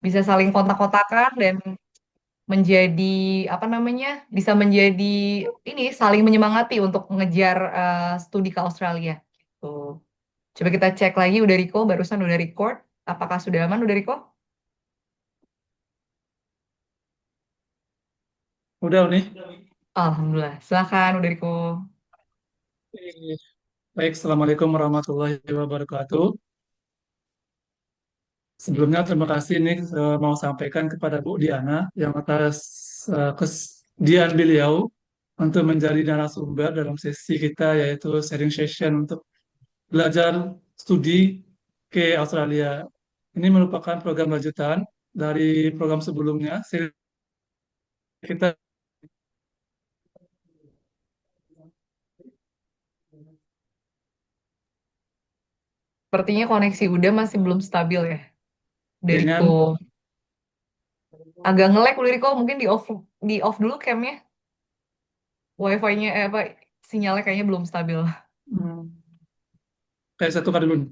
bisa saling kontak-kontakan dan menjadi apa namanya bisa menjadi ini saling menyemangati untuk mengejar studi ke Australia. Gitu. Coba kita cek lagi udah Riko barusan udah record. Apakah sudah aman udah Riko? Udah nih. Alhamdulillah. Silakan udah Riko. Baik, Assalamualaikum warahmatullahi wabarakatuh. Sebelumnya terima kasih nih mau sampaikan kepada Bu Diana yang atas kesediaan beliau untuk menjadi narasumber dalam sesi kita yaitu sharing session untuk belajar studi ke Australia. Ini merupakan program lanjutan dari program sebelumnya. Kita Sepertinya koneksi udah masih belum stabil ya. Udah Riko. dengan Agak nge-lag udah Riko mungkin di off dulu camnya. Wifi-nya apa sinyalnya kayaknya belum stabil. hmm, kayak satu kali dulu.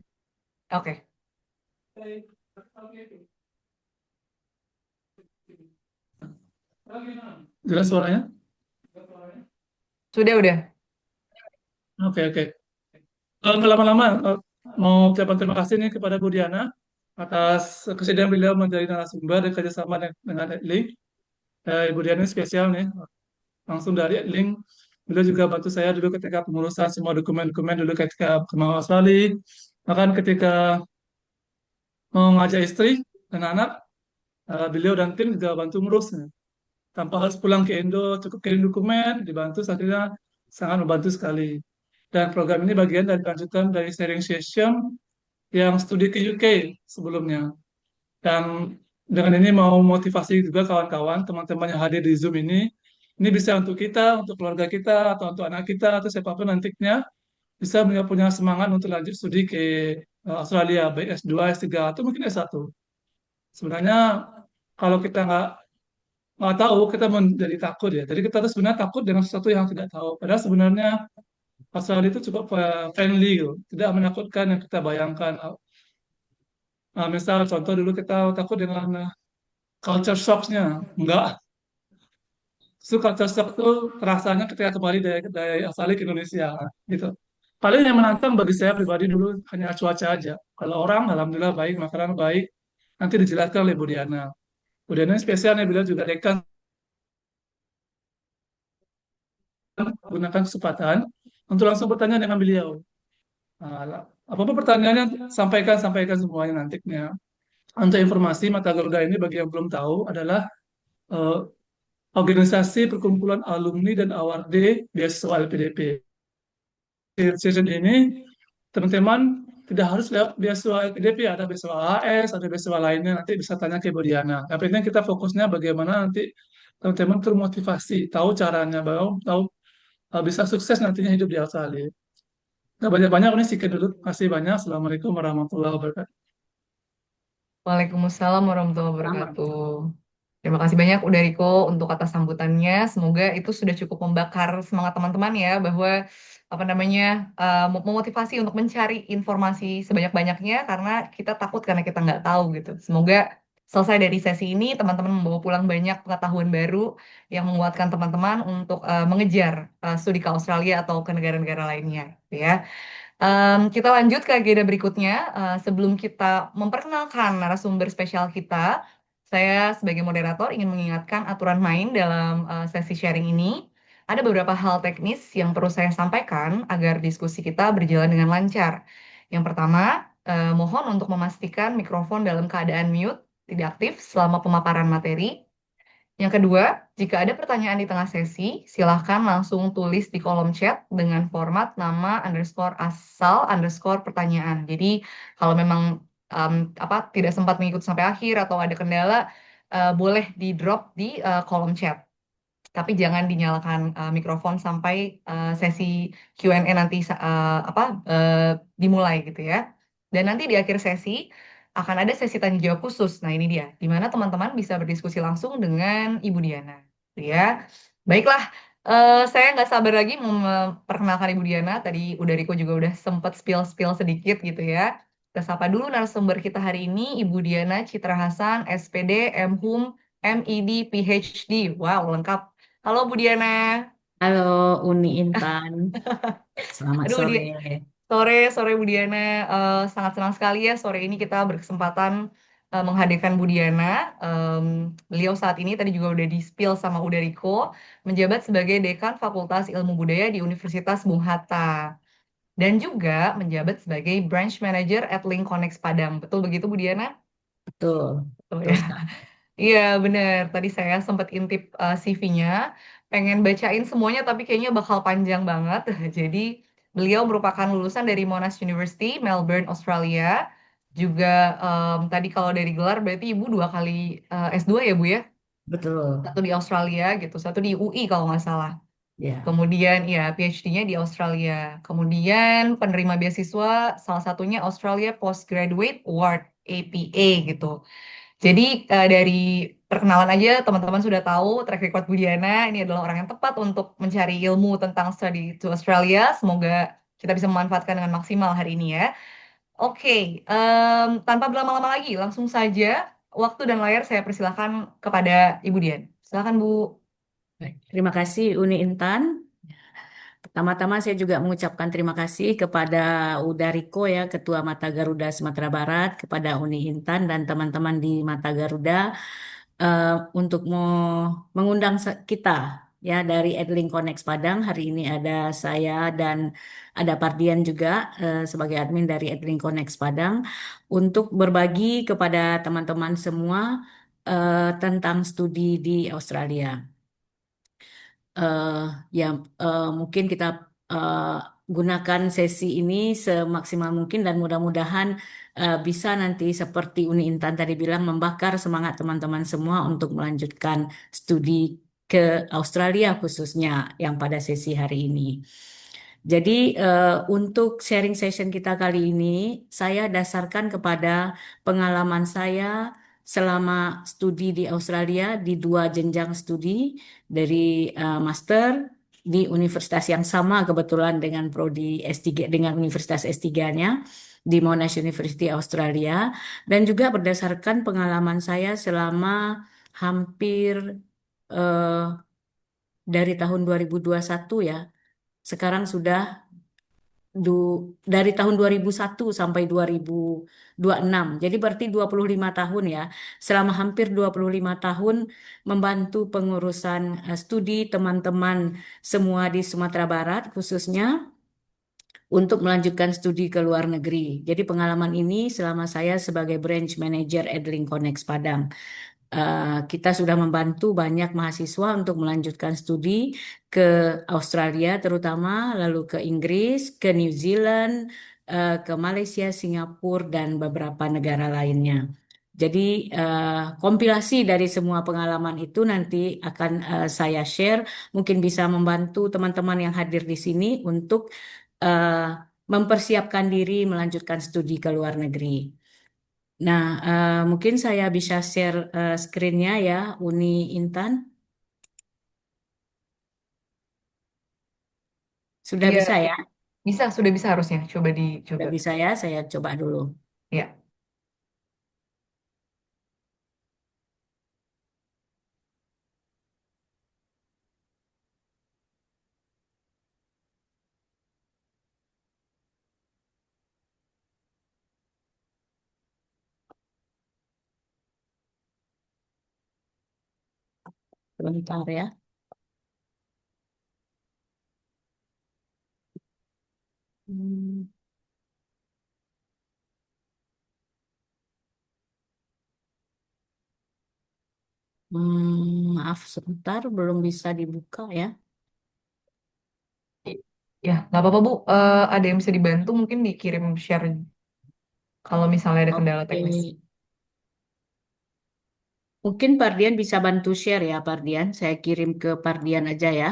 Oke. Jelas suaranya? Sudah udah. Oke, oke. Nggak lama-lama, mau ucapkan terima kasih nih kepada Bu Diana atas kesediaan beliau menjadi narasumber dan kerjasama dengan Link. Ibu Diana ini spesial nih, langsung dari Link. Beliau juga bantu saya dulu ketika pengurusan semua dokumen-dokumen dulu ketika ke Australia. Bahkan ketika mau ngajak istri dan anak, beliau dan tim juga bantu ngurus. Tanpa harus pulang ke Indo, cukup kirim dokumen, dibantu, akhirnya sangat membantu sekali. Dan program ini bagian dari lanjutan dari sharing session yang studi ke UK sebelumnya. Dan dengan ini mau motivasi juga kawan-kawan, teman-teman yang hadir di Zoom ini bisa untuk kita, untuk keluarga kita, atau untuk anak kita, atau siapapun nantinya, bisa punya semangat untuk lanjut studi ke Australia, baik S2, S3, atau mungkin S1. Sebenarnya kalau kita nggak tahu, kita menjadi takut ya. Jadi kita tuh sebenarnya takut dengan sesuatu yang tidak tahu. Padahal sebenarnya Australia itu cukup friendly gitu, tidak menakutkan yang kita bayangkan. Misal contoh dulu kita takut dengan culture shock-nya. Enggak. Justru culture shock itu rasanya ketika kembali dari Australia ke Indonesia. Gitu. Paling yang menantang bagi saya pribadi dulu hanya cuaca aja. Kalau orang, alhamdulillah baik, makanan baik. Nanti dijelaskan oleh Bu Diana. Bu Diana ini spesialnya beliau juga dekan gunakan kesempatan untuk langsung bertanya dengan beliau. Apa-apa pertanyaannya sampaikan sampaikan semuanya nantinya. Untuk informasi mata Garuda ini bagi yang belum tahu adalah eh, organisasi perkumpulan alumni dan award beasiswa LPDP. Season ini teman-teman tidak harus lewat beasiswa LPDP, ada beasiswa AS, ada beasiswa lainnya, nanti bisa tanya ke Bu Diana. Tapi ini kita fokusnya bagaimana nanti teman-teman termotivasi, tahu caranya, bahwa tahu bisa sukses nantinya hidup di Australia. Nah, banyak-banyak ini sekian dulu. Terima kasih banyak. Assalamualaikum warahmatullahi wabarakatuh. Waalaikumsalam warahmatullahi wabarakatuh. Terima kasih banyak udah Riko untuk atas sambutannya. Semoga itu sudah cukup membakar semangat teman-teman ya bahwa apa namanya memotivasi untuk mencari informasi sebanyak-banyaknya karena kita takut karena kita nggak tahu gitu. Semoga selesai dari sesi ini teman-teman membawa pulang banyak pengetahuan baru yang menguatkan teman-teman untuk mengejar studi ke Australia atau ke negara-negara lainnya, gitu ya. Kita lanjut ke agenda berikutnya. Sebelum kita memperkenalkan narasumber spesial kita, saya sebagai moderator ingin mengingatkan aturan main dalam sesi sharing ini. Ada beberapa hal teknis yang perlu saya sampaikan agar diskusi kita berjalan dengan lancar. Yang pertama, mohon untuk memastikan mikrofon dalam keadaan mute, tidak aktif selama pemaparan materi. Yang kedua, jika ada pertanyaan di tengah sesi, silahkan langsung tulis di kolom chat dengan format nama underscore asal underscore pertanyaan. Jadi kalau memang tidak sempat mengikuti sampai akhir atau ada kendala, boleh di drop di kolom chat. Tapi jangan dinyalakan mikrofon sampai sesi Q&A nanti dimulai gitu ya. Dan nanti di akhir sesi akan ada sesi tanya jawab khusus. Nah ini dia, di mana teman-teman bisa berdiskusi langsung dengan Ibu Diana. Gitu ya. Baiklah, saya nggak sabar lagi memperkenalkan Ibu Diana. Tadi udah Riko juga udah sempat spill-spill sedikit gitu ya. Kita sapa dulu narasumber kita hari ini, Ibu Diana Citra Hasan, SPD, MHum, MED, PhD. Wow, lengkap. Halo Bu Diana. Halo Uni Intan, selamat Aduh, sore. sore, sore Bu Diana. Sangat senang sekali ya sore ini kita berkesempatan menghadirkan Bu Diana. Beliau saat ini tadi juga udah di-spill sama Udariko, menjabat sebagai Dekan Fakultas Ilmu Budaya di Universitas Bung Hatta. Dan juga menjabat sebagai Branch Manager at Link Connect Padang. Betul begitu Bu Diana? Betul, Betul betul ya. sekali. Iya bener, tadi saya sempat intip CV-nya, pengen bacain semuanya tapi kayaknya bakal panjang banget. Jadi beliau merupakan lulusan dari Monash University, Melbourne, Australia. Juga tadi kalau dari gelar berarti Ibu dua kali S2 ya Bu ya? Betul, Satu di Australia gitu, satu di UI kalau nggak salah. ya, Kemudian ya PhD-nya di Australia. Kemudian penerima beasiswa salah satunya Australia Postgraduate Award APA gitu. Jadi dari perkenalan aja teman-teman sudah tahu track record Budiana ini adalah orang yang tepat untuk mencari ilmu tentang study to Australia. Semoga kita bisa memanfaatkan dengan maksimal hari ini ya. Oke, tanpa berlama-lama lagi, langsung saja waktu dan layar saya persilahkan kepada Ibu Dian. Silakan Bu. baik. Terima kasih Uni Intan. Pertama-tama saya juga mengucapkan terima kasih kepada Udariko ya, Ketua Mata Garuda Sumatera Barat, kepada Uni Intan dan teman-teman di Mata Garuda untuk mengundang kita ya dari Edlink Connect Padang. Hari ini ada saya dan ada Pardian juga sebagai admin dari Edlink Connect Padang untuk berbagi kepada teman-teman semua tentang studi di Australia. eh ya mungkin kita eh, gunakan sesi ini semaksimal mungkin dan mudah-mudahan bisa nanti seperti Uni Intan tadi bilang membakar semangat teman-teman semua untuk melanjutkan studi ke Australia khususnya yang pada sesi hari ini. Jadi untuk sharing session kita kali ini saya dasarkan kepada pengalaman saya selama studi di Australia di dua jenjang studi dari master di universitas yang sama kebetulan dengan prodi S3 dengan universitas S3-nya di Monash University Australia dan juga berdasarkan pengalaman saya selama hampir eh, dari tahun 2021 ya. Sekarang sudah dari tahun 2001 sampai 2026. Jadi berarti 25 tahun ya. Selama hampir 25 tahun membantu pengurusan studi teman-teman semua di Sumatera Barat khususnya untuk melanjutkan studi ke luar negeri. Jadi pengalaman ini selama saya sebagai branch manager Edlink Connect Padang. Kita sudah membantu banyak mahasiswa untuk melanjutkan studi ke Australia terutama, lalu ke Inggris, ke New Zealand, ke Malaysia, Singapura, dan beberapa negara lainnya. Jadi kompilasi dari semua pengalaman itu nanti akan saya share, mungkin bisa membantu teman-teman yang hadir di sini untuk eh, mempersiapkan diri melanjutkan studi ke luar negeri. Nah, mungkin saya bisa share screen-nya ya, Uni Intan. Sudah Iya, bisa ya? bisa, sudah bisa harusnya. Coba Sudah dicoba. bisa ya, saya coba dulu. Ya. Sebentar ya. Hmm, maaf sebentar, belum bisa dibuka ya. Ya, nggak apa-apa Bu. Ada yang bisa dibantu mungkin dikirim share kalau misalnya ada kendala Oke. teknis. Mungkin Pardian bisa bantu share ya, Pardian. Saya kirim ke Pardian aja ya.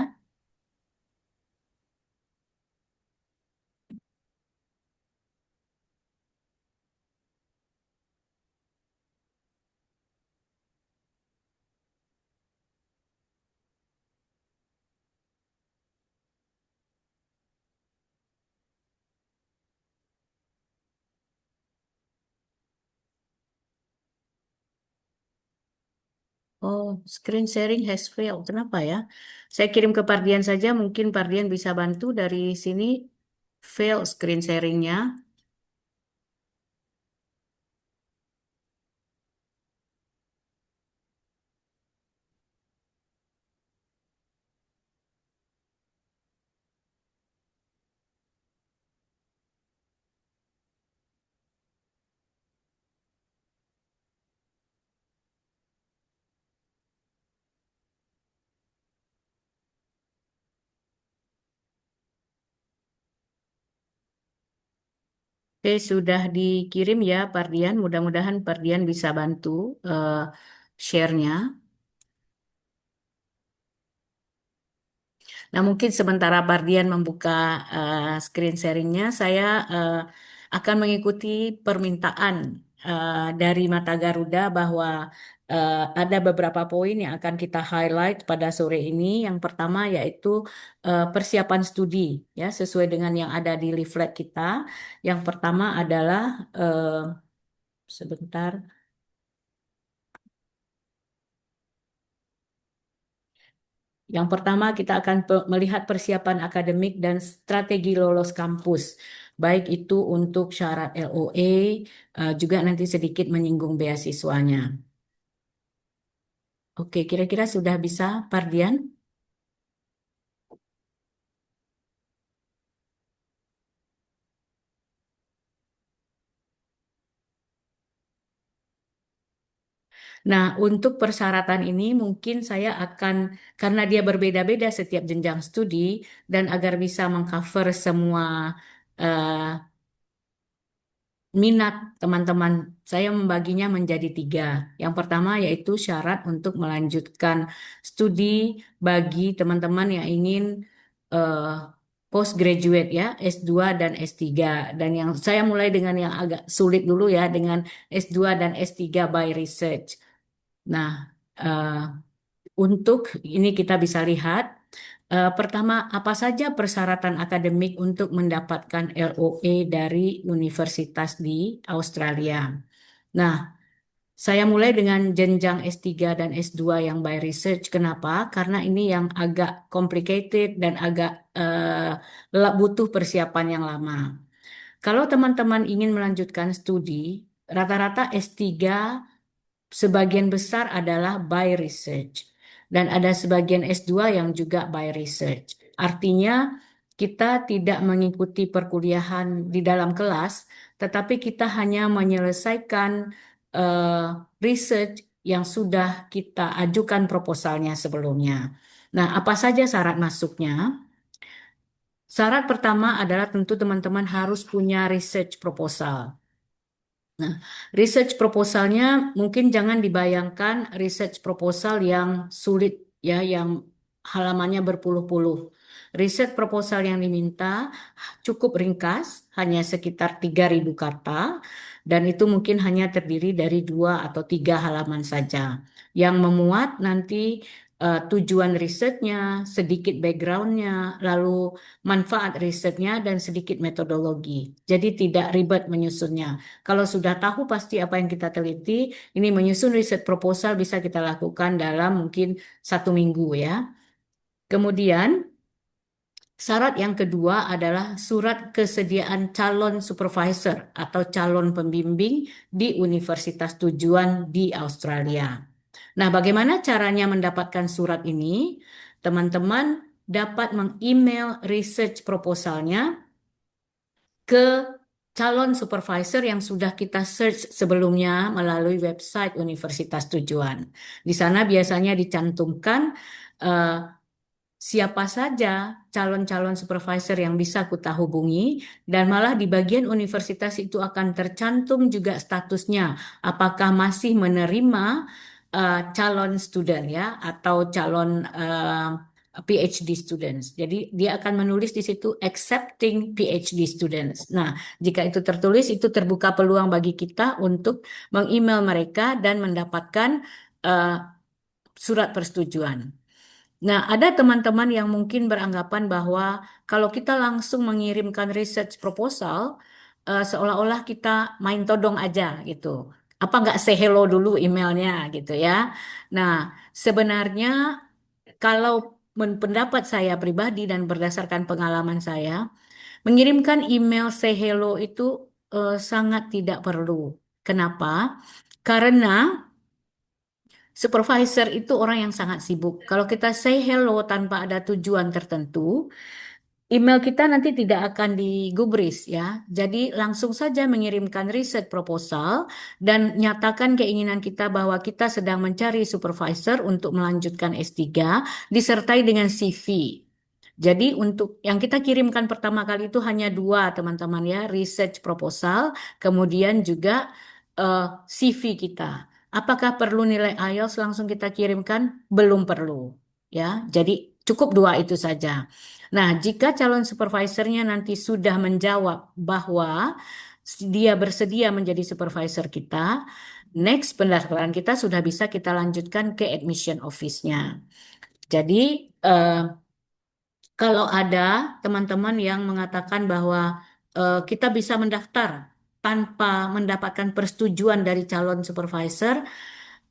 Oh, screen sharing has failed. Kenapa ya? Saya kirim ke Pardian saja, mungkin Pardian bisa bantu dari sini. Fail screen sharingnya. Oke, sudah dikirim ya, Pardian. Mudah-mudahan Pardian bisa bantu eh, share-nya. Nah, mungkin sementara Pardian membuka screen sharing-nya, saya akan mengikuti permintaan dari Mata Garuda bahwa ada beberapa poin yang akan kita highlight pada sore ini. Yang pertama yaitu persiapan studi, ya, sesuai dengan yang ada di leaflet kita. Yang pertama adalah sebentar. Yang pertama, kita akan melihat persiapan akademik dan strategi lolos kampus, baik itu untuk syarat LOE, juga nanti sedikit menyinggung beasiswanya. Oke, kira-kira sudah bisa, Pardian? Nah, untuk persyaratan ini mungkin saya akan, karena dia berbeda-beda setiap jenjang studi, dan agar bisa mengcover semua eh, minat teman-teman, saya membaginya menjadi tiga. Yang pertama yaitu syarat untuk melanjutkan studi bagi teman-teman yang ingin eh, postgraduate, ya, S2 dan S3. Dan yang saya mulai dengan yang agak sulit dulu ya, dengan S2 dan S3 by research. Nah, eh, untuk ini kita bisa lihat, pertama, apa saja persyaratan akademik untuk mendapatkan LOE dari universitas di Australia? Nah, saya mulai dengan jenjang S3 dan S2 yang by research. Kenapa? Karena ini yang agak complicated dan agak butuh persiapan yang lama. Kalau teman-teman ingin melanjutkan studi, rata-rata S3 sebagian besar adalah by research. Dan ada sebagian S2 yang juga by research. Artinya kita tidak mengikuti perkuliahan di dalam kelas, tetapi kita hanya menyelesaikan eh, research yang sudah kita ajukan proposalnya sebelumnya. Nah, apa saja syarat masuknya? Syarat pertama adalah tentu teman-teman harus punya research proposal. Nah, research proposalnya mungkin jangan dibayangkan research proposal yang sulit, ya, yang halamannya berpuluh-puluh. Research proposal yang diminta cukup ringkas, hanya sekitar 3.000 kata, dan itu mungkin hanya terdiri dari 2 atau 3 halaman saja. Yang memuat nanti tujuan risetnya, sedikit backgroundnya, lalu manfaat risetnya, dan sedikit metodologi. Jadi tidak ribet menyusunnya. Kalau sudah tahu pasti apa yang kita teliti, ini menyusun riset proposal bisa kita lakukan dalam mungkin 1 minggu, ya. Kemudian syarat yang kedua adalah surat kesediaan calon supervisor atau calon pembimbing di universitas tujuan di Australia. Nah, bagaimana caranya mendapatkan surat ini? Teman-teman dapat meng-email research proposalnya ke calon supervisor yang sudah kita search sebelumnya melalui website universitas tujuan. Di sana biasanya dicantumkan eh, siapa saja calon-calon supervisor yang bisa kita hubungi, dan malah di bagian universitas itu akan tercantum juga statusnya, apakah masih menerima calon student, ya, atau calon PhD students. Jadi dia akan menulis di situ accepting PhD students. Nah, jika itu tertulis, itu terbuka peluang bagi kita untuk meng-email mereka dan mendapatkan eh, surat persetujuan. Nah, ada teman-teman yang mungkin beranggapan bahwa kalau kita langsung mengirimkan research proposal, seolah-olah kita main todong aja gitu. apa nggak say hello dulu emailnya gitu ya. Nah, sebenarnya kalau pendapat saya pribadi dan berdasarkan pengalaman saya, mengirimkan email say hello itu sangat tidak perlu. Kenapa? Karena supervisor itu orang yang sangat sibuk. Kalau kita say hello tanpa ada tujuan tertentu, email kita nanti tidak akan digubris ya. Jadi langsung saja mengirimkan riset proposal dan nyatakan keinginan kita bahwa kita sedang mencari supervisor untuk melanjutkan S3 disertai dengan CV. Jadi untuk yang kita kirimkan pertama kali itu hanya dua teman-teman ya, research proposal, kemudian juga CV kita. Apakah perlu nilai IELTS langsung kita kirimkan? Belum perlu ya. Jadi cukup dua itu saja. Nah, jika calon supervisornya nanti sudah menjawab bahwa dia bersedia menjadi supervisor kita, next pendaftaran kita sudah bisa kita lanjutkan ke admission office-nya. Jadi, kalau ada teman-teman yang mengatakan bahwa kita bisa mendaftar tanpa mendapatkan persetujuan dari calon supervisor,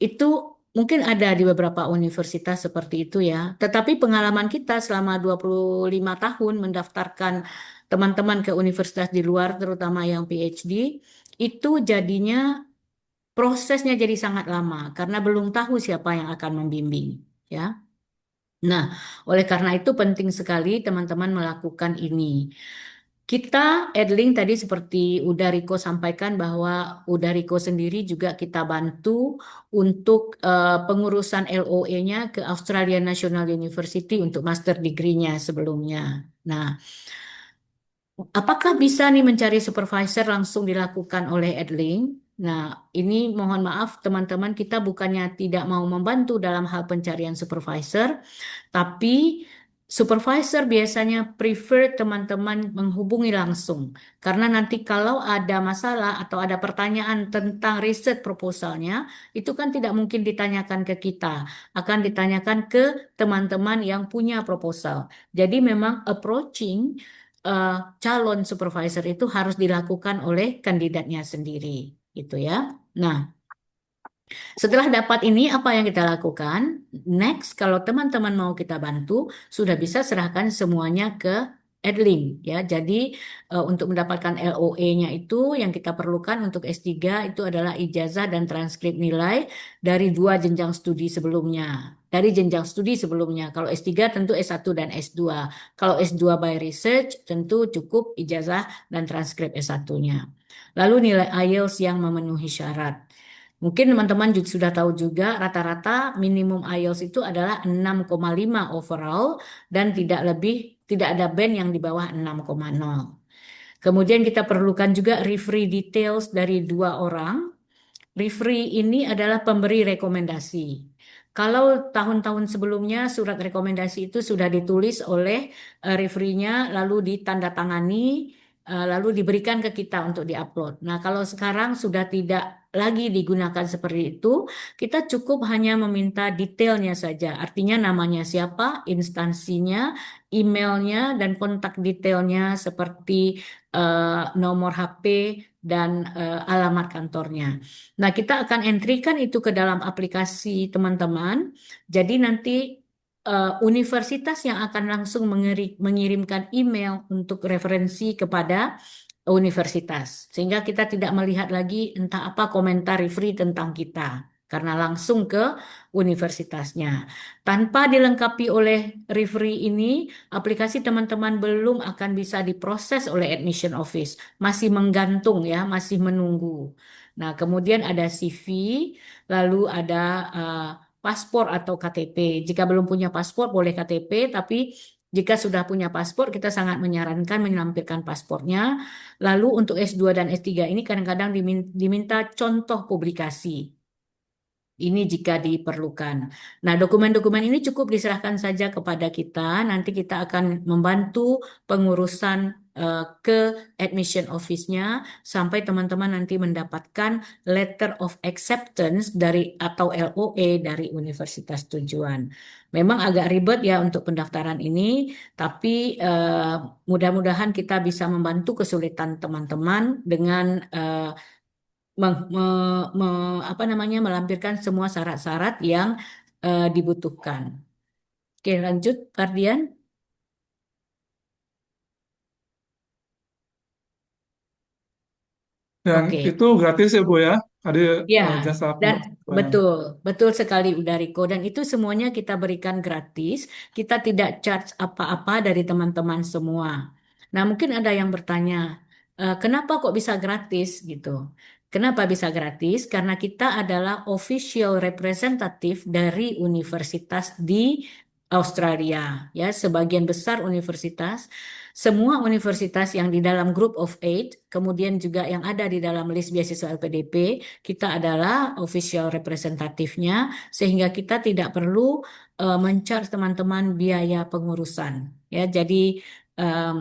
itu mungkin ada di beberapa universitas seperti itu ya. Tetapi pengalaman kita selama 25 tahun mendaftarkan teman-teman ke universitas di luar, terutama yang PhD, itu jadinya prosesnya jadi sangat lama karena belum tahu siapa yang akan membimbing. Ya. Nah, oleh karena itu penting sekali teman-teman melakukan ini. Kita, Edling tadi seperti udah Riko sampaikan bahwa udah Riko sendiri juga kita bantu untuk pengurusan LOE-nya ke Australian National University untuk master degree-nya sebelumnya. Nah, apakah bisa nih mencari supervisor langsung dilakukan oleh Edling? Nah, ini mohon maaf teman-teman kita bukannya tidak mau membantu dalam hal pencarian supervisor, tapi supervisor biasanya prefer teman-teman menghubungi langsung. Karena nanti kalau ada masalah atau ada pertanyaan tentang riset proposalnya, itu kan tidak mungkin ditanyakan ke kita, akan ditanyakan ke teman-teman yang punya proposal. Jadi memang approaching eh, calon supervisor itu harus dilakukan oleh kandidatnya sendiri, gitu ya. Nah, setelah dapat ini, apa yang kita lakukan? Next, kalau teman-teman mau kita bantu, sudah bisa serahkan semuanya ke Edling ya. Jadi untuk mendapatkan LOE-nya itu yang kita perlukan untuk S3 itu adalah ijazah dan transkrip nilai dari dua jenjang studi sebelumnya. Dari jenjang studi sebelumnya. Kalau S3 tentu S1 dan S2. Kalau S2 by research tentu cukup ijazah dan transkrip S1-nya. Lalu nilai IELTS yang memenuhi syarat. Mungkin teman-teman juga sudah tahu juga rata-rata minimum IELTS itu adalah 6,5 overall dan tidak ada band yang di bawah 6,0. Kemudian kita perlukan juga referee details dari dua orang. Referee ini adalah pemberi rekomendasi. Kalau tahun-tahun sebelumnya surat rekomendasi itu sudah ditulis oleh referee-nya lalu ditandatangani lalu diberikan ke kita untuk diupload. Nah, kalau sekarang sudah tidak lagi digunakan seperti itu, kita cukup hanya meminta detailnya saja. Artinya namanya siapa, instansinya, emailnya, dan kontak detailnya seperti nomor HP dan alamat kantornya. Nah, kita akan entrykan itu ke dalam aplikasi teman-teman. Jadi nanti universitas yang akan langsung mengirimkan email untuk referensi kepada universitas. Sehingga kita tidak melihat lagi entah apa komentar referee tentang kita. Karena langsung ke universitasnya. Tanpa dilengkapi oleh referee ini, aplikasi teman-teman belum akan bisa diproses oleh admission office. Masih menggantung ya, masih menunggu. Nah, kemudian ada CV, lalu ada paspor atau KTP. Jika belum punya paspor boleh KTP, tapi jika sudah punya paspor kita sangat menyarankan menyelampirkan paspornya. Lalu untuk S2 dan S3 ini kadang-kadang diminta contoh publikasi. Ini jika diperlukan. Nah, dokumen-dokumen ini cukup diserahkan saja kepada kita. Nanti kita akan membantu pengurusan ke admission office-nya sampai teman-teman nanti mendapatkan letter of acceptance dari atau LOE dari universitas tujuan. Memang agak ribet ya untuk pendaftaran ini, tapi mudah-mudahan kita bisa membantu kesulitan teman-teman dengan apa namanya melampirkan semua syarat-syarat yang dibutuhkan. Oke, lanjut, Ardian. Dan Oke. itu gratis ya Bu ya, ada Ya, jasa dan pembayaran. betul, betul sekali Udariko. Dan itu semuanya kita berikan gratis. Kita tidak charge apa-apa dari teman-teman semua. Nah, mungkin ada yang bertanya, kenapa kok bisa gratis gitu? Kenapa bisa gratis? Karena kita adalah official representative dari universitas di Australia. Ya, sebagian besar universitas, semua universitas yang di dalam Group of Eight, kemudian juga yang ada di dalam list beasiswa LPDP, kita adalah official representatifnya, sehingga kita tidak perlu men-charge teman-teman biaya pengurusan. Ya, jadi em,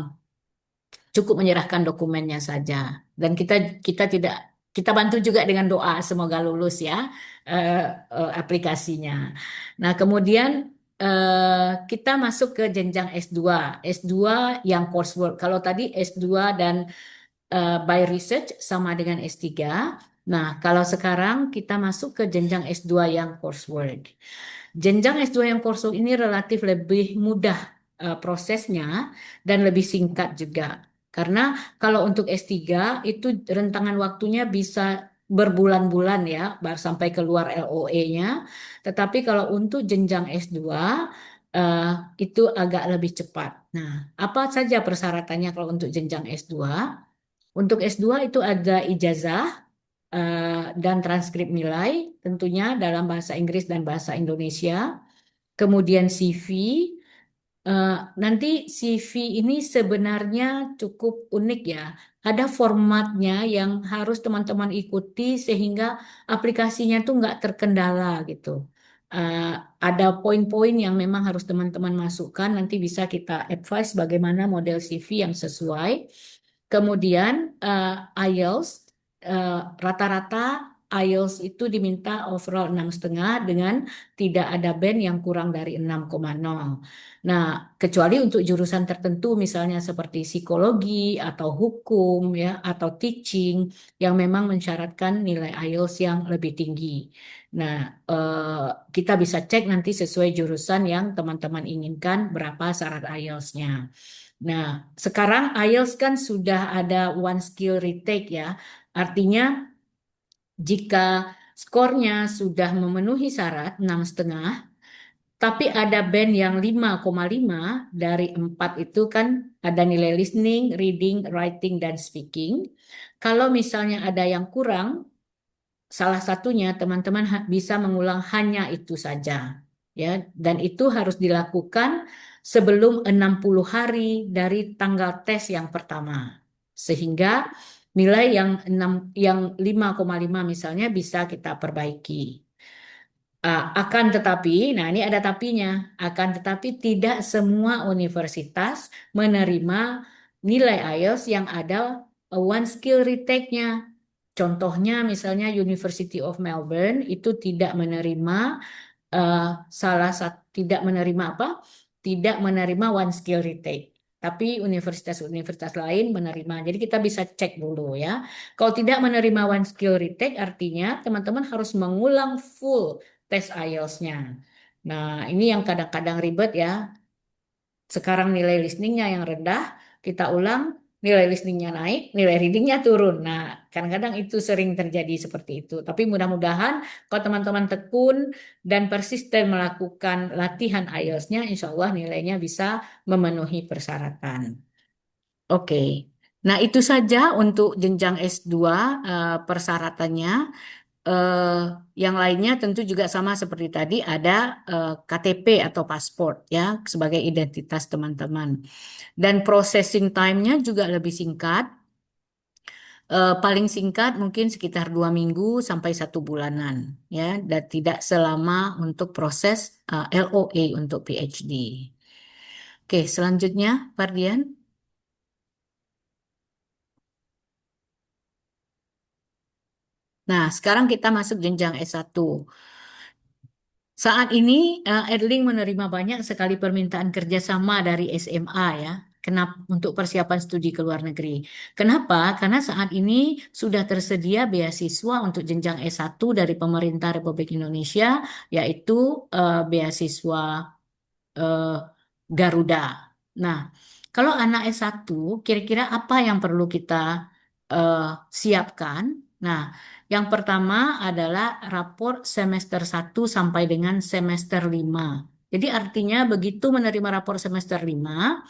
cukup menyerahkan dokumennya saja. Dan kita tidak kita bantu juga dengan doa semoga lulus ya eh, aplikasinya. Nah, kemudian kita masuk ke jenjang S2. S2 yang coursework. Kalau tadi S2 dan by research sama dengan S3. Nah, kalau sekarang kita masuk ke jenjang S2 yang coursework. Jenjang S2 yang coursework ini relatif lebih mudah prosesnya dan lebih singkat juga. Karena kalau untuk S3 itu rentangan waktunya bisa berbulan-bulan ya, baru sampai keluar LOE-nya. Tetapi kalau untuk jenjang S2 eh, itu agak lebih cepat. Nah, apa saja persyaratannya kalau untuk jenjang S2? Untuk S2 itu ada ijazah dan transkrip nilai, tentunya dalam bahasa Inggris dan bahasa Indonesia. Kemudian CV. Eh, Nanti CV ini sebenarnya cukup unik ya. Ada formatnya yang harus teman-teman ikuti sehingga aplikasinya tuh nggak terkendala gitu. Eh, ada poin-poin yang memang harus teman-teman masukkan. Nanti bisa kita advise bagaimana model CV yang sesuai. Kemudian IELTS eh, rata-rata IELTS itu diminta overall 6,5 dengan tidak ada band yang kurang dari 6,0. Nah, kecuali untuk jurusan tertentu misalnya seperti psikologi atau hukum ya atau teaching yang memang mensyaratkan nilai IELTS yang lebih tinggi. Nah, kita bisa cek nanti sesuai jurusan yang teman-teman inginkan berapa syarat IELTS-nya. Nah, sekarang IELTS kan sudah ada one skill retake ya. Artinya jika skornya sudah memenuhi syarat 6,5, tapi ada band yang 5,5 dari 4 itu kan ada nilai listening, reading, writing, dan speaking. Kalau misalnya ada yang kurang, salah satunya teman-teman bisa mengulang hanya itu saja. Ya, dan itu harus dilakukan sebelum 60 hari dari tanggal tes yang pertama. Sehingga nilai yang 5,5 misalnya bisa kita perbaiki. Akan tetapi, nah ini ada tapinya, akan tetapi tidak semua universitas menerima nilai IELTS yang ada one skill retake-nya. Contohnya misalnya University of Melbourne itu tidak menerima eh, salah satu tidak menerima apa? Tidak menerima one skill retake. Tapi universitas-universitas lain menerima. Jadi kita bisa cek dulu ya. Kalau tidak menerima one skill retake artinya teman-teman harus mengulang full tes IELTS-nya. Nah, ini yang kadang-kadang ribet ya. Sekarang nilai listeningnya yang rendah, kita ulang, nilai listeningnya naik, nilai readingnya turun. Nah, kadang-kadang itu sering terjadi seperti itu. Tapi mudah-mudahan kalau teman-teman tekun dan persisten melakukan latihan IELTS-nya, insya Allah nilainya bisa memenuhi persyaratan. Oke. Nah, itu saja untuk jenjang S2 persyaratannya. Eh, yang lainnya tentu juga sama seperti tadi ada KTP atau paspor ya sebagai identitas teman-teman. Dan processing time-nya juga lebih singkat. Paling singkat mungkin sekitar 2 minggu sampai 1 bulanan ya dan tidak selama untuk proses LOA untuk PhD. Oke, selanjutnya Fardian. Nah, sekarang kita masuk jenjang S1. Saat ini Edling menerima banyak sekali permintaan kerjasama dari SMA ya. Kenapa untuk persiapan studi ke luar negeri? Kenapa? Karena saat ini sudah tersedia beasiswa untuk jenjang S1 dari pemerintah Republik Indonesia, yaitu beasiswa eh, Garuda. Nah, kalau anak S1, kira-kira apa yang perlu kita eh, siapkan? Nah, yang pertama adalah rapor semester 1 sampai dengan semester 5. Jadi artinya begitu menerima rapor semester 5,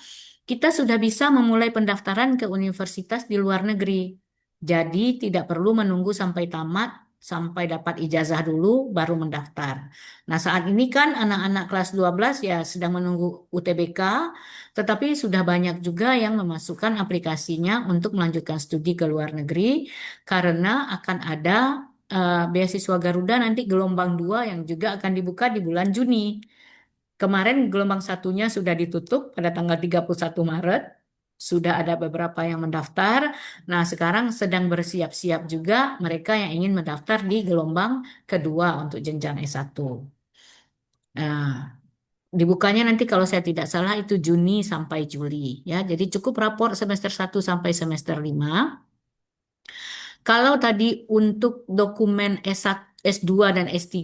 kita sudah bisa memulai pendaftaran ke universitas di luar negeri. Jadi tidak perlu menunggu sampai tamat, sampai dapat ijazah dulu baru mendaftar. Nah, saat ini kan anak-anak kelas 12 ya sedang menunggu UTBK, tetapi sudah banyak juga yang memasukkan aplikasinya untuk melanjutkan studi ke luar negeri karena akan ada beasiswa Garuda nanti gelombang 2 yang juga akan dibuka di bulan Juni. Kemarin gelombang satunya sudah ditutup pada tanggal 31 Maret. Sudah ada beberapa yang mendaftar. Nah, sekarang sedang bersiap-siap juga mereka yang ingin mendaftar di gelombang kedua untuk jenjang S1. Nah, dibukanya nanti kalau saya tidak salah itu Juni sampai Juli ya. Jadi cukup rapor semester 1 sampai semester 5. Kalau tadi untuk dokumen S1, S2 dan S3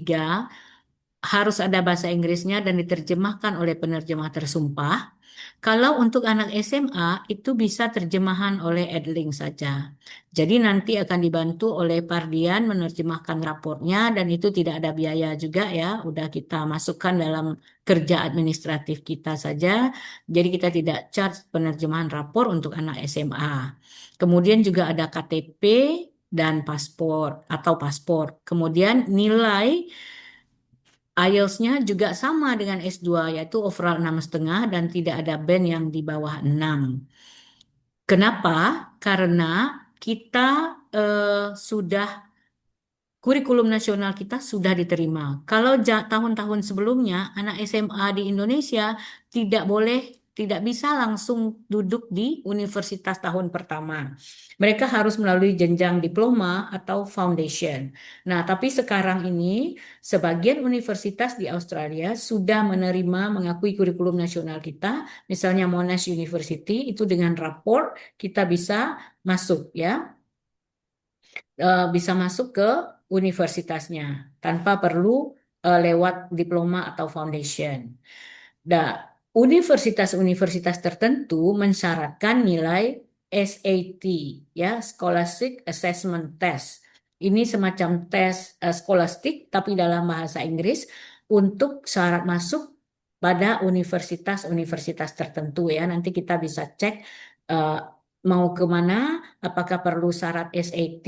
harus ada bahasa Inggrisnya dan diterjemahkan oleh penerjemah tersumpah. Kalau untuk anak SMA itu bisa terjemahan oleh Edling saja. Jadi nanti akan dibantu oleh Pardian menerjemahkan raportnya dan itu tidak ada biaya juga ya. Udah kita masukkan dalam kerja administratif kita saja. Jadi kita tidak charge penerjemahan rapor untuk anak SMA. Kemudian juga ada KTP dan paspor atau paspor. Kemudian nilai IELTS-nya juga sama dengan S2, yaitu overall 6,5 dan tidak ada band yang di bawah 6. Kenapa? Karena kita sudah kurikulum nasional kita sudah diterima. Kalau tahun-tahun sebelumnya anak SMA di Indonesia tidak boleh, tidak bisa langsung duduk di universitas tahun pertama. Mereka harus melalui jenjang diploma atau foundation. Nah, tapi sekarang ini sebagian universitas di Australia sudah menerima mengakui kurikulum nasional kita, misalnya Monash University itu dengan rapor kita bisa masuk ya, bisa masuk ke universitasnya tanpa perlu lewat diploma atau foundation. Nah, universitas-universitas tertentu mensyaratkan nilai SAT, ya, Scholastic Assessment Test. Ini semacam tes skolastik tapi dalam bahasa Inggris untuk syarat masuk pada universitas-universitas tertentu ya. Nanti kita bisa cek eh, mau kemana, apakah perlu syarat SAT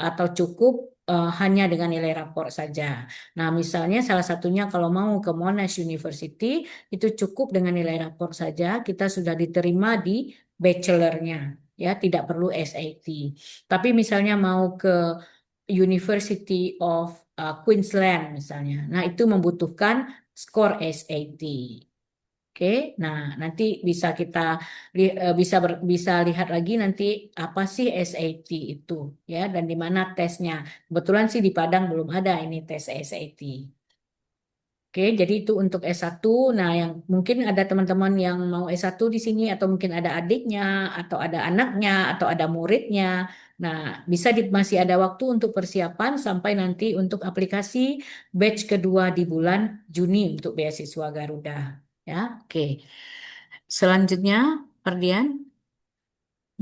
atau cukup hanya dengan nilai rapor saja. Nah, misalnya salah satunya kalau mau ke Monash University, itu cukup dengan nilai rapor saja, kita sudah diterima di bachelornya, ya, tidak perlu SAT. Tapi misalnya mau ke University of Queensland misalnya, nah itu membutuhkan skor SAT. Oke, nah nanti bisa kita bisa lihat lagi nanti apa sih SAT itu ya dan di mana tesnya. Kebetulan sih di Padang belum ada ini tes SAT. Oke, jadi itu untuk S1. Nah, yang mungkin ada teman-teman yang mau S1 di sini atau mungkin ada adiknya atau ada anaknya atau ada muridnya. Nah, masih ada waktu untuk persiapan sampai nanti untuk aplikasi batch kedua di bulan Juni untuk beasiswa Garuda. Ya, oke. Selanjutnya, Perdian.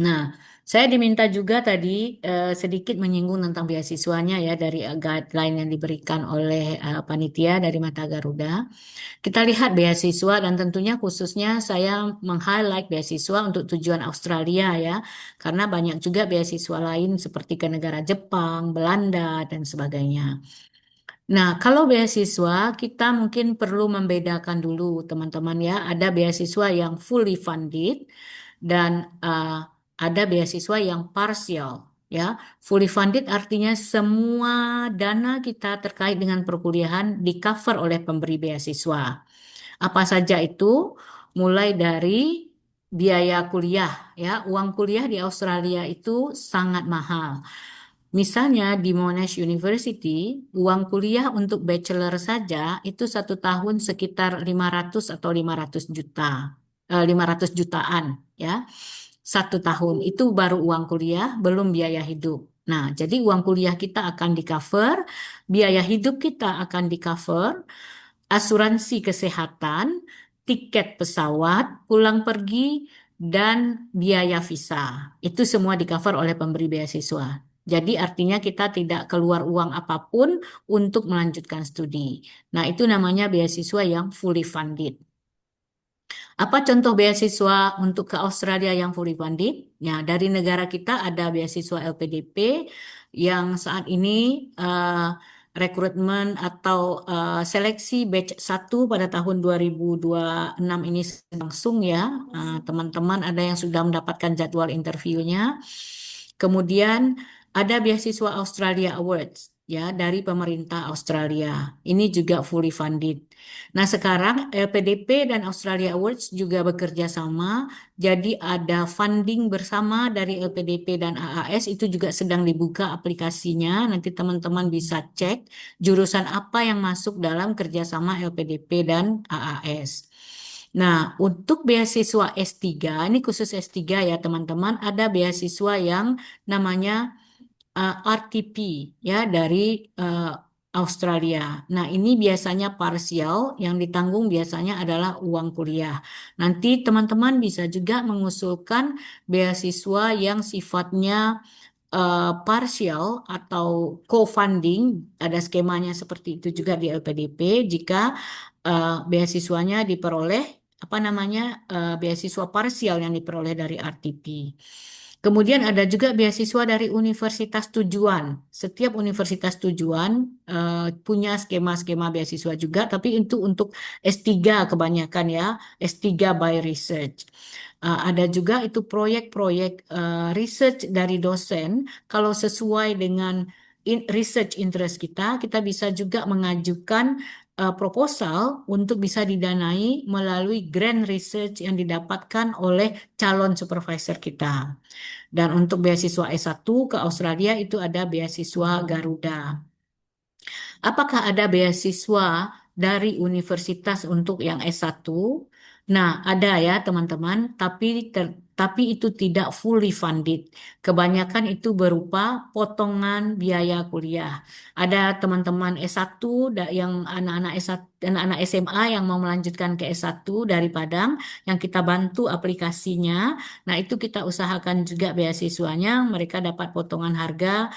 Nah, saya diminta juga tadi sedikit menyinggung tentang beasiswanya ya dari guideline yang diberikan oleh panitia dari Mata Garuda. Kita lihat beasiswa dan tentunya khususnya saya meng-highlight beasiswa untuk tujuan Australia ya, karena banyak juga beasiswa lain seperti ke negara Jepang, Belanda, dan sebagainya. Nah, kalau beasiswa kita mungkin perlu membedakan dulu teman-teman ya, ada beasiswa yang fully funded dan ada beasiswa yang partial ya. Fully funded artinya semua dana kita terkait dengan perkuliahan di cover oleh pemberi beasiswa. Apa saja itu? Mulai dari biaya kuliah ya. Uang kuliah di Australia itu sangat mahal. Misalnya di Monash University, uang kuliah untuk bachelor saja itu 1 tahun sekitar 500 atau 500 juta. 500 jutaan ya. 1 tahun itu baru uang kuliah, belum biaya hidup. Nah, jadi uang kuliah kita akan di cover, biaya hidup kita akan di cover, asuransi kesehatan, tiket pesawat, pulang pergi, dan biaya visa. Itu semua di cover oleh pemberi beasiswa. Jadi artinya kita tidak keluar uang apapun untuk melanjutkan studi. Nah, itu namanya beasiswa yang fully funded. Apa contoh beasiswa untuk ke Australia yang fully funded? Ya, dari negara kita ada beasiswa LPDP yang saat ini rekrutmen atau seleksi batch 1 pada tahun 2026 ini sedang langsung ya. Teman-teman ada yang sudah mendapatkan jadwal interviewnya. Kemudian ada beasiswa Australia Awards ya dari pemerintah Australia. Ini juga fully funded. Nah, sekarang LPDP dan Australia Awards juga bekerja sama. Jadi ada funding bersama dari LPDP dan AAS itu juga sedang dibuka aplikasinya. Nanti teman-teman bisa cek jurusan apa yang masuk dalam kerjasama LPDP dan AAS. Nah, untuk beasiswa S3, ini khusus S3 ya teman-teman, ada beasiswa yang namanya RTP ya dari Australia. Nah, ini biasanya parsial, yang ditanggung biasanya adalah uang kuliah. Nanti teman-teman bisa juga mengusulkan beasiswa yang sifatnya parsial atau co-funding, ada skemanya seperti itu juga di LPDP jika beasiswanya diperoleh apa namanya beasiswa parsial yang diperoleh dari RTP. Kemudian ada juga beasiswa dari universitas tujuan. Setiap universitas tujuan punya skema-skema beasiswa juga, tapi itu untuk S3 kebanyakan ya, S3 by research. Ada juga itu proyek-proyek research dari dosen. Kalau sesuai dengan research interest kita, kita bisa juga mengajukan proposal untuk bisa didanai melalui grant research yang didapatkan oleh calon supervisor kita. Dan untuk beasiswa S1 ke Australia itu ada beasiswa Garuda. Apakah ada beasiswa dari universitas untuk yang S1? Nah, ada ya teman-teman, tapi itu tidak fully funded. Kebanyakan itu berupa potongan biaya kuliah. Ada teman-teman S1 yang anak-anak S1, anak-anak SMA yang mau melanjutkan ke S1 dari Padang yang kita bantu aplikasinya. Nah, itu kita usahakan juga beasiswanya, mereka dapat potongan harga.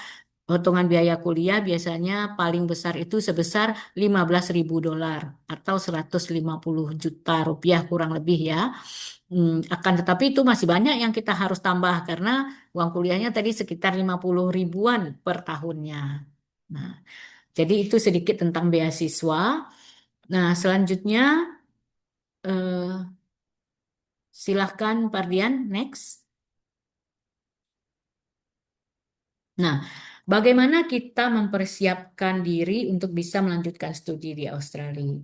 Potongan biaya kuliah biasanya paling besar itu sebesar 15.000 dolar atau 150 juta rupiah kurang lebih ya. Akan tetapi itu masih banyak yang kita harus tambah karena uang kuliahnya tadi sekitar 50 ribuan per tahunnya. Nah, jadi itu sedikit tentang beasiswa. Nah, selanjutnya eh, silahkan Pardian, next. Nah, bagaimana kita mempersiapkan diri untuk bisa melanjutkan studi di Australia?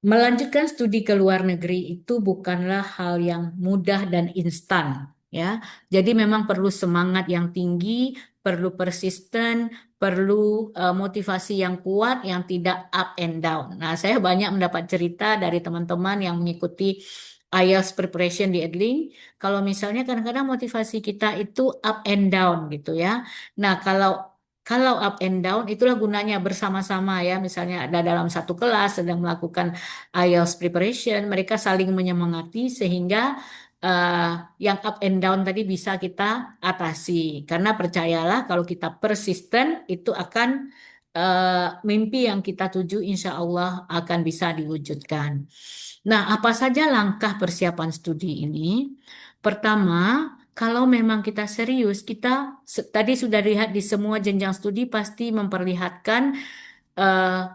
Melanjutkan studi ke luar negeri itu bukanlah hal yang mudah dan instan, ya. Jadi memang perlu semangat yang tinggi, perlu persisten, perlu motivasi yang kuat, yang tidak up and down. Nah, saya banyak mendapat cerita dari teman-teman yang mengikuti IELTS preparation di Edling. Kalau misalnya kadang-kadang motivasi kita itu up and down gitu ya. Nah, kalau up and down itulah gunanya bersama-sama ya. Misalnya ada dalam satu kelas sedang melakukan IELTS preparation, mereka saling menyemangati sehingga eh, yang up and down tadi bisa kita atasi. Karena percayalah kalau kita persisten itu akan mimpi yang kita tuju insya Allah akan bisa diwujudkan. Nah, apa saja langkah persiapan studi ini? Pertama, kalau memang kita serius, kita tadi sudah lihat di semua jenjang studi pasti memperlihatkan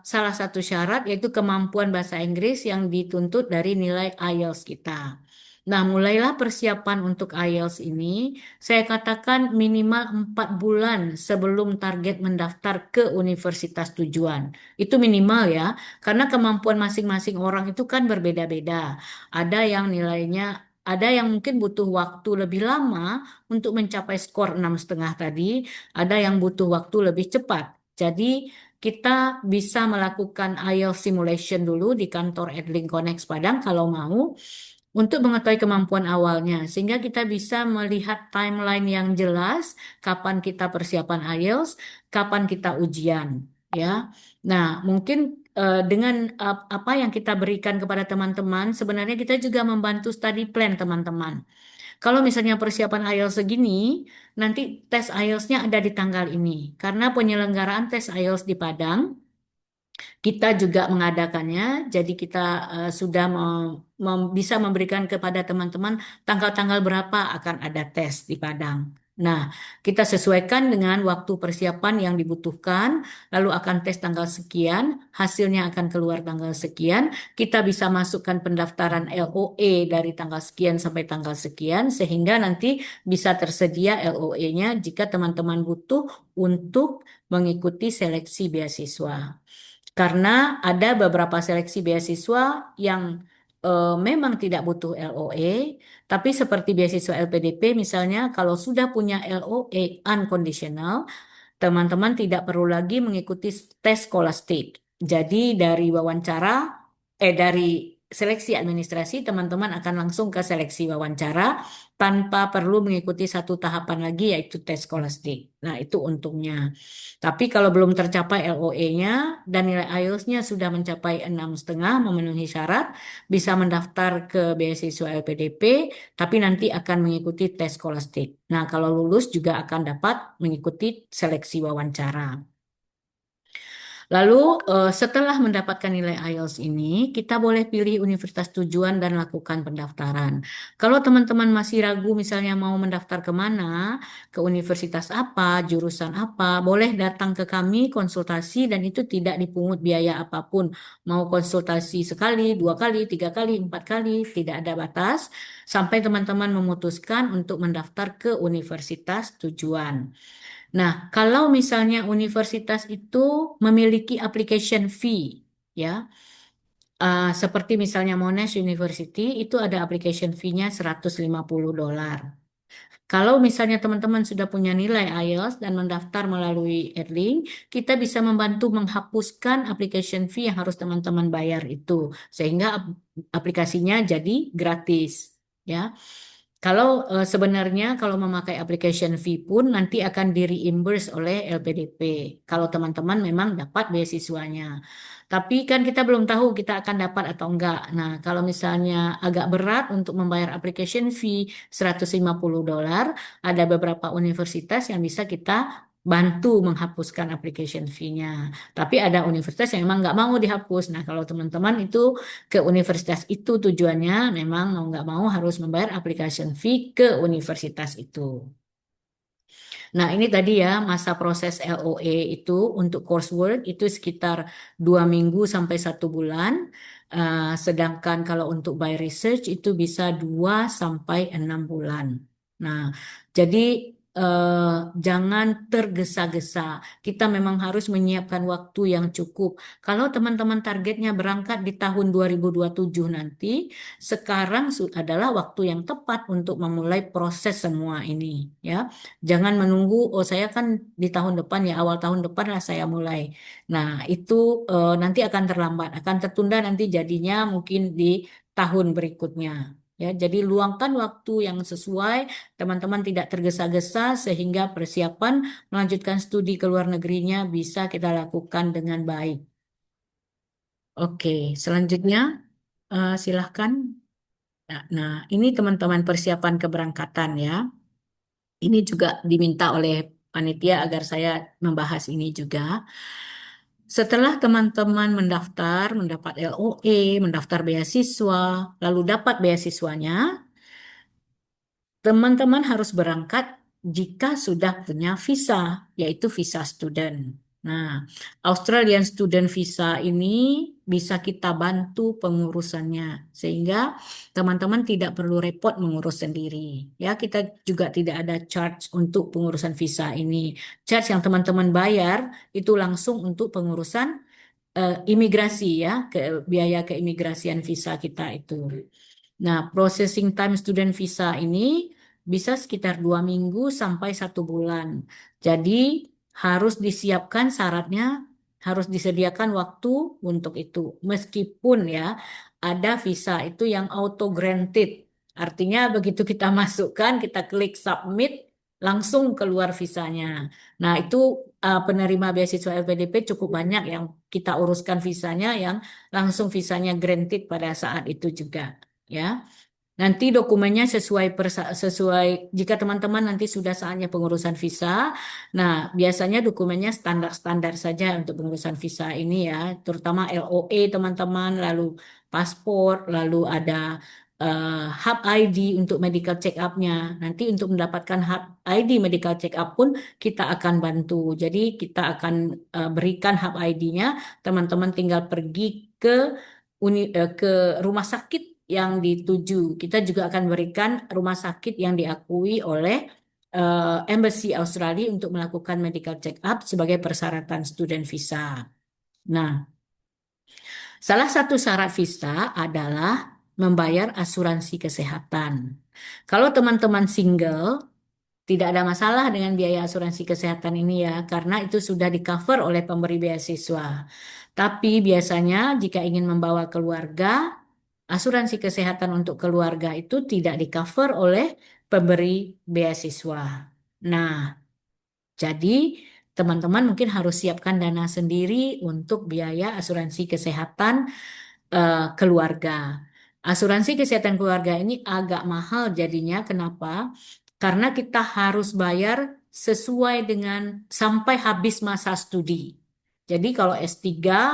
salah satu syarat yaitu kemampuan bahasa Inggris yang dituntut dari nilai IELTS kita. Nah, mulailah persiapan untuk IELTS ini. Saya katakan minimal 4 bulan sebelum target mendaftar ke universitas tujuan. Itu minimal ya, karena kemampuan masing-masing orang itu kan berbeda-beda. Ada yang nilainya, ada yang mungkin butuh waktu lebih lama untuk mencapai skor 6,5 tadi, ada yang butuh waktu lebih cepat. Jadi kita bisa melakukan IELTS simulation dulu di kantor Edlink Connect Padang kalau mau untuk mengetahui kemampuan awalnya, sehingga kita bisa melihat timeline yang jelas kapan kita persiapan IELTS, kapan kita ujian, ya. Nah, mungkin dengan apa yang kita berikan kepada teman-teman, sebenarnya kita juga membantu study plan teman-teman. Kalau misalnya persiapan IELTS segini, nanti tes IELTS-nya ada di tanggal ini. Karena penyelenggaraan tes IELTS di Padang kita juga mengadakannya, jadi kita sudah bisa memberikan kepada teman-teman tanggal-tanggal berapa akan ada tes di Padang. Nah, kita sesuaikan dengan waktu persiapan yang dibutuhkan, lalu akan tes tanggal sekian, hasilnya akan keluar tanggal sekian, kita bisa masukkan pendaftaran LOE dari tanggal sekian sampai tanggal sekian, sehingga nanti bisa tersedia LOE-nya jika teman-teman butuh untuk mengikuti seleksi beasiswa. Karena ada beberapa seleksi beasiswa yang memang tidak butuh LOE, tapi seperti beasiswa LPDP misalnya, kalau sudah punya LOE unconditional, teman-teman tidak perlu lagi mengikuti tes skolastik. Jadi dari seleksi administrasi, teman-teman akan langsung ke seleksi wawancara tanpa perlu mengikuti satu tahapan lagi yaitu tes skolastik. Nah, itu untungnya. Tapi kalau belum tercapai LOE-nya dan nilai IELTS-nya sudah mencapai 6,5 memenuhi syarat, bisa mendaftar ke beasiswa LPDP, tapi nanti akan mengikuti tes skolastik. Nah, kalau lulus juga akan dapat mengikuti seleksi wawancara. Lalu setelah mendapatkan nilai IELTS ini, kita boleh pilih universitas tujuan dan lakukan pendaftaran. Kalau teman-teman masih ragu misalnya mau mendaftar kemana, ke universitas apa, jurusan apa, boleh datang ke kami konsultasi dan itu tidak dipungut biaya apapun. Mau konsultasi sekali, 2 kali, 3 kali, 4 kali, tidak ada batas, sampai teman-teman memutuskan untuk mendaftar ke universitas tujuan. Nah, kalau misalnya universitas itu memiliki application fee, ya, seperti misalnya Monash University itu ada application fee-nya $150. Kalau misalnya teman-teman sudah punya nilai IELTS dan mendaftar melalui Erling, kita bisa membantu menghapuskan application fee yang harus teman-teman bayar itu, sehingga aplikasinya jadi gratis, ya. Kalau sebenarnya kalau memakai application fee pun nanti akan di reimburse oleh LPDP. Kalau teman-teman memang dapat beasiswanya. Tapi kan kita belum tahu kita akan dapat atau enggak. Nah, kalau misalnya agak berat untuk membayar application fee $150, ada beberapa universitas yang bisa kita bantu menghapuskan application fee-nya. Tapi ada universitas yang memang nggak mau dihapus. Nah, kalau teman-teman itu ke universitas itu tujuannya memang mau nggak mau harus membayar application fee ke universitas itu. Nah, ini tadi ya masa proses LOE itu untuk coursework itu sekitar 2 minggu sampai 1 bulan. Sedangkan kalau untuk by research itu bisa 2 sampai 6 bulan. Nah, jadi jangan tergesa-gesa. Kita memang harus menyiapkan waktu yang cukup. Kalau teman-teman targetnya berangkat di tahun 2027 nanti, sekarang adalah waktu yang tepat untuk memulai proses semua ini, ya. Jangan menunggu, oh saya kan di tahun depan ya, awal tahun depan lah saya mulai. Nah, itu nanti akan terlambat, akan tertunda nanti jadinya mungkin di tahun berikutnya. Ya, jadi luangkan waktu yang sesuai, teman-teman tidak tergesa-gesa sehingga persiapan melanjutkan studi ke luar negerinya bisa kita lakukan dengan baik. Oke, selanjutnya silahkan. Nah, ini teman-teman persiapan keberangkatan ya. Ini juga diminta oleh panitia agar saya membahas ini juga. Setelah teman-teman mendaftar, mendapat LOE, mendaftar beasiswa, lalu dapat beasiswanya, teman-teman harus berangkat jika sudah punya visa, yaitu visa student. Nah, Australian Student Visa ini bisa kita bantu pengurusannya, sehingga teman-teman tidak perlu repot mengurus sendiri. Ya, kita juga tidak ada charge untuk pengurusan visa ini. Charge yang teman-teman bayar itu langsung untuk pengurusan imigrasi ya, biaya keimigrasian visa kita itu. Nah, processing time student visa ini bisa sekitar 2 minggu sampai 1 bulan. Jadi harus disiapkan syaratnya harus disediakan waktu untuk itu. Meskipun ya ada visa itu yang auto granted. Artinya begitu kita masukkan, kita klik submit, langsung keluar visanya. Nah, itu penerima beasiswa LPDP cukup banyak yang kita uruskan visanya yang langsung visanya granted pada saat itu juga. Ya. Nanti dokumennya sesuai jika teman-teman nanti sudah saatnya pengurusan visa. Nah, biasanya dokumennya standar-standar saja untuk pengurusan visa ini ya, terutama LOE teman-teman, lalu paspor, lalu ada hub ID untuk medical check up-nya. Nanti untuk mendapatkan hub ID medical check up pun kita akan bantu. Jadi kita akan berikan hub ID-nya, teman-teman tinggal pergi ke ke rumah sakit yang dituju. Kita juga akan berikan rumah sakit yang diakui oleh Embassy Australia untuk melakukan medical check up sebagai persyaratan student visa. Nah, salah satu syarat visa adalah membayar asuransi kesehatan. Kalau teman-teman single, tidak ada masalah dengan biaya asuransi kesehatan ini ya, karena itu sudah di-cover oleh pemberi beasiswa. Tapi biasanya jika ingin membawa keluarga, asuransi kesehatan untuk keluarga itu tidak di-cover oleh pemberi beasiswa. Nah, jadi teman-teman mungkin harus siapkan dana sendiri untuk biaya asuransi kesehatan keluarga. Asuransi kesehatan keluarga ini agak mahal jadinya. Kenapa? Karena kita harus bayar sesuai dengan sampai habis masa studi. Jadi kalau S3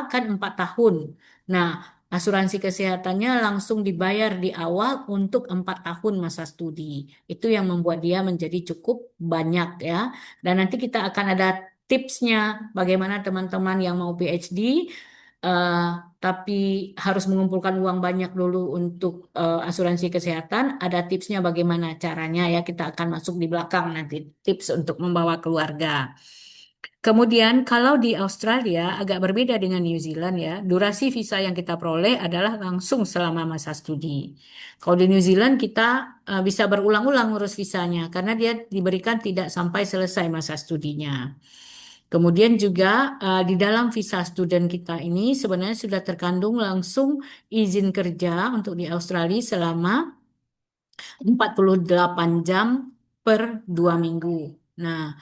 kan 4 tahun. Nah, asuransi kesehatannya langsung dibayar di awal untuk 4 tahun masa studi. Itu yang membuat dia menjadi cukup banyak ya. Dan nanti kita akan ada tipsnya bagaimana teman-teman yang mau PhD eh, tapi harus mengumpulkan uang banyak dulu untuk asuransi kesehatan. Ada tipsnya bagaimana caranya ya. Kita akan masuk di belakang nanti tips untuk membawa keluarga. Kemudian kalau di Australia agak berbeda dengan New Zealand ya. Durasi visa yang kita peroleh adalah langsung selama masa studi. Kalau di New Zealand kita bisa berulang-ulang ngurus visanya karena dia diberikan tidak sampai selesai masa studinya. Kemudian juga di dalam visa student kita ini sebenarnya sudah terkandung langsung izin kerja untuk di Australia selama 48 jam per 2 minggu. Nah,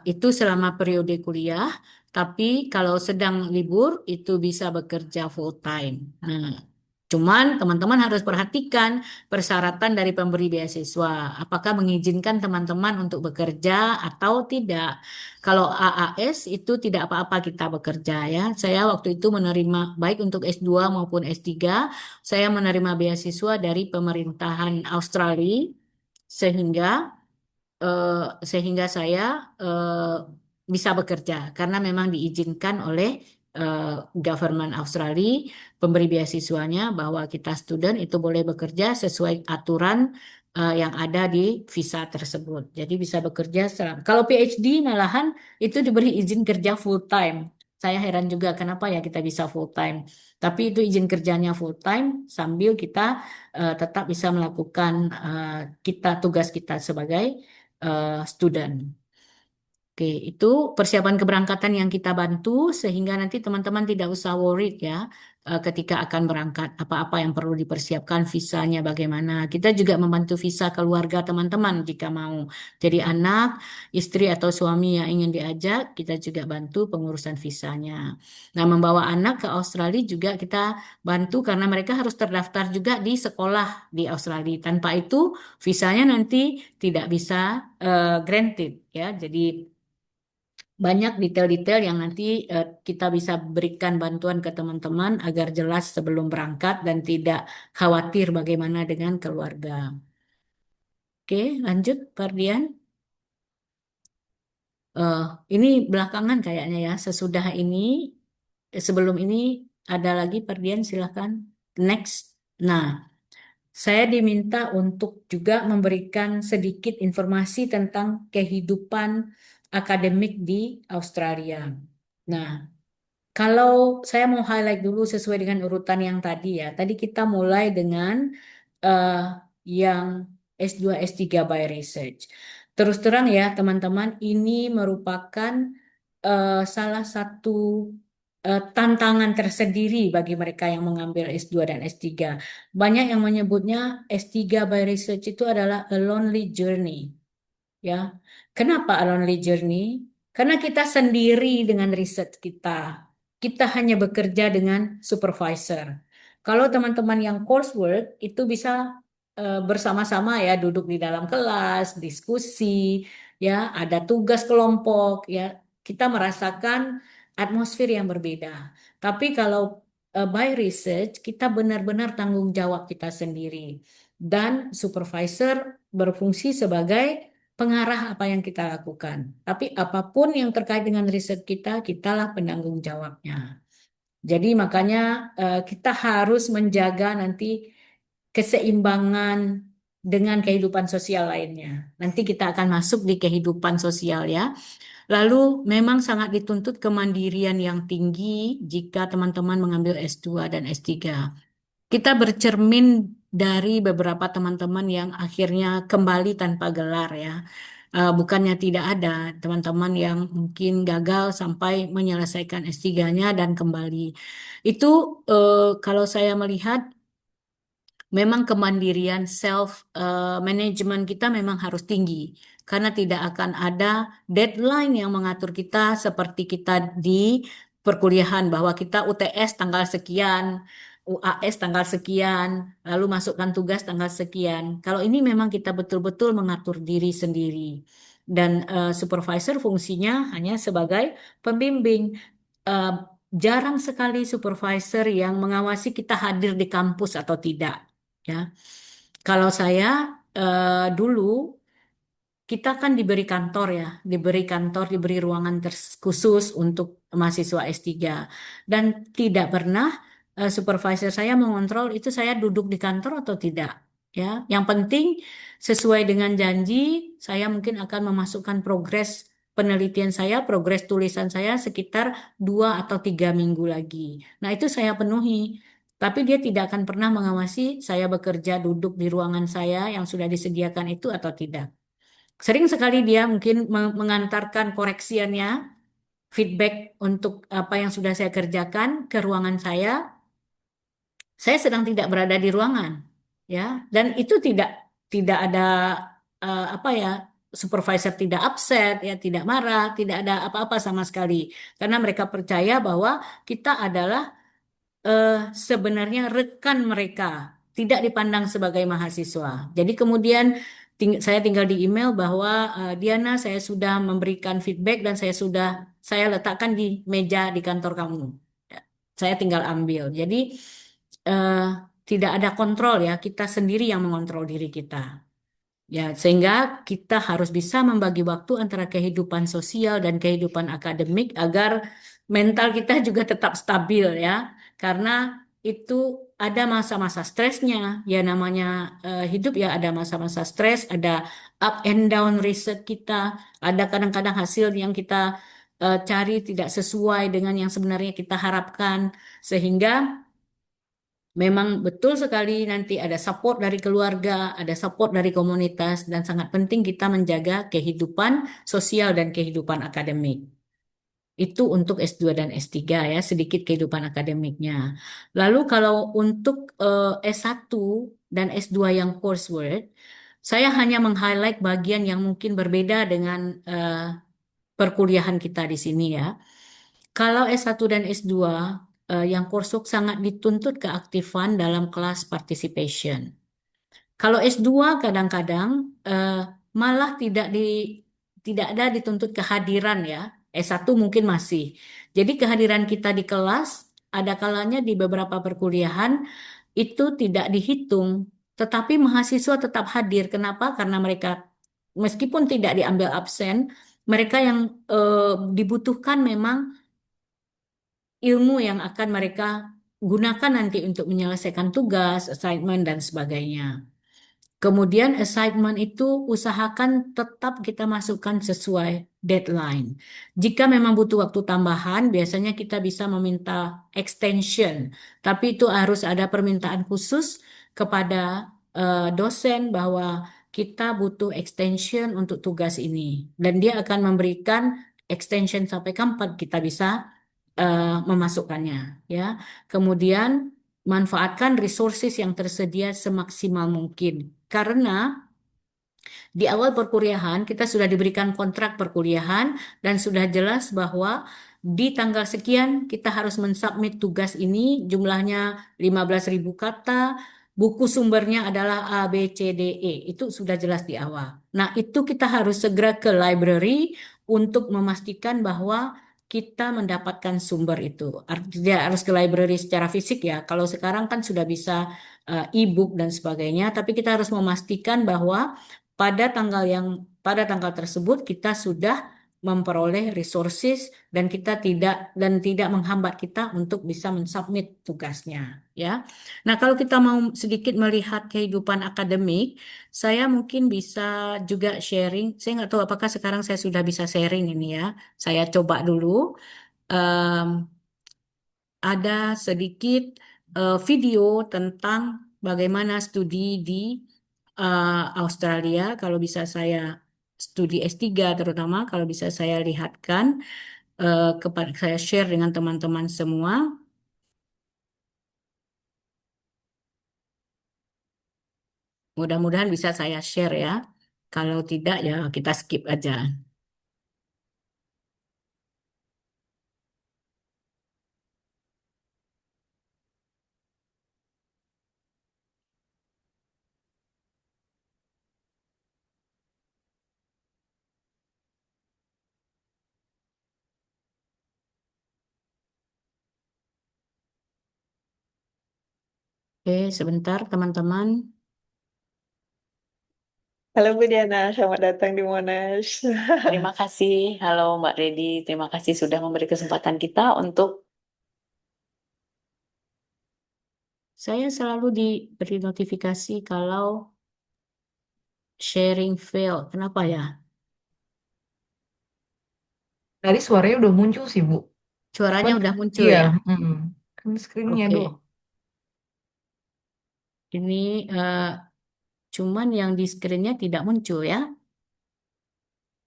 itu selama periode kuliah, tapi kalau sedang libur itu bisa bekerja full time. Nah, cuman teman-teman harus perhatikan persyaratan dari pemberi beasiswa, apakah mengizinkan teman-teman untuk bekerja atau tidak. Kalau AAS itu tidak apa-apa kita bekerja ya. Saya waktu itu menerima baik untuk S2 maupun S3, saya menerima beasiswa dari pemerintahan Australia sehingga eh, sehingga saya eh, bisa bekerja karena memang diizinkan oleh eh, government Australia, pemberi beasiswanya bahwa kita student itu boleh bekerja sesuai aturan yang ada di visa tersebut. Jadi bisa bekerja kalau PhD malahan itu diberi izin kerja full time. Saya heran juga kenapa ya kita bisa full time. Tapi itu izin kerjanya full time sambil kita tetap bisa melakukan tugas kita sebagai student. Oke, itu persiapan keberangkatan yang kita bantu sehingga nanti teman-teman tidak usah worried ya ketika akan berangkat. Apa-apa yang perlu dipersiapkan, visanya bagaimana. Kita juga membantu visa keluarga teman-teman jika mau. Jadi anak, istri atau suami yang ingin diajak, kita juga bantu pengurusan visanya. Nah, membawa anak ke Australia juga kita bantu karena mereka harus terdaftar juga di sekolah di Australia. Tanpa itu visanya nanti tidak bisa granted ya. Jadi banyak detail-detail yang nanti kita bisa berikan bantuan ke teman-teman agar jelas sebelum berangkat dan tidak khawatir bagaimana dengan keluarga. Oke, lanjut, Pardian. Eh, ini belakangan kayaknya ya. Sesudah ini, sebelum ini ada lagi Pardian, silakan. Next. Nah, saya diminta untuk juga memberikan sedikit informasi tentang kehidupan akademik di Australia. Nah, kalau saya mau highlight dulu sesuai dengan urutan yang tadi ya. Tadi kita mulai dengan eh, yang S2, S3 by research. Terus terang ya teman-teman, ini merupakan salah satu tantangan tersendiri bagi mereka yang mengambil S2 dan S3. Banyak yang menyebutnya S3 by research itu adalah a lonely journey. Ya, kenapa a lonely journey? Karena kita sendiri dengan riset kita. Kita hanya bekerja dengan supervisor. Kalau teman-teman yang coursework itu bisa bersama-sama ya, duduk di dalam kelas, diskusi, ya, ada tugas kelompok, ya, kita merasakan atmosfer yang berbeda. Tapi kalau by research, kita benar-benar tanggung jawab kita sendiri. Dan supervisor berfungsi sebagai pengarah apa yang kita lakukan. Tapi apapun yang terkait dengan riset kita, kitalah penanggung jawabnya. Jadi makanya kita harus menjaga nanti keseimbangan dengan kehidupan sosial lainnya. Nanti kita akan masuk di kehidupan sosial ya. Lalu memang sangat dituntut kemandirian yang tinggi jika teman-teman mengambil S2 dan S3. Kita bercermin dari beberapa teman-teman yang akhirnya kembali tanpa gelar ya. Bukannya tidak ada teman-teman yang mungkin gagal sampai menyelesaikan S3-nya dan kembali. Itu kalau saya melihat memang kemandirian self management kita memang harus tinggi karena tidak akan ada deadline yang mengatur kita seperti kita di perkuliahan bahwa kita UTS tanggal sekian, UAS tanggal sekian, lalu masukkan tugas tanggal sekian. Kalau ini memang kita betul-betul mengatur diri sendiri. Dan supervisor fungsinya hanya sebagai pembimbing. Eh, Jarang sekali supervisor yang mengawasi kita hadir di kampus atau tidak. Ya, kalau saya dulu kita kan diberi kantor ya, diberi kantor, diberi ruangan khusus untuk mahasiswa S3 dan tidak pernah supervisor saya mengontrol itu saya duduk di kantor atau tidak. Ya, yang penting sesuai dengan janji, saya mungkin akan memasukkan progres penelitian saya, progres tulisan saya sekitar 2 atau 3 minggu lagi. Nah, itu saya penuhi. Tapi dia tidak akan pernah mengawasi saya bekerja duduk di ruangan saya yang sudah disediakan itu atau tidak. Sering sekali dia mungkin mengantarkan koreksiannya, feedback untuk apa yang sudah saya kerjakan ke ruangan saya. Saya sedang tidak berada di ruangan, ya, dan itu tidak ada apa ya, supervisor tidak upset, ya, tidak marah, tidak ada apa-apa sama sekali, karena mereka percaya bahwa kita adalah eh, sebenarnya rekan mereka, tidak dipandang sebagai mahasiswa. Jadi kemudian saya tinggal di email bahwa Diana, saya sudah memberikan feedback dan saya letakkan di meja di kantor kamu. Ya, saya tinggal ambil. Jadi eh, tidak ada kontrol ya, kita sendiri yang mengontrol diri kita. Ya, sehingga kita harus bisa membagi waktu antara kehidupan sosial dan kehidupan akademik agar mental kita juga tetap stabil ya. Karena itu ada masa-masa stresnya. Ya namanya hidup ya ada masa-masa stres, ada up and down riset kita, ada kadang-kadang hasil yang kita cari tidak sesuai dengan yang sebenarnya kita harapkan. Sehingga memang betul sekali nanti ada support dari keluarga, ada support dari komunitas, dan sangat penting kita menjaga kehidupan sosial dan kehidupan akademik. Itu untuk S2 dan S3 ya, sedikit kehidupan akademiknya. Lalu kalau untuk S1 dan S2 yang coursework, saya hanya meng-highlight bagian yang mungkin berbeda dengan perkuliahan kita di sini ya. Kalau S1 dan S2 yang coursework sangat dituntut keaktifan dalam kelas participation. Kalau S2 kadang-kadang malah tidak ada dituntut kehadiran ya. S1 mungkin masih. Jadi kehadiran kita di kelas ada kalanya di beberapa perkuliahan itu tidak dihitung, tetapi mahasiswa tetap hadir. Kenapa? Karena mereka meskipun tidak diambil absen, mereka yang dibutuhkan memang ilmu yang akan mereka gunakan nanti untuk menyelesaikan tugas, assignment, dan sebagainya. Kemudian assignment itu usahakan tetap kita masukkan sesuai deadline. Jika memang butuh waktu tambahan, biasanya kita bisa meminta extension. Tapi itu harus ada permintaan khusus kepada dosen bahwa kita butuh extension untuk tugas ini. Dan dia akan memberikan extension sampai kapan kita bisa memasukkannya, ya. Kemudian manfaatkan resources yang tersedia semaksimal mungkin, karena di awal perkuliahan kita sudah diberikan kontrak perkuliahan dan sudah jelas bahwa di tanggal sekian kita harus mensubmit tugas ini, jumlahnya 15.000 kata, buku sumbernya adalah A, B, C, D, E. Itu sudah jelas di awal. Nah, itu kita harus segera ke library untuk memastikan bahwa kita mendapatkan sumber itu. Artinya harus ke library secara fisik ya. Kalau sekarang kan sudah bisa e-book dan sebagainya, tapi kita harus memastikan bahwa pada tanggal tersebut kita sudah memperoleh resources dan kita tidak menghambat kita untuk bisa mensubmit tugasnya, ya. Nah, kalau kita mau sedikit melihat kehidupan akademik, saya mungkin bisa juga sharing. Saya nggak tahu apakah sekarang saya sudah bisa sharing ini ya. Saya coba dulu. Em, ada sedikit video tentang bagaimana studi di Australia. Kalau bisa saya studi S3 terutama, kalau bisa saya lihatkan kepada saya share dengan teman-teman semua. Mudah-mudahan bisa saya share ya. Kalau tidak ya kita skip aja. Oke, sebentar teman-teman. Halo Bu Diana, selamat datang di Monash. Terima kasih. Halo Mbak Redi, terima kasih sudah memberi kesempatan kita untuk Saya selalu diberi notifikasi kalau sharing fail. Kenapa ya? Tadi suaranya udah muncul sih, Bu. Suaranya Cuman, udah muncul iya, ya? kan screen-nya Oke. doang. Ini cuman yang di screen-nya tidak muncul ya.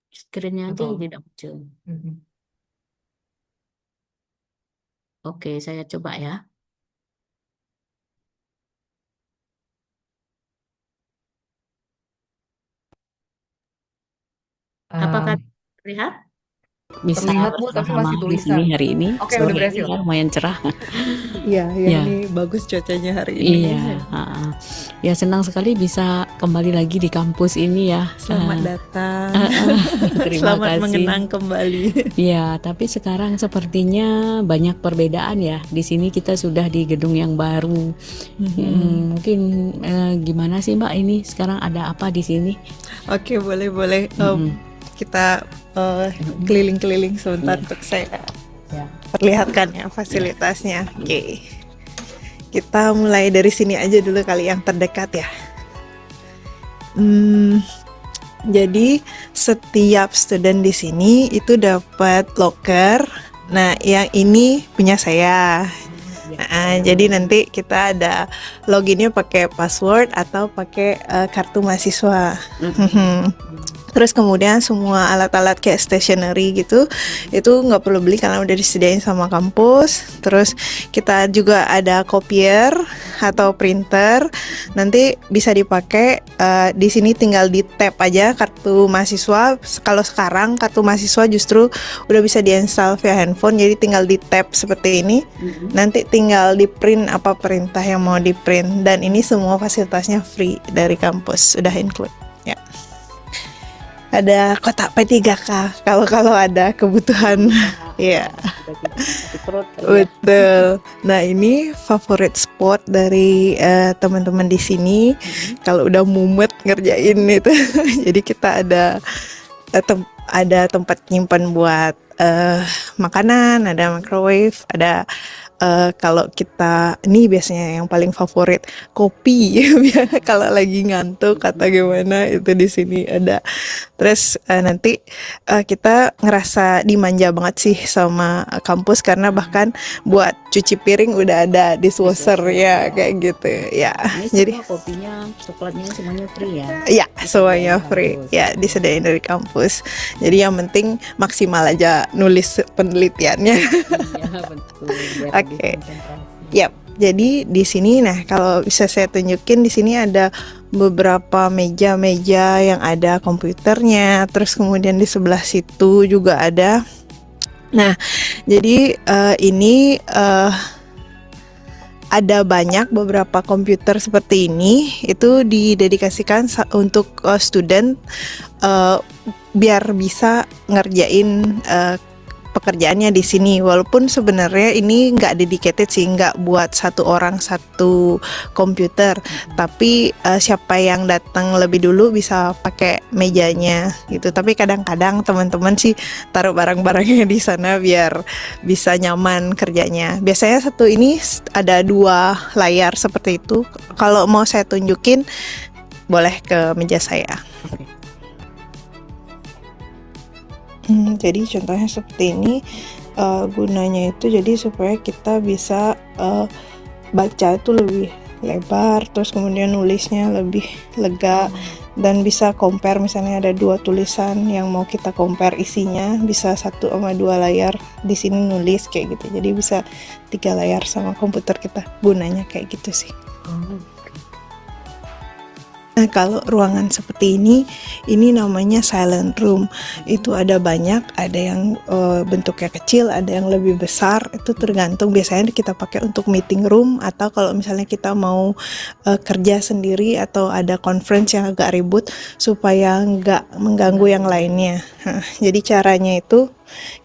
Screen-nya aja yang Betul. tidak muncul. Mhm. Oke, saya coba ya. Apakah Um, terlihat? bisa terlihat Bu, tapi bersama-sama masih di tulisan. sini hari ini. Oke, Sore udah ini berhasil. ya, lumayan cerah. Iya, Ya. ini bagus cuacanya hari ini. Iya, ya senang sekali bisa kembali lagi di kampus ini ya. Selamat datang. Terima Selamat kasih. mengenang kembali. Ya, tapi sekarang sepertinya banyak perbedaan ya. Di sini kita sudah di gedung yang baru. Mungkin gimana sih Mbak ini sekarang ada apa di sini? Oke, boleh. Kita keliling-keliling sebentar untuk saya Ya. perlihatkan ya fasilitasnya. Oke. Kita mulai dari sini aja dulu kali yang terdekat ya. Jadi setiap student di sini itu dapat locker. Nah, yang ini punya saya. Nah, jadi nanti kita ada loginnya pakai password atau pakai kartu mahasiswa. Terus kemudian semua alat-alat kayak stationery gitu itu nggak perlu beli karena udah disediain sama kampus. Terus kita juga ada copier atau printer, nanti bisa dipakai di sini tinggal di tap aja kartu mahasiswa. Kalau sekarang kartu mahasiswa justru udah bisa diinstal via handphone, jadi tinggal di tap seperti ini. Nanti tinggal di print apa perintah yang mau di print, dan ini semua fasilitasnya free dari kampus, udah include ya. Ada kotak P3K kalau ada kebutuhan. Ya. Betul. Nah, ini favorit spot dari teman-teman di sini. Kalau udah mumet ngerjain itu, jadi kita ada tempat nyimpan buat makanan, ada microwave, ada kalau kita ini biasanya yang paling favorit kopi kalau lagi ngantuk atau gimana itu di sini ada. Terus nanti kita ngerasa dimanja banget sih sama kampus karena bahkan buat cuci piring udah ada dishwasher Dishwasher, ya ya. kayak gitu ya. Ini Jadi semua kopinya, coklatnya semuanya free ya. ya Disediain semuanya free kampus. ya, disediain dari kampus. Jadi yang penting maksimal aja nulis penelitiannya. Iya betul, biar lebih Oke. konsentrasi. Yap. Jadi di sini, nah kalau bisa saya tunjukin di sini ada beberapa meja-meja yang ada komputernya. Terus kemudian di sebelah situ juga ada. Nah, jadi ini ada banyak beberapa komputer seperti ini. Itu didedikasikan untuk student biar bisa ngerjain pekerjaannya di sini. Walaupun sebenarnya ini nggak dedicated sih, nggak buat satu orang satu komputer, tapi siapa yang datang lebih dulu bisa pakai mejanya gitu. Tapi kadang-kadang teman-teman sih taruh barang-barangnya di sana biar bisa nyaman kerjanya. Biasanya satu ini ada 2 layar seperti itu. Kalau mau saya tunjukin, boleh ke meja saya. Oke. Jadi contohnya seperti ini, gunanya itu jadi supaya kita bisa baca itu lebih lebar, terus kemudian nulisnya lebih lega, dan bisa compare. Misalnya ada 2 tulisan yang mau kita compare isinya, bisa 1 sama 2 layar di sini nulis kayak gitu. Jadi bisa 3 layar sama komputer kita, gunanya kayak gitu sih. Oh, Nah, kalau ruangan seperti ini namanya silent room. Itu ada banyak, ada yang bentuknya kecil, ada yang lebih besar. Itu tergantung, biasanya kita pakai untuk meeting room, atau kalau misalnya kita mau kerja sendiri atau ada conference yang agak ribut supaya nggak mengganggu yang lainnya. Jadi caranya itu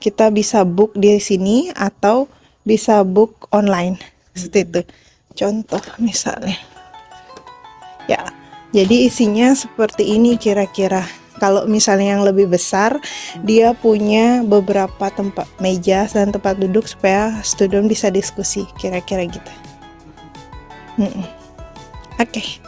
kita bisa book di sini atau bisa book online. Seperti itu. Contoh misalnya. Ya. Jadi isinya seperti ini kira-kira. Kalau misalnya yang lebih besar, dia punya beberapa tempat meja dan tempat duduk supaya student bisa diskusi, kira-kira gitu. Oke.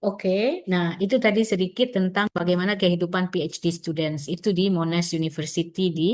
Oke, nah itu tadi sedikit tentang bagaimana kehidupan PhD students itu di Monash University di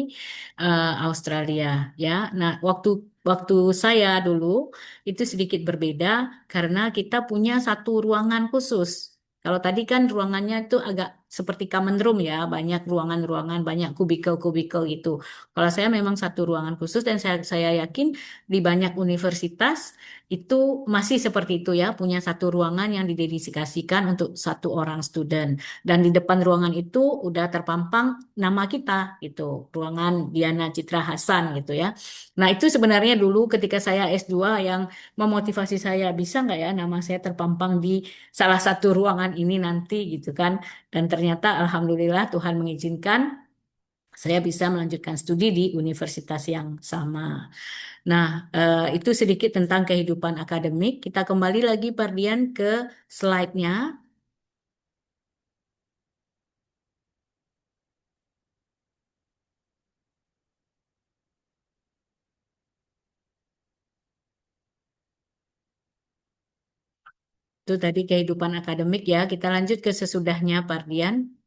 Australia, ya. Nah, waktu waktu saya dulu itu sedikit berbeda karena kita punya satu ruangan khusus. Kalau tadi kan ruangannya itu agak seperti common room ya, banyak ruangan-ruangan, banyak kubikel-kubikel gitu. Kalau saya memang satu ruangan khusus, dan saya yakin di banyak universitas itu masih seperti itu ya, punya satu ruangan yang didedikasikan untuk satu orang student. Dan di depan ruangan itu udah terpampang nama kita gitu, ruangan Diana Citra Hasan gitu ya. Nah itu sebenarnya dulu ketika saya S2 yang memotivasi saya, bisa nggak ya nama saya terpampang di salah satu ruangan ini nanti gitu kan. Dan ternyata Alhamdulillah Tuhan mengizinkan saya bisa melanjutkan studi di universitas yang sama. Nah, itu sedikit tentang kehidupan akademik. Kita kembali lagi, Pardian, ke slide-nya. Itu tadi kehidupan akademik ya. Kita lanjut ke sesudahnya, Pardian.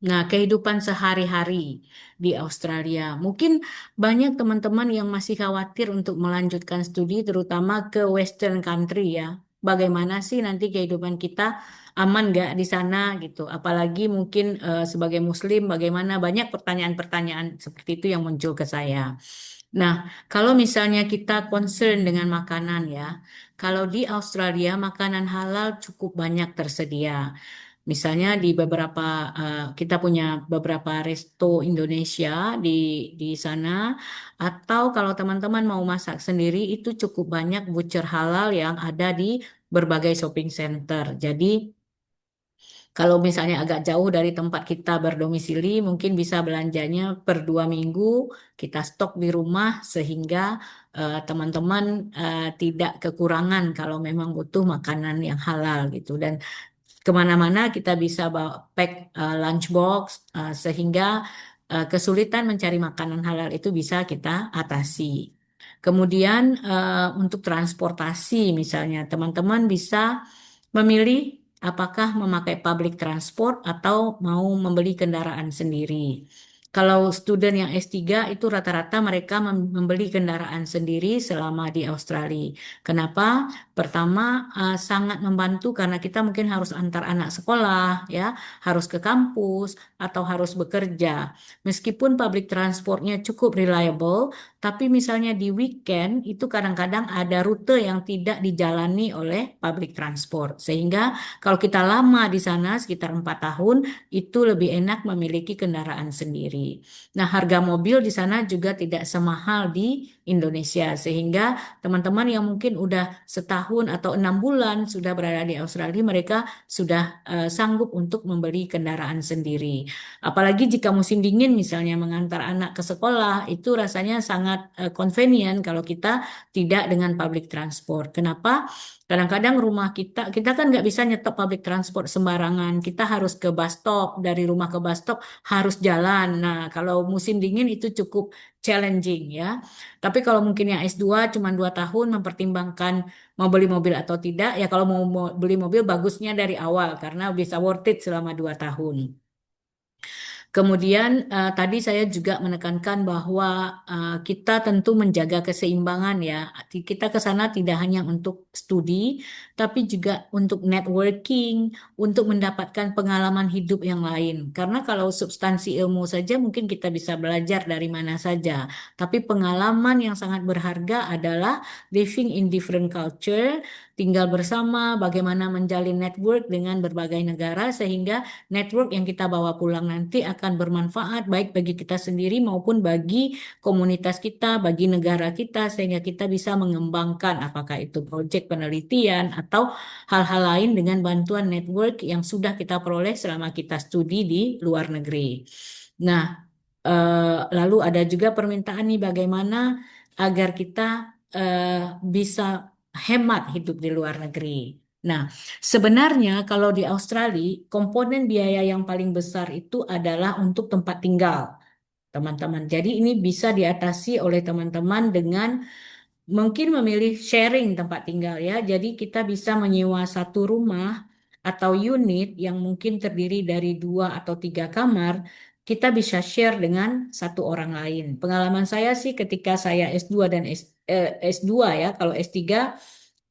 Nah, kehidupan sehari-hari di Australia. Mungkin banyak teman-teman yang masih khawatir untuk melanjutkan studi, terutama ke Western country ya. Bagaimana sih nanti kehidupan kita, aman nggak di sana gitu? Apalagi mungkin sebagai Muslim, bagaimana banyak pertanyaan-pertanyaan seperti itu yang muncul ke saya. Nah, kalau misalnya kita concern dengan makanan ya, kalau di Australia makanan halal cukup banyak tersedia. Misalnya di beberapa kita punya beberapa resto Indonesia di sana, atau kalau teman-teman mau masak sendiri itu cukup banyak butcher halal yang ada di berbagai shopping center. Jadi kalau misalnya agak jauh dari tempat kita berdomisili, mungkin bisa belanjanya per 2 minggu, kita stok di rumah sehingga teman-teman tidak kekurangan kalau memang butuh makanan yang halal gitu. Dan kemana-mana kita bisa bawa pack lunchbox sehingga kesulitan mencari makanan halal itu bisa kita atasi. Kemudian untuk transportasi misalnya teman-teman bisa memilih apakah memakai public transport atau mau membeli kendaraan sendiri. Kalau student yang S3 itu rata-rata mereka membeli kendaraan sendiri selama di Australia. Kenapa? Pertama, sangat membantu karena kita mungkin harus antar anak sekolah, ya, harus ke kampus atau harus bekerja. Meskipun public transportnya cukup reliable, tapi misalnya di weekend itu kadang-kadang ada rute yang tidak dijalani oleh public transport. Sehingga kalau kita lama di sana sekitar 4 tahun, itu lebih enak memiliki kendaraan sendiri. Nah, harga mobil di sana juga tidak semahal di Indonesia, sehingga teman-teman yang mungkin udah setahun atau 6 bulan sudah berada di Australia, mereka sudah sanggup untuk membeli kendaraan sendiri. Apalagi jika musim dingin misalnya mengantar anak ke sekolah, itu rasanya sangat convenient kalau kita tidak dengan public transport. Kenapa? Kadang-kadang rumah kita kan nggak bisa nyetop public transport sembarangan. Kita harus ke bus stop, dari rumah ke bus stop harus jalan. Nah, kalau musim dingin itu cukup challenging ya. Tapi kalau mungkin yang S2 cuma 2 tahun mempertimbangkan mau beli mobil atau tidak, ya kalau mau beli mobil bagusnya dari awal karena bisa worth it selama 2 tahun. Kemudian tadi saya juga menekankan bahwa kita tentu menjaga keseimbangan ya. Kita ke sana tidak hanya untuk studi, tapi juga untuk networking, untuk mendapatkan pengalaman hidup yang lain. Karena kalau substansi ilmu saja mungkin kita bisa belajar dari mana saja, tapi pengalaman yang sangat berharga adalah living in different culture, tinggal bersama, bagaimana menjalin network dengan berbagai negara sehingga network yang kita bawa pulang nanti akan bermanfaat baik bagi kita sendiri maupun bagi komunitas kita, bagi negara kita, sehingga kita bisa mengembangkan apakah itu proyek penelitian atau hal-hal lain dengan bantuan network yang sudah kita peroleh selama kita studi di luar negeri. Nah, lalu ada juga permintaan nih bagaimana agar kita bisa hemat hidup di luar negeri. Nah, sebenarnya kalau di Australia, komponen biaya yang paling besar itu adalah untuk tempat tinggal, teman-teman. Jadi ini bisa diatasi oleh teman-teman dengan mungkin memilih sharing tempat tinggal ya. Jadi kita bisa menyewa satu rumah atau unit yang mungkin terdiri dari 2 atau 3 kamar. Kita bisa share dengan satu orang lain. Pengalaman saya sih ketika saya S2 dan S2 ya, kalau S3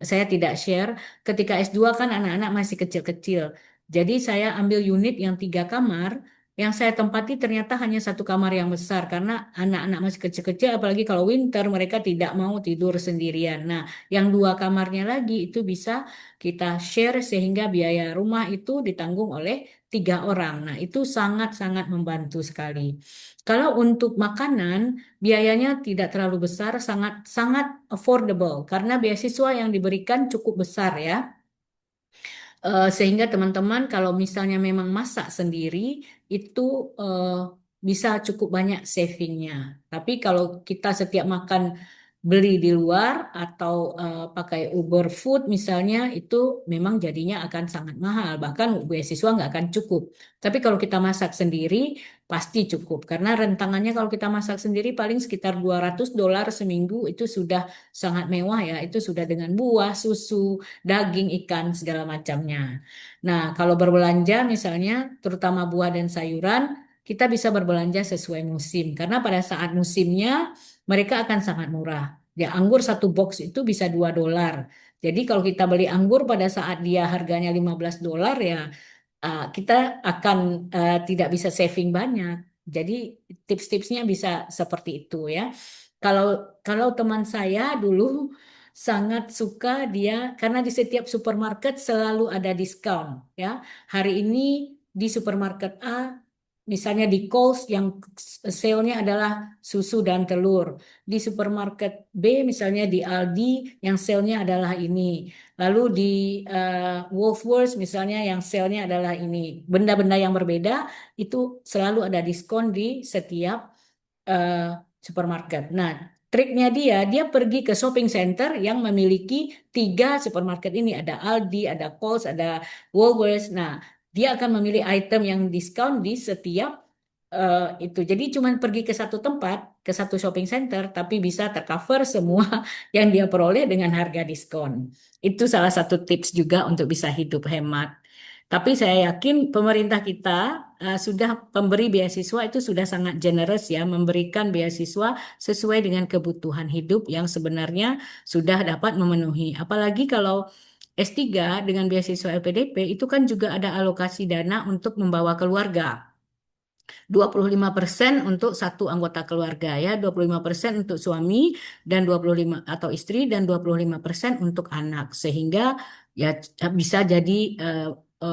saya tidak share. Ketika S2 kan anak-anak masih kecil-kecil. Jadi saya ambil unit yang 3 kamar. Yang saya tempati ternyata hanya satu kamar yang besar. Karena anak-anak masih kecil-kecil. Apalagi kalau winter mereka tidak mau tidur sendirian. Nah, yang 2 kamarnya lagi itu bisa kita share sehingga biaya rumah itu ditanggung oleh 3 orang. Nah, itu sangat-sangat membantu sekali. Kalau untuk makanan, biayanya tidak terlalu besar, sangat-sangat affordable karena beasiswa yang diberikan cukup besar ya. Sehingga teman-teman kalau misalnya memang masak sendiri itu bisa cukup banyak savingnya. Tapi kalau kita setiap makan beli di luar atau pakai Uber Food misalnya itu memang jadinya akan sangat mahal. Bahkan beasiswa nggak akan cukup. Tapi kalau kita masak sendiri pasti cukup. Karena rentangannya kalau kita masak sendiri paling sekitar $200 seminggu itu sudah sangat mewah ya. Itu sudah dengan buah, susu, daging, ikan, segala macamnya. Nah, kalau berbelanja misalnya, terutama buah dan sayuran, kita bisa berbelanja sesuai musim. Karena pada saat musimnya, mereka akan sangat murah. Ya, anggur satu box itu bisa $2. Jadi kalau kita beli anggur pada saat dia harganya $15 ya, kita akan tidak bisa saving banyak. Jadi tips-tipsnya bisa seperti itu ya. Kalau kalau teman saya dulu sangat suka dia karena di setiap supermarket selalu ada diskon ya. Hari ini di supermarket A misalnya di Coles yang sale-nya adalah susu dan telur. Di supermarket B misalnya di Aldi yang sale-nya adalah ini. Lalu di Woolworths misalnya yang sale-nya adalah ini. Benda-benda yang berbeda itu selalu ada diskon di setiap supermarket. Nah, triknya dia pergi ke shopping center yang memiliki 3 supermarket ini. Ada Aldi, ada Coles, ada Woolworths. Nah, dia akan memilih item yang diskon di setiap itu. Jadi cuma pergi ke satu tempat, ke satu shopping center, tapi bisa tercover semua yang dia peroleh dengan harga diskon. Itu salah satu tips juga untuk bisa hidup hemat. Tapi saya yakin pemerintah kita sudah pemberi beasiswa itu sudah sangat generous ya, memberikan beasiswa sesuai dengan kebutuhan hidup yang sebenarnya sudah dapat memenuhi. Apalagi kalau S3 dengan beasiswa LPDP itu kan juga ada alokasi dana untuk membawa keluarga. 25% untuk satu anggota keluarga ya, 25% untuk suami dan 25 atau istri dan 25% untuk anak. Sehingga ya bisa jadi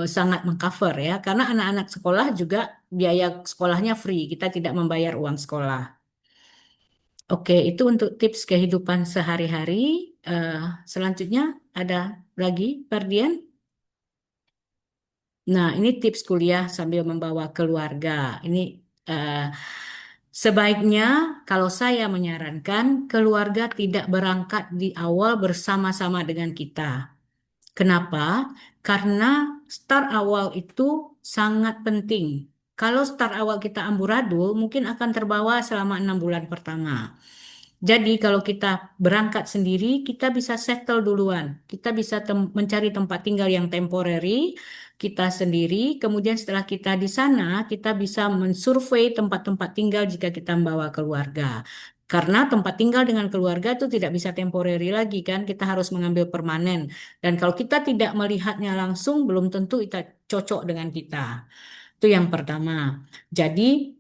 sangat mengcover ya, karena anak-anak sekolah juga biaya sekolahnya free, kita tidak membayar uang sekolah. Oke, itu untuk tips kehidupan sehari-hari. Eh, Selanjutnya ada lagi, Ferdian? Nah, ini tips kuliah sambil membawa keluarga. Ini eh, sebaiknya kalau saya menyarankan keluarga tidak berangkat di awal bersama-sama dengan kita. Kenapa? Karena start awal itu sangat penting. Kalau start awal kita amburadul, mungkin akan terbawa selama 6 bulan pertama. Jadi kalau kita berangkat sendiri, kita bisa settle duluan. Kita bisa mencari tempat tinggal yang temporary, kita sendiri. Kemudian setelah kita di sana, kita bisa mensurvei tempat-tempat tinggal jika kita membawa keluarga. Karena tempat tinggal dengan keluarga itu tidak bisa temporary lagi kan, kita harus mengambil permanen. Dan kalau kita tidak melihatnya langsung, belum tentu kita cocok dengan kita. Itu yang pertama. Jadi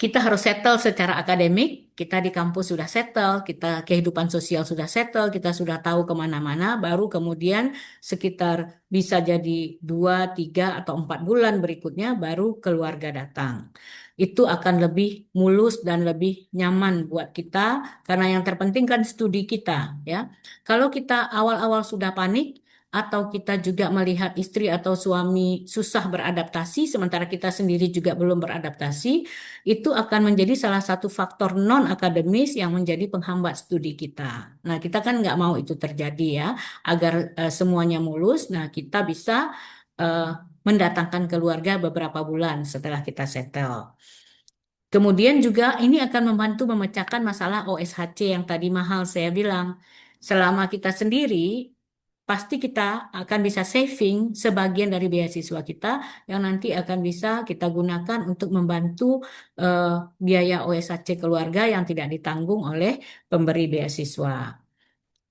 kita harus settle secara akademik, kita di kampus sudah settle, kita kehidupan sosial sudah settle, kita sudah tahu kemana-mana, baru kemudian sekitar bisa jadi 2, 3, atau 4 bulan berikutnya baru keluarga datang. Itu akan lebih mulus dan lebih nyaman buat kita, karena yang terpenting kan studi kita, ya. Kalau kita awal-awal sudah panik, atau kita juga melihat istri atau suami susah beradaptasi, sementara kita sendiri juga belum beradaptasi, itu akan menjadi salah satu faktor non-akademis yang menjadi penghambat studi kita. Nah, kita kan nggak mau itu terjadi ya, agar semuanya mulus. Nah, kita bisa eh, mendatangkan keluarga beberapa bulan setelah kita settle. Kemudian juga ini akan membantu memecahkan masalah OSHC yang tadi mahal saya bilang. Selama kita sendiri, pasti kita akan bisa saving sebagian dari beasiswa kita yang nanti akan bisa kita gunakan untuk membantu eh, biaya OSHC keluarga yang tidak ditanggung oleh pemberi beasiswa.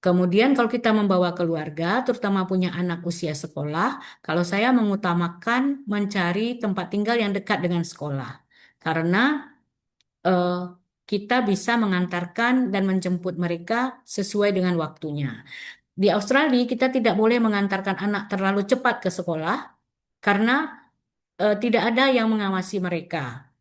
Kemudian kalau kita membawa keluarga, terutama punya anak usia sekolah, kalau saya mengutamakan mencari tempat tinggal yang dekat dengan sekolah. Karena eh, kita bisa mengantarkan dan menjemput mereka sesuai dengan waktunya. Di Australia, kita tidak boleh mengantarkan anak terlalu cepat ke sekolah karena tidak ada yang mengawasi mereka.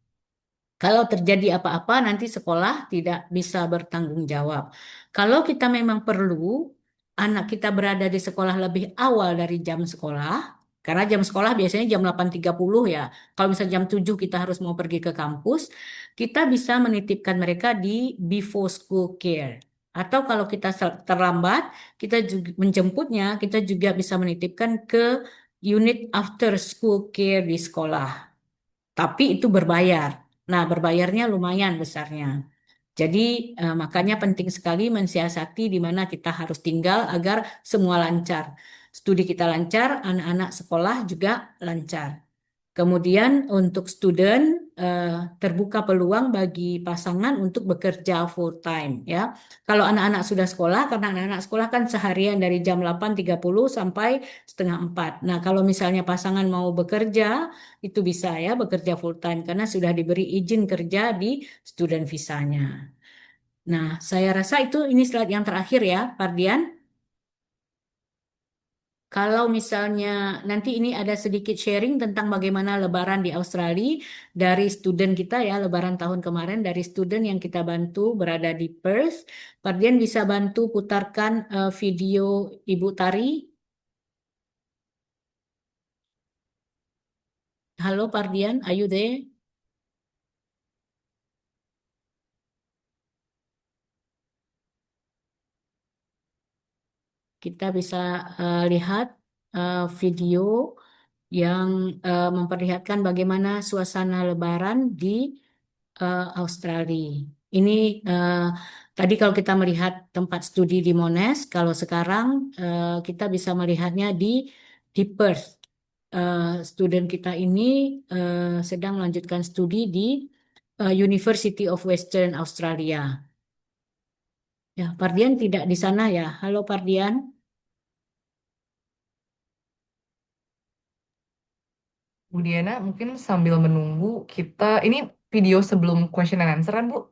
Kalau terjadi apa-apa, nanti sekolah tidak bisa bertanggung jawab. Kalau kita memang perlu anak kita berada di sekolah lebih awal dari jam sekolah, karena jam sekolah biasanya jam 8.30 ya. Kalau misalnya jam 7 kita harus mau pergi ke kampus, kita bisa menitipkan mereka di before school care. Atau kalau kita terlambat, kita juga menjemputnya, kita juga bisa menitipkan ke unit after school care di sekolah. Tapi itu berbayar. Nah, berbayarnya lumayan besarnya. Jadi makanya penting sekali mensiasati di mana kita harus tinggal agar semua lancar. Studi kita lancar, anak-anak sekolah juga lancar. Kemudian untuk student terbuka peluang bagi pasangan untuk bekerja full time ya. Kalau anak-anak sudah sekolah, karena anak-anak sekolah kan seharian dari jam 8.30 sampai setengah 4. Nah, kalau misalnya pasangan mau bekerja, itu bisa ya bekerja full time karena sudah diberi izin kerja di student visanya. Nah, saya rasa itu ini slide yang terakhir ya, Pardian. Kalau misalnya nanti ini ada sedikit sharing tentang bagaimana Lebaran di Australia dari student kita ya, Lebaran tahun kemarin dari student yang kita bantu berada di Perth. Pardian bisa bantu putarkan video Ibu Tari. Halo Pardian, are you there? kita bisa lihat video yang memperlihatkan bagaimana suasana Lebaran di Australia. Ini tadi kalau kita melihat tempat studi di Monash, kalau sekarang kita bisa melihatnya di Perth. Student kita ini sedang melanjutkan studi di University of Western Australia. Ya, Pardian tidak di sana ya. Halo Pardian. Bu Diana, mungkin sambil menunggu kita, ini video sebelum question and answer kan Bu?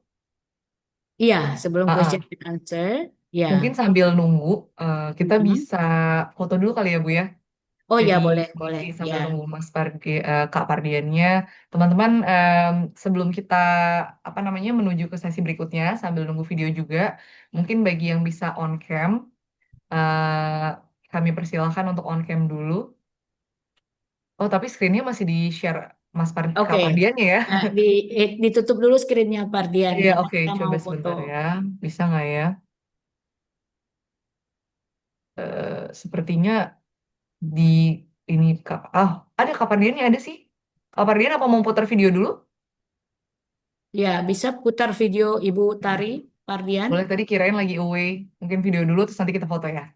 Iya, sebelum Ah, question ah. and answer. Ya. Mungkin sambil nunggu, kita Mhm. bisa foto dulu kali ya Bu ya. Oh ya, Jadi boleh, nanti boleh. Ya. sambil nunggu Kak Pardiannya, teman-teman, sebelum kita apa namanya menuju ke sesi berikutnya sambil nunggu video juga, mungkin bagi yang bisa on cam, eh, kami persilahkan untuk on cam dulu. Oh tapi screennya masih di share Kak Oke. Pardiannya ya? Ditutup dulu screennya Pardian Iya karena oke, kita mau coba foto. sebentar ya, bisa nggak ya? Sepertinya di ini ada Kak Pardiannya ada sih. Kak Pardian apa mau putar video dulu? Ya, bisa putar video Ibu Tari Pardian. Boleh, tadi kirain lagi away. Mungkin video dulu terus nanti kita foto ya.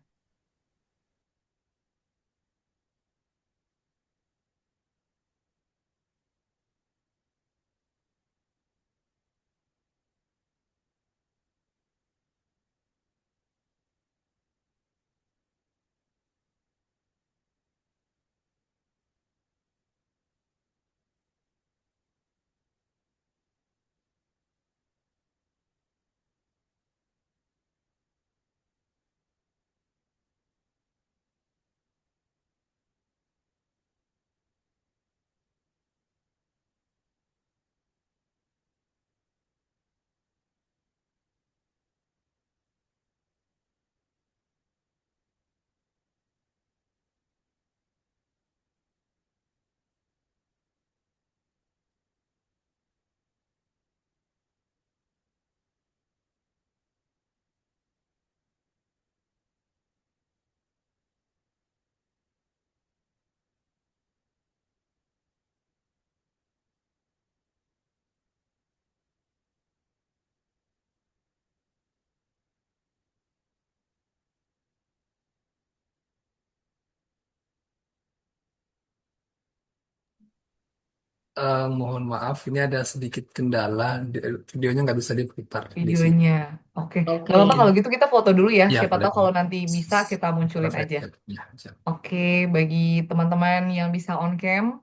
Mohon maaf, ini ada sedikit kendala. Videonya nggak bisa diputar di sini. Videonya. Oke. Nggak Oke. apa-apa kalau gitu kita foto dulu ya. Ya, Siapa boleh. tahu kalau nanti bisa kita munculin Perfect. aja. Ya, siap. Oke, bagi teman-teman yang bisa on cam,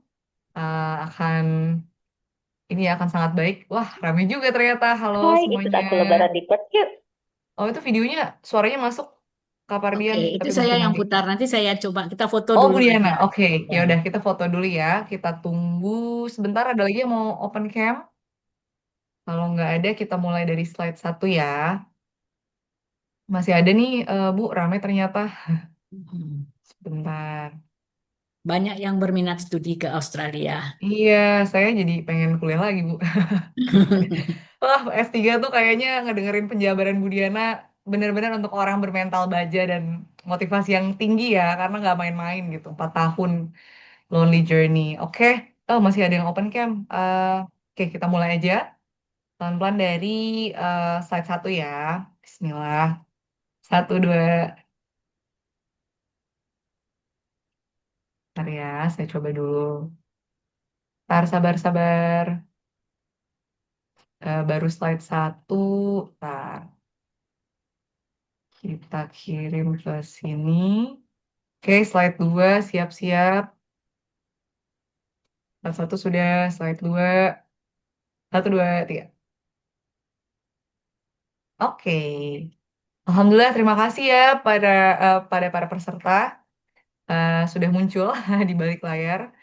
akan ini akan sangat baik. Wah, rame juga ternyata. Halo Hai, ikut semuanya. aku lebaran di Perth yuk. Oh, itu videonya suaranya masuk Kak Oke, Pardian, itu tapi saya masih yang nanti. putar. Nanti saya coba kita foto Oh, dulu Bu aja. Diana. Oke, Ya. ya udah kita foto dulu ya. Kita tunggu sebentar, ada lagi yang mau open cam. Kalau nggak ada, kita mulai dari slide 1 ya. Masih ada nih, Bu, rame ternyata. Hmm. Sebentar. Banyak yang berminat studi ke Australia. Iya, saya jadi pengen kuliah lagi, Bu. Wah, S3 tuh kayaknya ngedengerin penjabaran Bu Diana benar-benar untuk orang bermental baja dan motivasi yang tinggi ya, karena nggak main-main gitu. 4 tahun lonely journey. Oke, oh masih ada yang open cam. Oke, kita mulai aja. Pelan-pelan dari slide 1 ya. Bismillah. 1, 2. Bentar ya, saya coba dulu. Sabar, sabar, sabar. Baru slide 1. Bentar. Kita kirim ke sini. Oke, slide 2 siap-siap. Slide 1 sudah, slide 2. 1, 2, 3. Oke. Alhamdulillah, terima kasih ya pada para peserta sudah muncul di balik layar.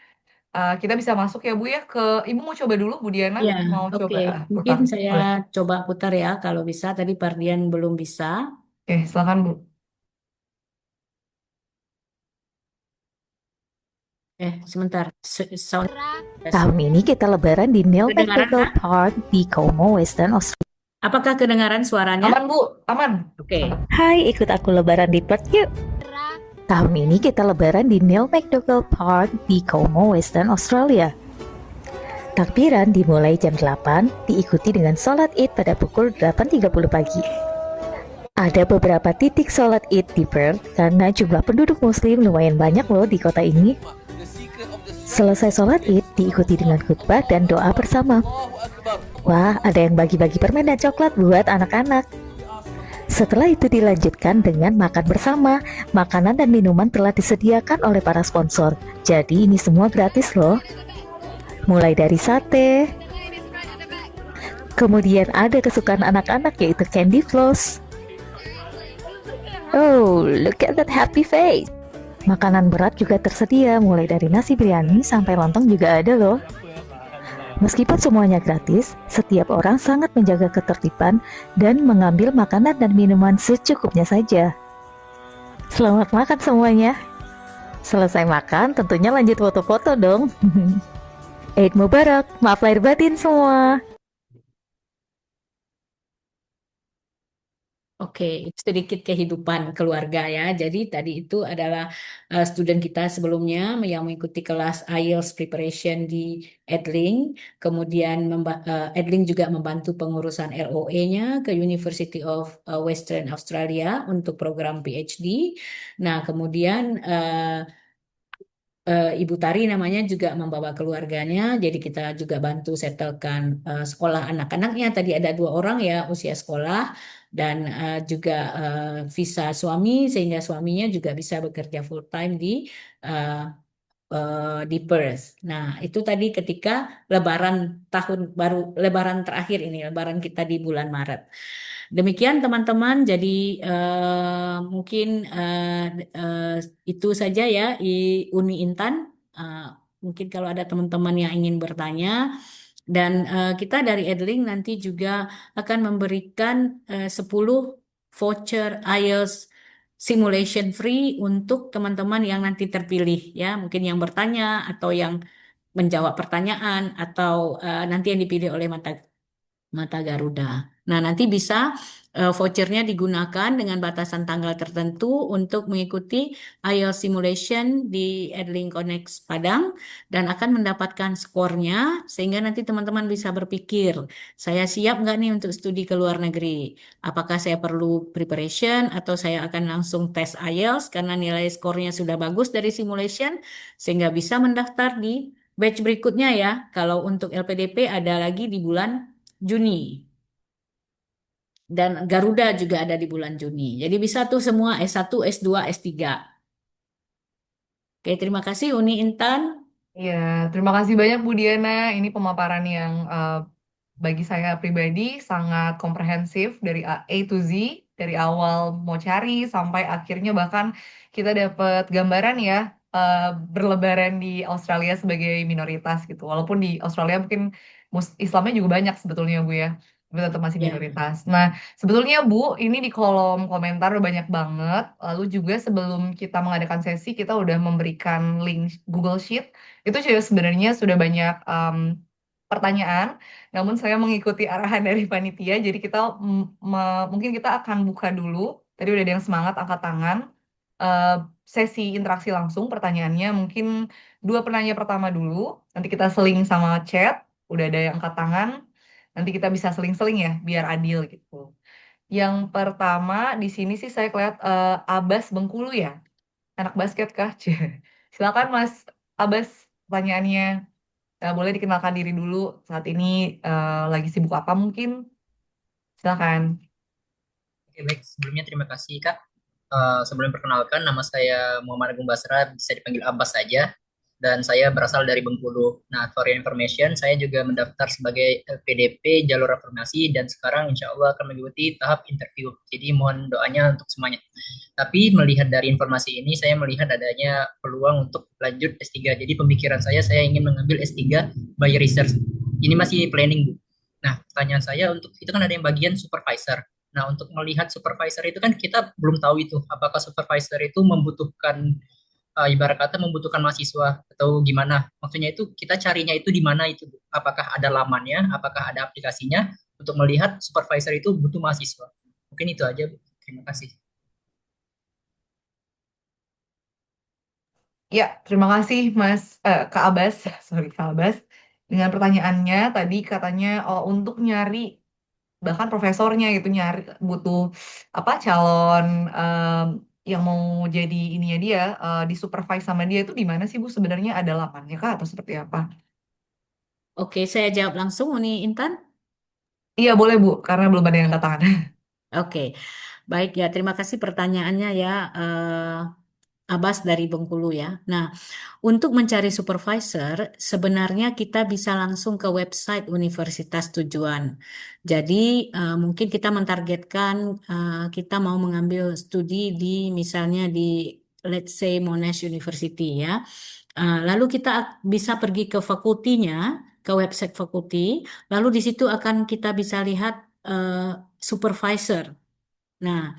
Kita bisa masuk ya Bu ya ke Ibu mau coba dulu Bu Diana Ya, mau oke. coba Mungkin putar. saya Boleh. coba putar ya kalau bisa. Tadi Pardian belum bisa. Oke, silakan Bu. Sebentar. Sound. Tahun ini kita lebaran di Nilbert Kedengaran, Techno Kak? Park di Como, Western Australia. Apakah kedengaran suaranya? Aman Bu, aman. Oke. Mantap. Hai, ikut aku lebaran di Perth yuk. Tahun ini kita lebaran di Neil MacDougall Park di Como, Western Australia. Takbiran dimulai jam 8, diikuti dengan sholat Id pada pukul 8.30 pagi. Ada beberapa titik sholat Id di Perth karena jumlah penduduk muslim lumayan banyak loh di kota ini. Selesai sholat Id diikuti dengan khutbah dan doa bersama. Wah, ada yang bagi-bagi permen dan coklat buat anak-anak. Setelah itu dilanjutkan dengan makan bersama. Makanan dan minuman telah disediakan oleh para sponsor. Jadi ini semua gratis loh. Mulai dari sate. Kemudian ada kesukaan anak-anak yaitu candy floss. Oh, look at that happy face. Makanan berat juga tersedia, mulai dari nasi biryani sampai lontong juga ada loh. Meskipun semuanya gratis, setiap orang sangat menjaga ketertiban dan mengambil makanan dan minuman secukupnya saja. Selamat makan semuanya. Selesai makan, tentunya lanjut foto-foto dong. Eid Mubarak, maaf lahir batin semua. Oke, itu sedikit kehidupan keluarga ya. Jadi tadi itu adalah student kita sebelumnya yang mengikuti kelas IELTS preparation di Edling. Kemudian Edling juga membantu pengurusan LOE-nya ke University of Western Australia untuk program PhD. Nah, kemudian Ibu Tari namanya juga membawa keluarganya, jadi kita juga bantu settlekan sekolah anak-anaknya. Tadi ada 2 orang ya usia sekolah dan juga visa suami sehingga suaminya juga bisa bekerja full time uh, di Perth. Nah, itu tadi ketika Lebaran tahun baru, Lebaran terakhir ini, Lebaran kita di bulan Maret. Demikian teman-teman, jadi mungkin eh, itu saja ya Uni Intan. Eh, Mungkin kalau ada teman-teman yang ingin bertanya, dan kita dari Edling nanti juga akan memberikan 10 voucher IELTS simulation free untuk teman-teman yang nanti terpilih ya, mungkin yang bertanya atau yang menjawab pertanyaan atau nanti yang dipilih oleh Mata Garuda. Nah, nanti bisa vouchernya digunakan dengan batasan tanggal tertentu untuk mengikuti IELTS simulation di Edling Connect Padang dan akan mendapatkan skornya sehingga nanti teman-teman bisa berpikir, saya siap nggak nih untuk studi ke luar negeri? Apakah saya perlu preparation atau saya akan langsung tes IELTS karena nilai skornya sudah bagus dari simulation sehingga bisa mendaftar di batch berikutnya ya. Kalau untuk LPDP ada lagi di bulan Juni. Dan Garuda juga ada di bulan Juni. Jadi bisa tuh semua S1, S2, S3. Oke, terima kasih Uni Intan. Iya, terima kasih banyak Bu Diana. Ini pemaparan yang bagi saya pribadi sangat komprehensif dari A to Z, dari awal mau cari sampai akhirnya bahkan kita dapat gambaran ya berlebaran di Australia sebagai minoritas gitu. Walaupun di Australia mungkin Islamnya juga banyak sebetulnya Bu ya, tapi tetap masih Ya. minoritas. Nah, sebetulnya Bu, ini di kolom komentar banyak banget. Lalu juga sebelum kita mengadakan sesi, kita udah memberikan link Google Sheet. Itu juga sebenarnya sudah banyak pertanyaan. Namun saya mengikuti arahan dari panitia, jadi kita mungkin kita akan buka dulu. Tadi udah ada yang semangat angkat tangan. Eh, Sesi interaksi langsung pertanyaannya mungkin 2 penanya pertama dulu. Nanti kita seling sama chat. Udah ada yang angkat tangan. Nanti kita bisa seling-seling ya, biar adil gitu. Yang pertama di sini sih saya lihat Abbas Bengkulu ya, anak basket kah? Silakan Mas Abbas, pertanyaannya. Boleh dikenalkan diri dulu. Saat ini lagi sibuk apa mungkin? Silakan. Oke, baik. Sebelumnya terima kasih, Kak. Sebelum perkenalkan, nama saya Muhammad Agung Basra, bisa dipanggil Abbas saja. Dan saya berasal dari Bengkulu. Nah, for your information, saya juga mendaftar sebagai LPDP jalur reformasi dan sekarang insya Allah akan mengikuti tahap interview. Jadi mohon doanya untuk semuanya. Tapi melihat dari informasi ini, saya melihat adanya peluang untuk lanjut S3. Jadi pemikiran saya ingin mengambil S3 by research. Ini masih planning, Bu. Nah, pertanyaan saya untuk itu kan ada yang bagian supervisor. Nah, untuk melihat supervisor itu kan kita belum tahu itu apakah supervisor itu membutuhkan ibarat kata membutuhkan mahasiswa atau gimana. Maksudnya itu kita carinya itu di mana itu? Apakah ada lamannya, apakah ada aplikasinya untuk melihat supervisor itu butuh mahasiswa. Mungkin itu aja, Bu. Terima kasih. Ya, terima kasih Kak Abbas, sorry Kak Abbas. Dengan pertanyaannya tadi katanya oh untuk nyari bahkan profesornya gitu nyari butuh apa calon yang mau jadi ininya dia disupervise sama dia itu di mana sih Bu sebenarnya ada lapannya kah atau seperti apa? Oke, saya jawab langsung nih Intan. Iya boleh Bu karena belum ada yang angkat tangan. Oke, baik ya. Terima kasih pertanyaannya ya, Abbas dari Bengkulu ya. Nah, untuk mencari supervisor, sebenarnya kita bisa langsung ke website universitas tujuan. Jadi, mungkin kita mentargetkan kita mau mengambil studi di misalnya di let's say Monash University ya. Lalu kita bisa pergi ke fakultinya, ke website fakulti, lalu di situ akan kita bisa lihat supervisor. Nah,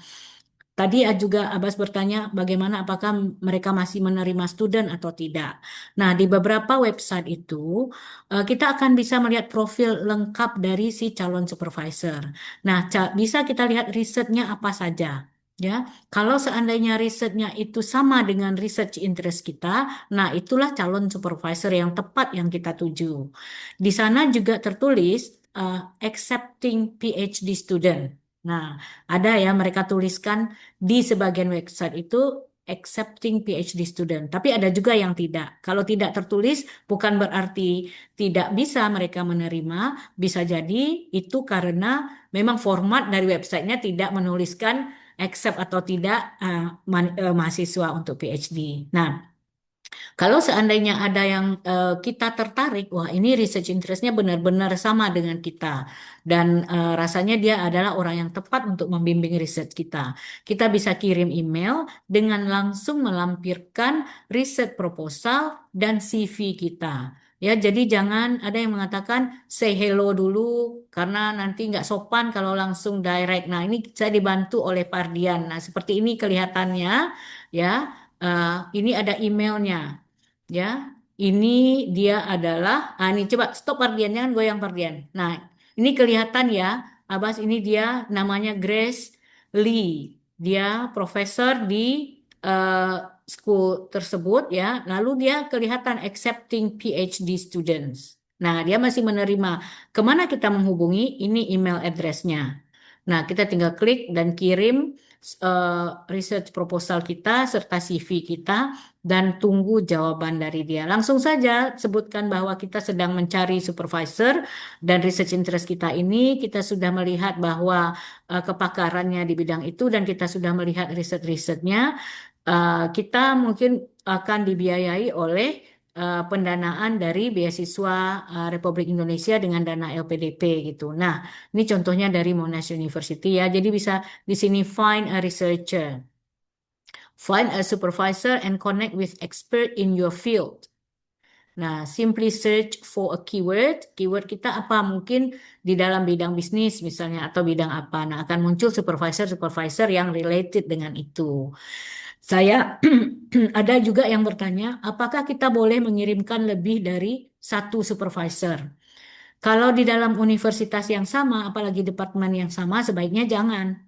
tadi juga Abbas bertanya bagaimana apakah mereka masih menerima student atau tidak. Nah, di beberapa website itu kita akan bisa melihat profil lengkap dari si calon supervisor. Nah, bisa kita lihat risetnya apa saja. Ya, kalau seandainya risetnya itu sama dengan research interest kita, nah itulah calon supervisor yang tepat yang kita tuju. Di sana juga tertulis accepting PhD student. Nah, ada ya mereka tuliskan di sebagian website itu accepting PhD student, tapi ada juga yang tidak. Kalau tidak tertulis bukan berarti tidak bisa mereka menerima, bisa jadi itu karena memang format dari websitenya tidak menuliskan accept atau tidak mahasiswa untuk PhD. Nah, kalau seandainya ada yang kita tertarik, wah ini research interestnya benar-benar sama dengan kita dan rasanya dia adalah orang yang tepat untuk membimbing research kita. Kita bisa kirim email dengan langsung melampirkan riset proposal dan CV kita. Ya, jadi jangan ada yang mengatakan say hello dulu karena nanti nggak sopan kalau langsung direct. Nah, ini saya dibantu oleh Pardian. Nah, seperti ini kelihatannya, ya. Ini ada emailnya. Ya, ini dia adalah, ini coba stop Pardian, jangan goyang Pardian. Nah, ini kelihatan ya, Abbas ini dia namanya Grace Lee. Dia profesor di eh, school tersebut ya. Lalu dia kelihatan accepting PhD students. Nah, dia masih menerima. Kemana kita menghubungi? Ini email address-nya. Nah, kita tinggal klik dan kirim research proposal kita serta CV kita dan tunggu jawaban dari dia. Langsung saja sebutkan bahwa kita sedang mencari supervisor dan research interest kita ini kita sudah melihat bahwa kepakarannya di bidang itu dan kita sudah melihat riset-risetnya. Kita mungkin akan dibiayai oleh pendanaan dari beasiswa Republik Indonesia dengan dana LPDP gitu. Nah, ini contohnya dari Monash University ya. Jadi bisa di sini find a researcher. Find a supervisor and connect with expert in your field. Nah, simply search for a keyword. Keyword kita apa? Mungkin di dalam bidang bisnis misalnya atau bidang apa. Nah, akan muncul supervisor-supervisor yang related dengan itu. Saya ada juga yang bertanya, apakah kita boleh mengirimkan lebih dari satu supervisor? Kalau di dalam universitas yang sama, apalagi departemen yang sama, sebaiknya jangan.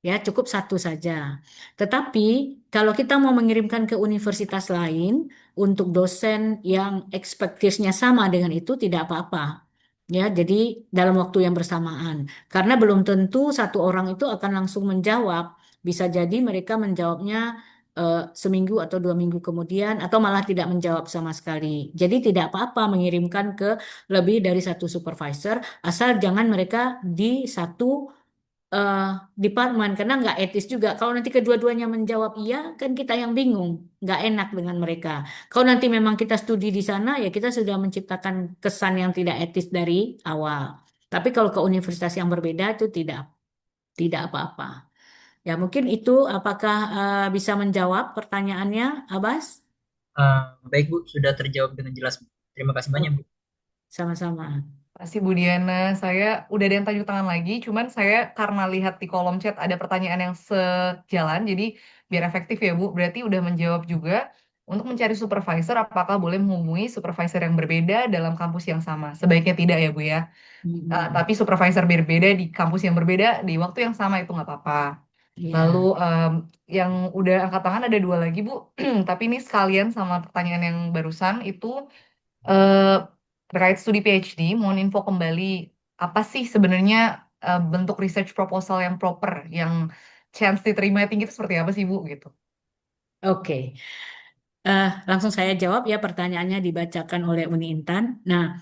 Ya, cukup satu saja. Tetapi kalau kita mau mengirimkan ke universitas lain untuk dosen yang expertise-nya sama dengan itu tidak apa-apa. Ya, jadi dalam waktu yang bersamaan. Karena belum tentu satu orang itu akan langsung menjawab. Bisa jadi mereka menjawabnya seminggu atau 2 minggu kemudian atau malah tidak menjawab sama sekali. Jadi tidak apa-apa mengirimkan ke lebih dari satu supervisor asal jangan mereka di satu eh, departemen karena nggak etis juga. Kalau nanti kedua-duanya menjawab iya, kan kita yang bingung, nggak enak dengan mereka. Kalau nanti memang kita studi di sana, ya kita sudah menciptakan kesan yang tidak etis dari awal. Tapi kalau ke universitas yang berbeda itu tidak apa-apa. Ya mungkin itu apakah bisa menjawab pertanyaannya, Abbas? Baik Bu, sudah terjawab dengan jelas. Terima kasih banyak Bu. Sama-sama. Kasih Bu Diana, saya udah ada yang tanya tangan lagi, cuman saya karena lihat di kolom chat ada pertanyaan yang sejalan, jadi biar efektif ya Bu, berarti udah menjawab juga. Untuk mencari supervisor, apakah boleh menghubungi supervisor yang berbeda dalam kampus yang sama? Sebaiknya tidak ya Bu ya. Hmm. Tapi supervisor berbeda di kampus yang berbeda di waktu yang sama itu nggak apa-apa. Lalu Iya. yang udah angkat tangan ada 2 lagi Bu, tapi ini sekalian sama pertanyaan yang barusan itu eh, terkait studi PhD, mohon info kembali apa sih sebenarnya bentuk research proposal yang proper, yang chance diterima tinggi itu seperti apa sih Bu gitu? Oke. Langsung saya jawab ya, pertanyaannya dibacakan oleh Uni Intan. Nah,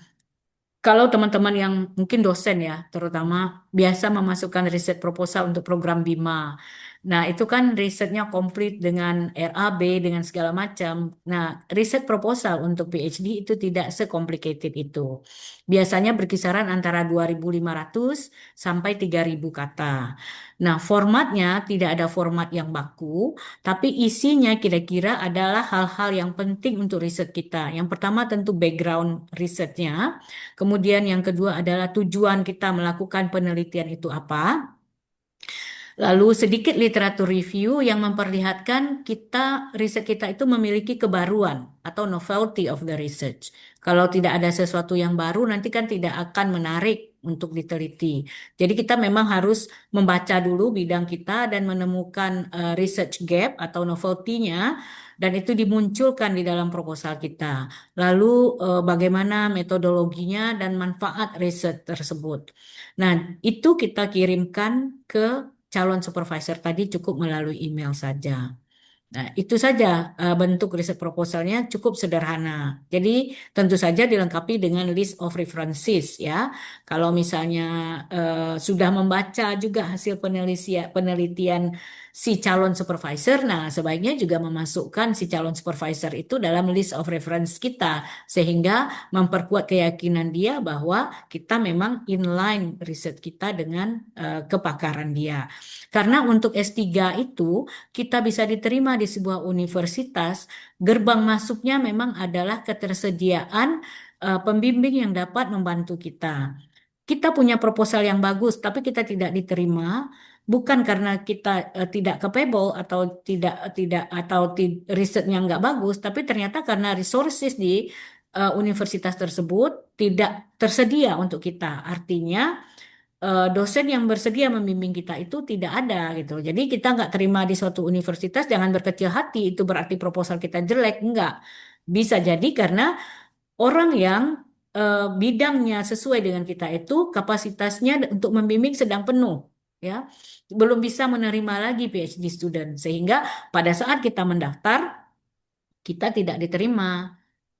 kalau teman-teman yang mungkin dosen ya, terutama biasa memasukkan riset proposal untuk program BIMA. Nah, itu kan risetnya komplit dengan RAB, dengan segala macam. Nah, riset proposal untuk PhD itu tidak secomplicated itu. Biasanya berkisaran antara 2.500 sampai 3.000 kata. Nah, formatnya tidak ada format yang baku, tapi isinya kira-kira adalah hal-hal yang penting untuk riset kita. Yang pertama tentu background risetnya. Kemudian yang kedua adalah tujuan kita melakukan penelitian itu apa. Lalu sedikit literatur review yang memperlihatkan riset kita itu memiliki kebaruan atau novelty of the research. Kalau tidak ada sesuatu yang baru, nanti kan tidak akan menarik untuk diteliti. Jadi kita memang harus membaca dulu bidang kita dan menemukan research gap atau novelty-nya, dan itu dimunculkan di dalam proposal kita. Lalu bagaimana metodologinya dan manfaat riset tersebut. Nah, itu kita kirimkan ke calon supervisor tadi, cukup melalui email saja. Nah, itu saja bentuk riset proposalnya cukup sederhana. Jadi, tentu saja dilengkapi dengan list of references ya. Kalau misalnya sudah membaca juga hasil penelitian si calon supervisor, nah sebaiknya juga memasukkan si calon supervisor itu dalam list of reference kita sehingga memperkuat keyakinan dia bahwa kita memang inline riset kita dengan kepakaran dia. Karena untuk S3 itu kita bisa diterima di sebuah universitas, gerbang masuknya memang adalah ketersediaan pembimbing yang dapat membantu kita. Kita punya proposal yang bagus, tapi kita tidak diterima, bukan karena kita tidak capable atau risetnya nggak bagus, tapi ternyata karena resources di universitas tersebut tidak tersedia untuk kita. Artinya dosen yang bersedia membimbing kita itu tidak ada gitu. Jadi kita nggak terima di suatu universitas, jangan berkecil hati, itu berarti proposal kita jelek. Enggak. Bisa jadi karena orang yang bidangnya sesuai dengan kita itu kapasitasnya untuk membimbing sedang penuh. Ya, belum bisa menerima lagi PhD student, sehingga pada saat kita mendaftar, kita tidak diterima.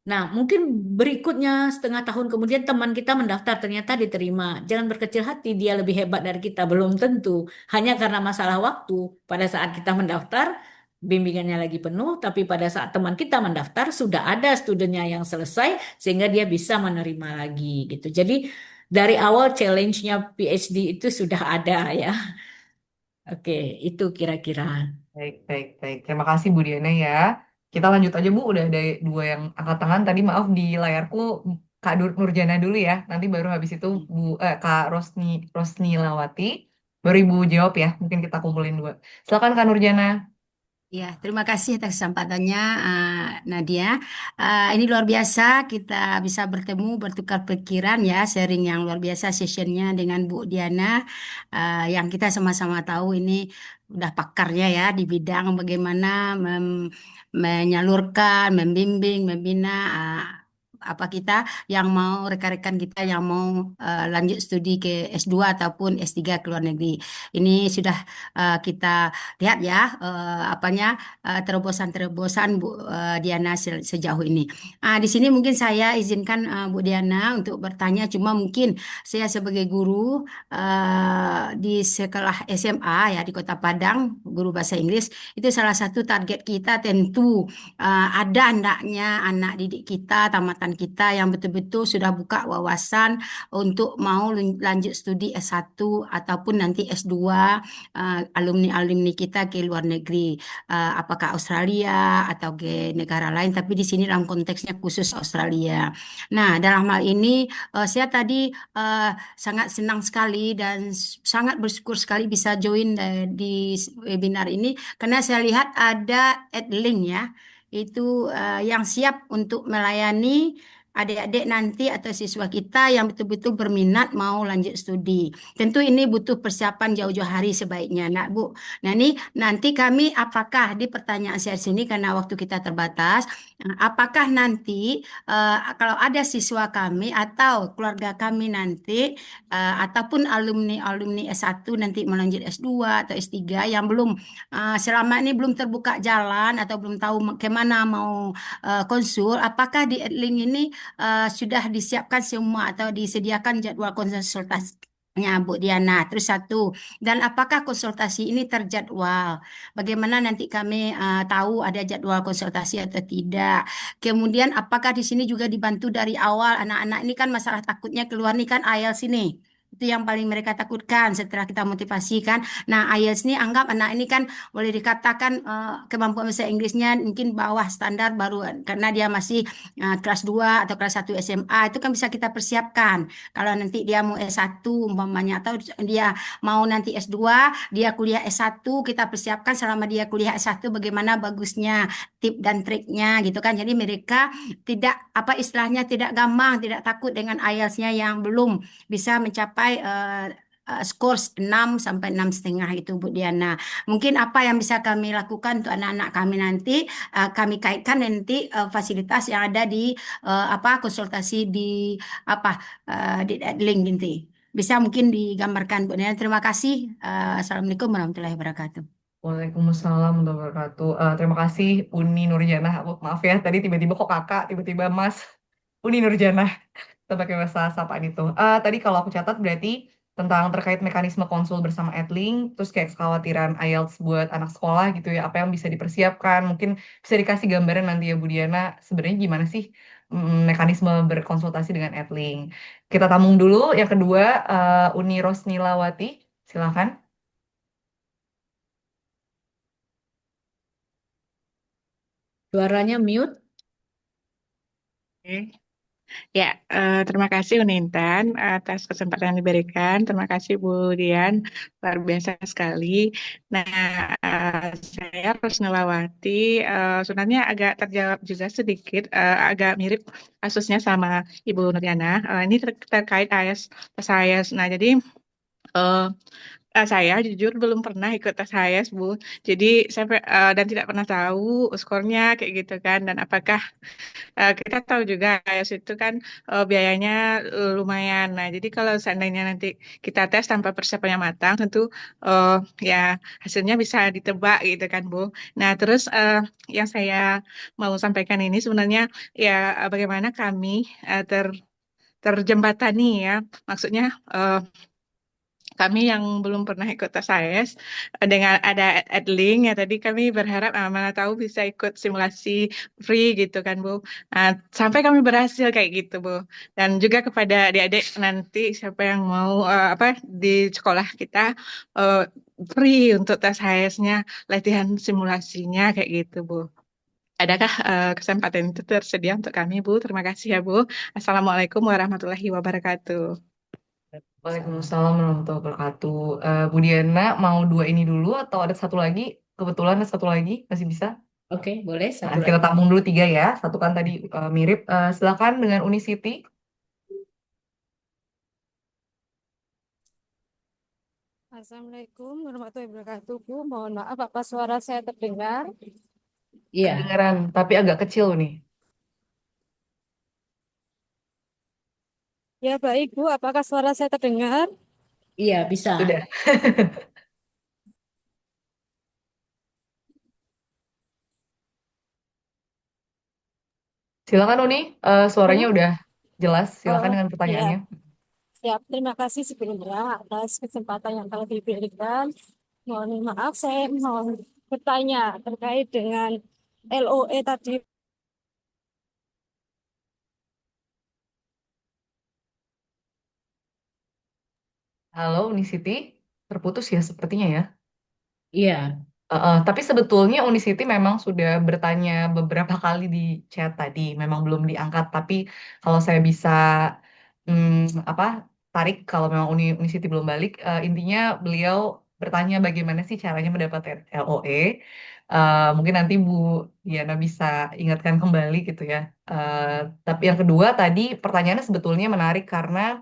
Nah, mungkin berikutnya setengah tahun kemudian teman kita mendaftar ternyata diterima. Jangan berkecil hati, dia lebih hebat dari kita. Belum tentu. Hanya karena masalah waktu. Pada saat kita mendaftar, bimbingannya lagi penuh. Tapi pada saat teman kita mendaftar, sudah ada studinya yang selesai. Sehingga dia bisa menerima lagi gitu. Jadi dari awal challenge-nya PhD itu sudah ada ya. Oke, itu kira-kira. Baik, baik, baik. Terima kasih Bu Diana ya. Kita lanjut aja Bu, udah ada 2 yang angkat tangan. Tadi maaf di layarku Kak Nurjana dulu ya. Nanti baru habis itu Kak Rosni Lawati. Baru Ibu jawab ya. Mungkin kita kumpulin 2. Silakan Kak Nurjana. Ya, terima kasih atas kesempatannya, Nadia. Ini luar biasa kita bisa bertemu, bertukar pikiran ya, sharing yang luar biasa sessionnya dengan Bu Diana, yang kita sama-sama tahu ini udah pakarnya ya di bidang bagaimana menyalurkan, membimbing, membina. Apa kita yang mau rekan-rekan kita yang mau lanjut studi ke S2 ataupun S3 ke luar negeri. Ini sudah kita lihat ya apanya terobosan-terobosan Bu Diana sejauh ini. Di sini mungkin saya izinkan Bu Diana untuk bertanya, cuma mungkin saya sebagai guru di sekolah SMA ya di Kota Padang, guru bahasa Inggris, itu salah satu target kita tentu ada hendaknya anak didik kita, tamatan kita yang betul-betul sudah buka wawasan untuk mau lanjut studi S1 ataupun nanti S2, alumni-alumni kita ke luar negeri, apakah Australia atau ke negara lain, tapi di sini dalam konteksnya khusus Australia. Nah, dalam hal ini saya tadi sangat senang sekali dan sangat bersyukur sekali bisa join di webinar ini karena saya lihat ada Adlink ya, itu yang siap untuk melayani adik-adik nanti atau siswa kita yang betul-betul berminat mau lanjut studi. Tentu ini butuh persiapan jauh-jauh hari sebaiknya, nak Bu. Nah, ini nanti kami apakah di pertanyaan saya sini karena waktu kita terbatas, apakah nanti kalau ada siswa kami atau keluarga kami nanti ataupun alumni-alumni S1 nanti melanjut S2 atau S3 yang belum selama ini belum terbuka jalan atau belum tahu kemana mau konsul, apakah di Edlink ini sudah disiapkan semua atau disediakan jadwal konsultasinya Bu Diana? Terus satu, dan apakah konsultasi ini terjadwal? Bagaimana nanti kami tahu ada jadwal konsultasi atau tidak? Kemudian apakah di sini juga dibantu dari awal anak-anak ini kan masalah takutnya keluar nih kan IELTS ini. Itu yang paling mereka takutkan setelah kita motivasikan. Nah, IELTS ini anggap anak ini kan boleh dikatakan kemampuan bahasa Inggrisnya mungkin bawah standar baru karena dia masih kelas 2 atau kelas 1 SMA itu kan bisa kita persiapkan. Kalau nanti dia mau S1 umpamanya atau dia mau nanti S2, dia kuliah S1, kita persiapkan selama dia kuliah S1 bagaimana bagusnya tip dan triknya gitu kan. Jadi mereka tidak apa istilahnya tidak gampang, tidak takut dengan IELTS-nya yang belum bisa mencapai skor 6 sampai 6,5 itu Bu Diana. Mungkin apa yang bisa kami lakukan untuk anak-anak kami nanti kami kaitkan nanti fasilitas yang ada di apa konsultasi di apa di link nanti. Bisa mungkin digambarkan Bu Diana. Terima kasih. Assalamualaikum warahmatullahi wabarakatuh. Waalaikumsalam warahmatullahi wabarakatuh. Terima kasih Uni Nurjana. Maaf ya, tadi tiba-tiba kok kakak, tiba-tiba Mas Uni Nurjana. Kita pakai bahasa sapaan itu. Tadi kalau aku catat berarti tentang terkait mekanisme konsul bersama Edling, terus kayak kekhawatiran IELTS buat anak sekolah gitu ya, apa yang bisa dipersiapkan, mungkin bisa dikasih gambaran nanti ya Bu Diana, sebenarnya gimana sih mekanisme berkonsultasi dengan Edling. Kita tampung dulu, yang kedua Uni Rosnilawati, silakan. Suaranya mute. Oke. Ya, terima kasih Unintan atas kesempatan yang diberikan. Terima kasih Bu Dian, luar biasa sekali. Nah, saya Rusnelawati, sebenarnya agak terjawab juga sedikit, agak mirip kasusnya sama Ibu Nuriana. Ini terkait saya. Nah, jadi eh, saya jujur belum pernah ikut tes HIS, Bu. Jadi saya dan tidak pernah tahu skornya kayak gitu kan. Dan apakah kita tahu juga IELTS itu kan biayanya lumayan. Nah, jadi kalau seandainya nanti kita tes tanpa persiapannya matang, tentu eh, ya hasilnya bisa ditebak gitu kan, Bu. Nah, terus yang saya mau sampaikan ini sebenarnya ya bagaimana kami terjembatani ya. Maksudnya kami yang belum pernah ikut tes AS dengan ada Edling ya tadi kami berharap mana tahu bisa ikut simulasi free gitu kan Bu. Nah, sampai kami berhasil kayak gitu Bu. Dan juga kepada adik-adik nanti siapa yang mau apa di sekolah kita eh, free untuk tes AS-nya, latihan simulasinya kayak gitu Bu. Adakah kesempatan itu tersedia untuk kami Bu? Terima kasih ya Bu. Assalamualaikum warahmatullahi wabarakatuh. Waalaikumsalam warahmatullahi wabarakatuh. Bu Diana mau dua ini dulu atau ada satu lagi? Kebetulan ada satu lagi, masih bisa? Oke, boleh satu Kita lagi. tampung dulu tiga ya. Satu kan tadi mirip. Silakan dengan Unisiti. Assalamualaikum warahmatullahi wabarakatuh, Bu. Mohon maaf, apa suara saya terdengar? Iya, Kedengaran, tapi agak kecil nih. Ya, baik, Bu. Apakah suara saya terdengar? iya bisa. Sudah. Silakan Uni, suaranya Bu? udah jelas. Oh, Silakan dengan ya. pertanyaannya. Siap. Terima kasih sebelumnya atas kesempatan yang telah diberikan. Mohon maaf, saya mau bertanya terkait dengan LOE tadi. Halo Unisiti, terputus ya sepertinya ya. Iya, Tapi sebetulnya Unisiti memang sudah bertanya beberapa kali di chat tadi, memang belum diangkat. Tapi kalau saya bisa apa tarik, kalau memang Unisiti belum balik, intinya beliau bertanya bagaimana sih caranya mendapatkan LOE. Mungkin nanti Bu Diana bisa ingatkan kembali gitu ya. Eh, tapi yang kedua tadi pertanyaannya sebetulnya menarik karena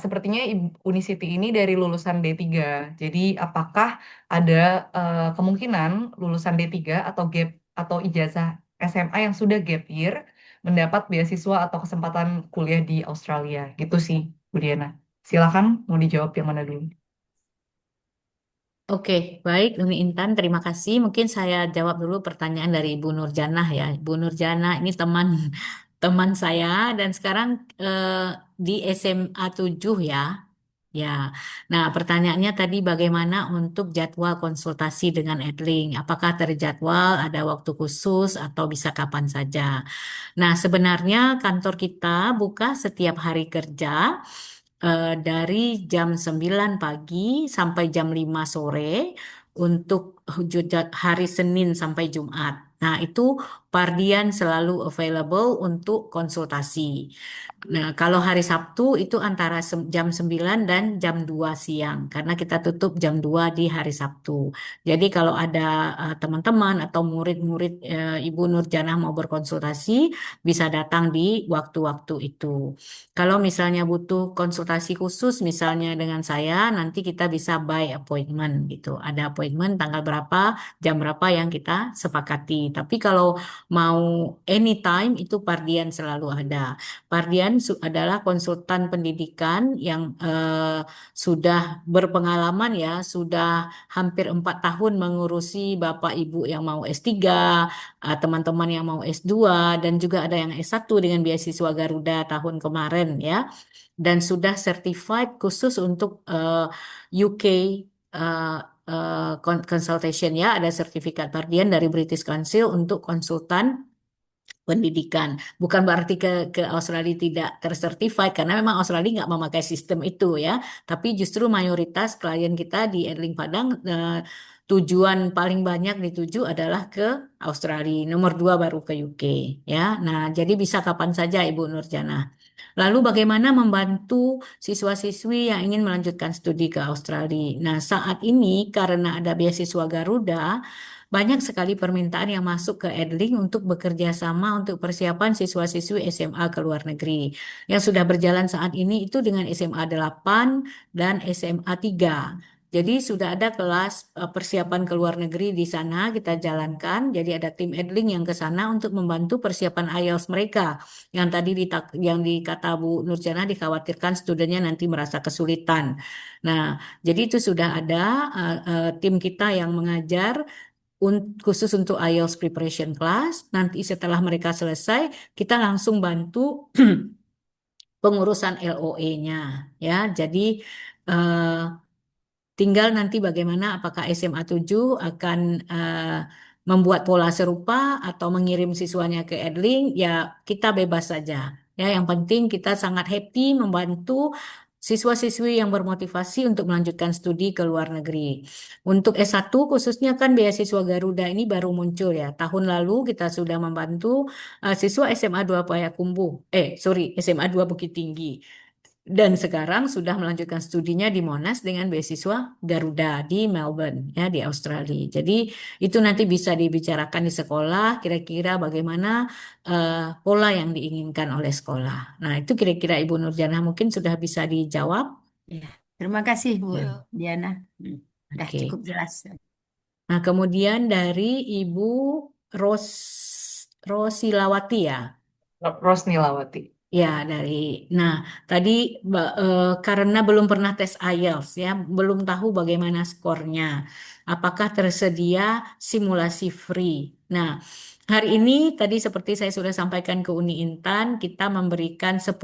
sepertinya Unisiti ini dari lulusan D3. Jadi apakah ada kemungkinan lulusan D3 atau gap atau ijazah SMA yang sudah gap year mendapat beasiswa atau kesempatan kuliah di Australia? Gitu sih, Bu Diana. Silakan mau dijawab yang mana dulu? Oke, baik, Uni Intan, terima kasih. Mungkin saya jawab dulu pertanyaan dari Ibu Nurjanah ya. Ibu Nurjanah ini teman teman saya dan sekarang di SMA 7 ya. Ya, nah pertanyaannya tadi bagaimana untuk jadwal konsultasi dengan Edling? Apakah terjadwal, ada waktu khusus, atau bisa kapan saja? Nah, sebenarnya kantor kita buka setiap hari kerja dari jam 9 pagi sampai jam 5 sore untuk hari Senin sampai Jumat. Nah, itu Pardian selalu available untuk konsultasi. Nah, kalau hari Sabtu itu antara jam 9 dan jam 2 siang, karena kita tutup jam 2 di hari Sabtu. Jadi kalau ada teman-teman atau murid-murid Ibu Nurjanah mau berkonsultasi, bisa datang di waktu-waktu itu. Kalau misalnya butuh konsultasi khusus, misalnya dengan saya, nanti kita bisa by appointment gitu. Ada appointment tanggal berapa, jam berapa yang kita sepakati. Tapi kalau mau anytime, itu Pardian selalu ada. Pardian adalah konsultan pendidikan yang sudah berpengalaman ya, sudah hampir 4 tahun mengurusi Bapak Ibu yang mau S3, teman-teman yang mau S2, dan juga ada yang S1 dengan beasiswa Garuda tahun kemarin ya, dan sudah certified khusus untuk UK eh, consultation ya, ada sertifikat Pardian dari British Council untuk konsultan pendidikan. Bukan berarti ke Australia tidak tersertified karena memang Australia nggak memakai sistem itu ya. Tapi justru mayoritas klien kita di Erling Padang tujuan paling banyak dituju adalah ke Australia. Nomor 2 baru ke UK ya. Nah, jadi bisa kapan saja Ibu Nurjana. Lalu bagaimana membantu siswa-siswi yang ingin melanjutkan studi ke Australia? Nah, saat ini karena ada beasiswa Garuda, banyak sekali permintaan yang masuk ke Edling untuk bekerja sama untuk persiapan siswa-siswi SMA ke luar negeri. Yang sudah berjalan saat ini itu dengan SMA 8 dan SMA 3. Jadi sudah ada kelas persiapan ke luar negeri di sana kita jalankan. Jadi ada tim Edling yang ke sana untuk membantu persiapan IELTS mereka. Yang tadi yang dikata Bu Nurjana dikhawatirkan studennya nanti merasa kesulitan. Nah, jadi itu sudah ada tim kita yang mengajar khusus untuk IELTS preparation class. Nanti setelah mereka selesai, kita langsung bantu pengurusan LOE-nya ya. Jadi eh, tinggal nanti bagaimana apakah SMA 7 akan membuat pola serupa atau mengirim siswanya ke Edling, ya kita bebas saja. Ya, yang penting kita sangat happy membantu siswa-siswi yang bermotivasi untuk melanjutkan studi ke luar negeri. Untuk S1 khususnya kan beasiswa Garuda ini baru muncul ya. Tahun lalu kita sudah membantu siswa SMA 2 Payakumbuh, SMA 2 Bukit Tinggi. Dan sekarang sudah melanjutkan studinya di Monash dengan beasiswa Garuda di Melbourne, ya di Australia. Jadi itu nanti bisa dibicarakan di sekolah, kira-kira bagaimana pola yang diinginkan oleh sekolah. Nah itu kira-kira Ibu Nurjana mungkin sudah bisa dijawab. Ya, terima kasih Bu Ya. Diana. Sudah Oke. cukup jelas. Nah kemudian dari Ibu Rosilawati ya. Rosnilawati. Ya, nah tadi karena belum pernah tes IELTS ya, belum tahu bagaimana skornya. Apakah tersedia simulasi free? Nah, hari ini tadi seperti saya sudah sampaikan ke Uni Intan, kita memberikan 10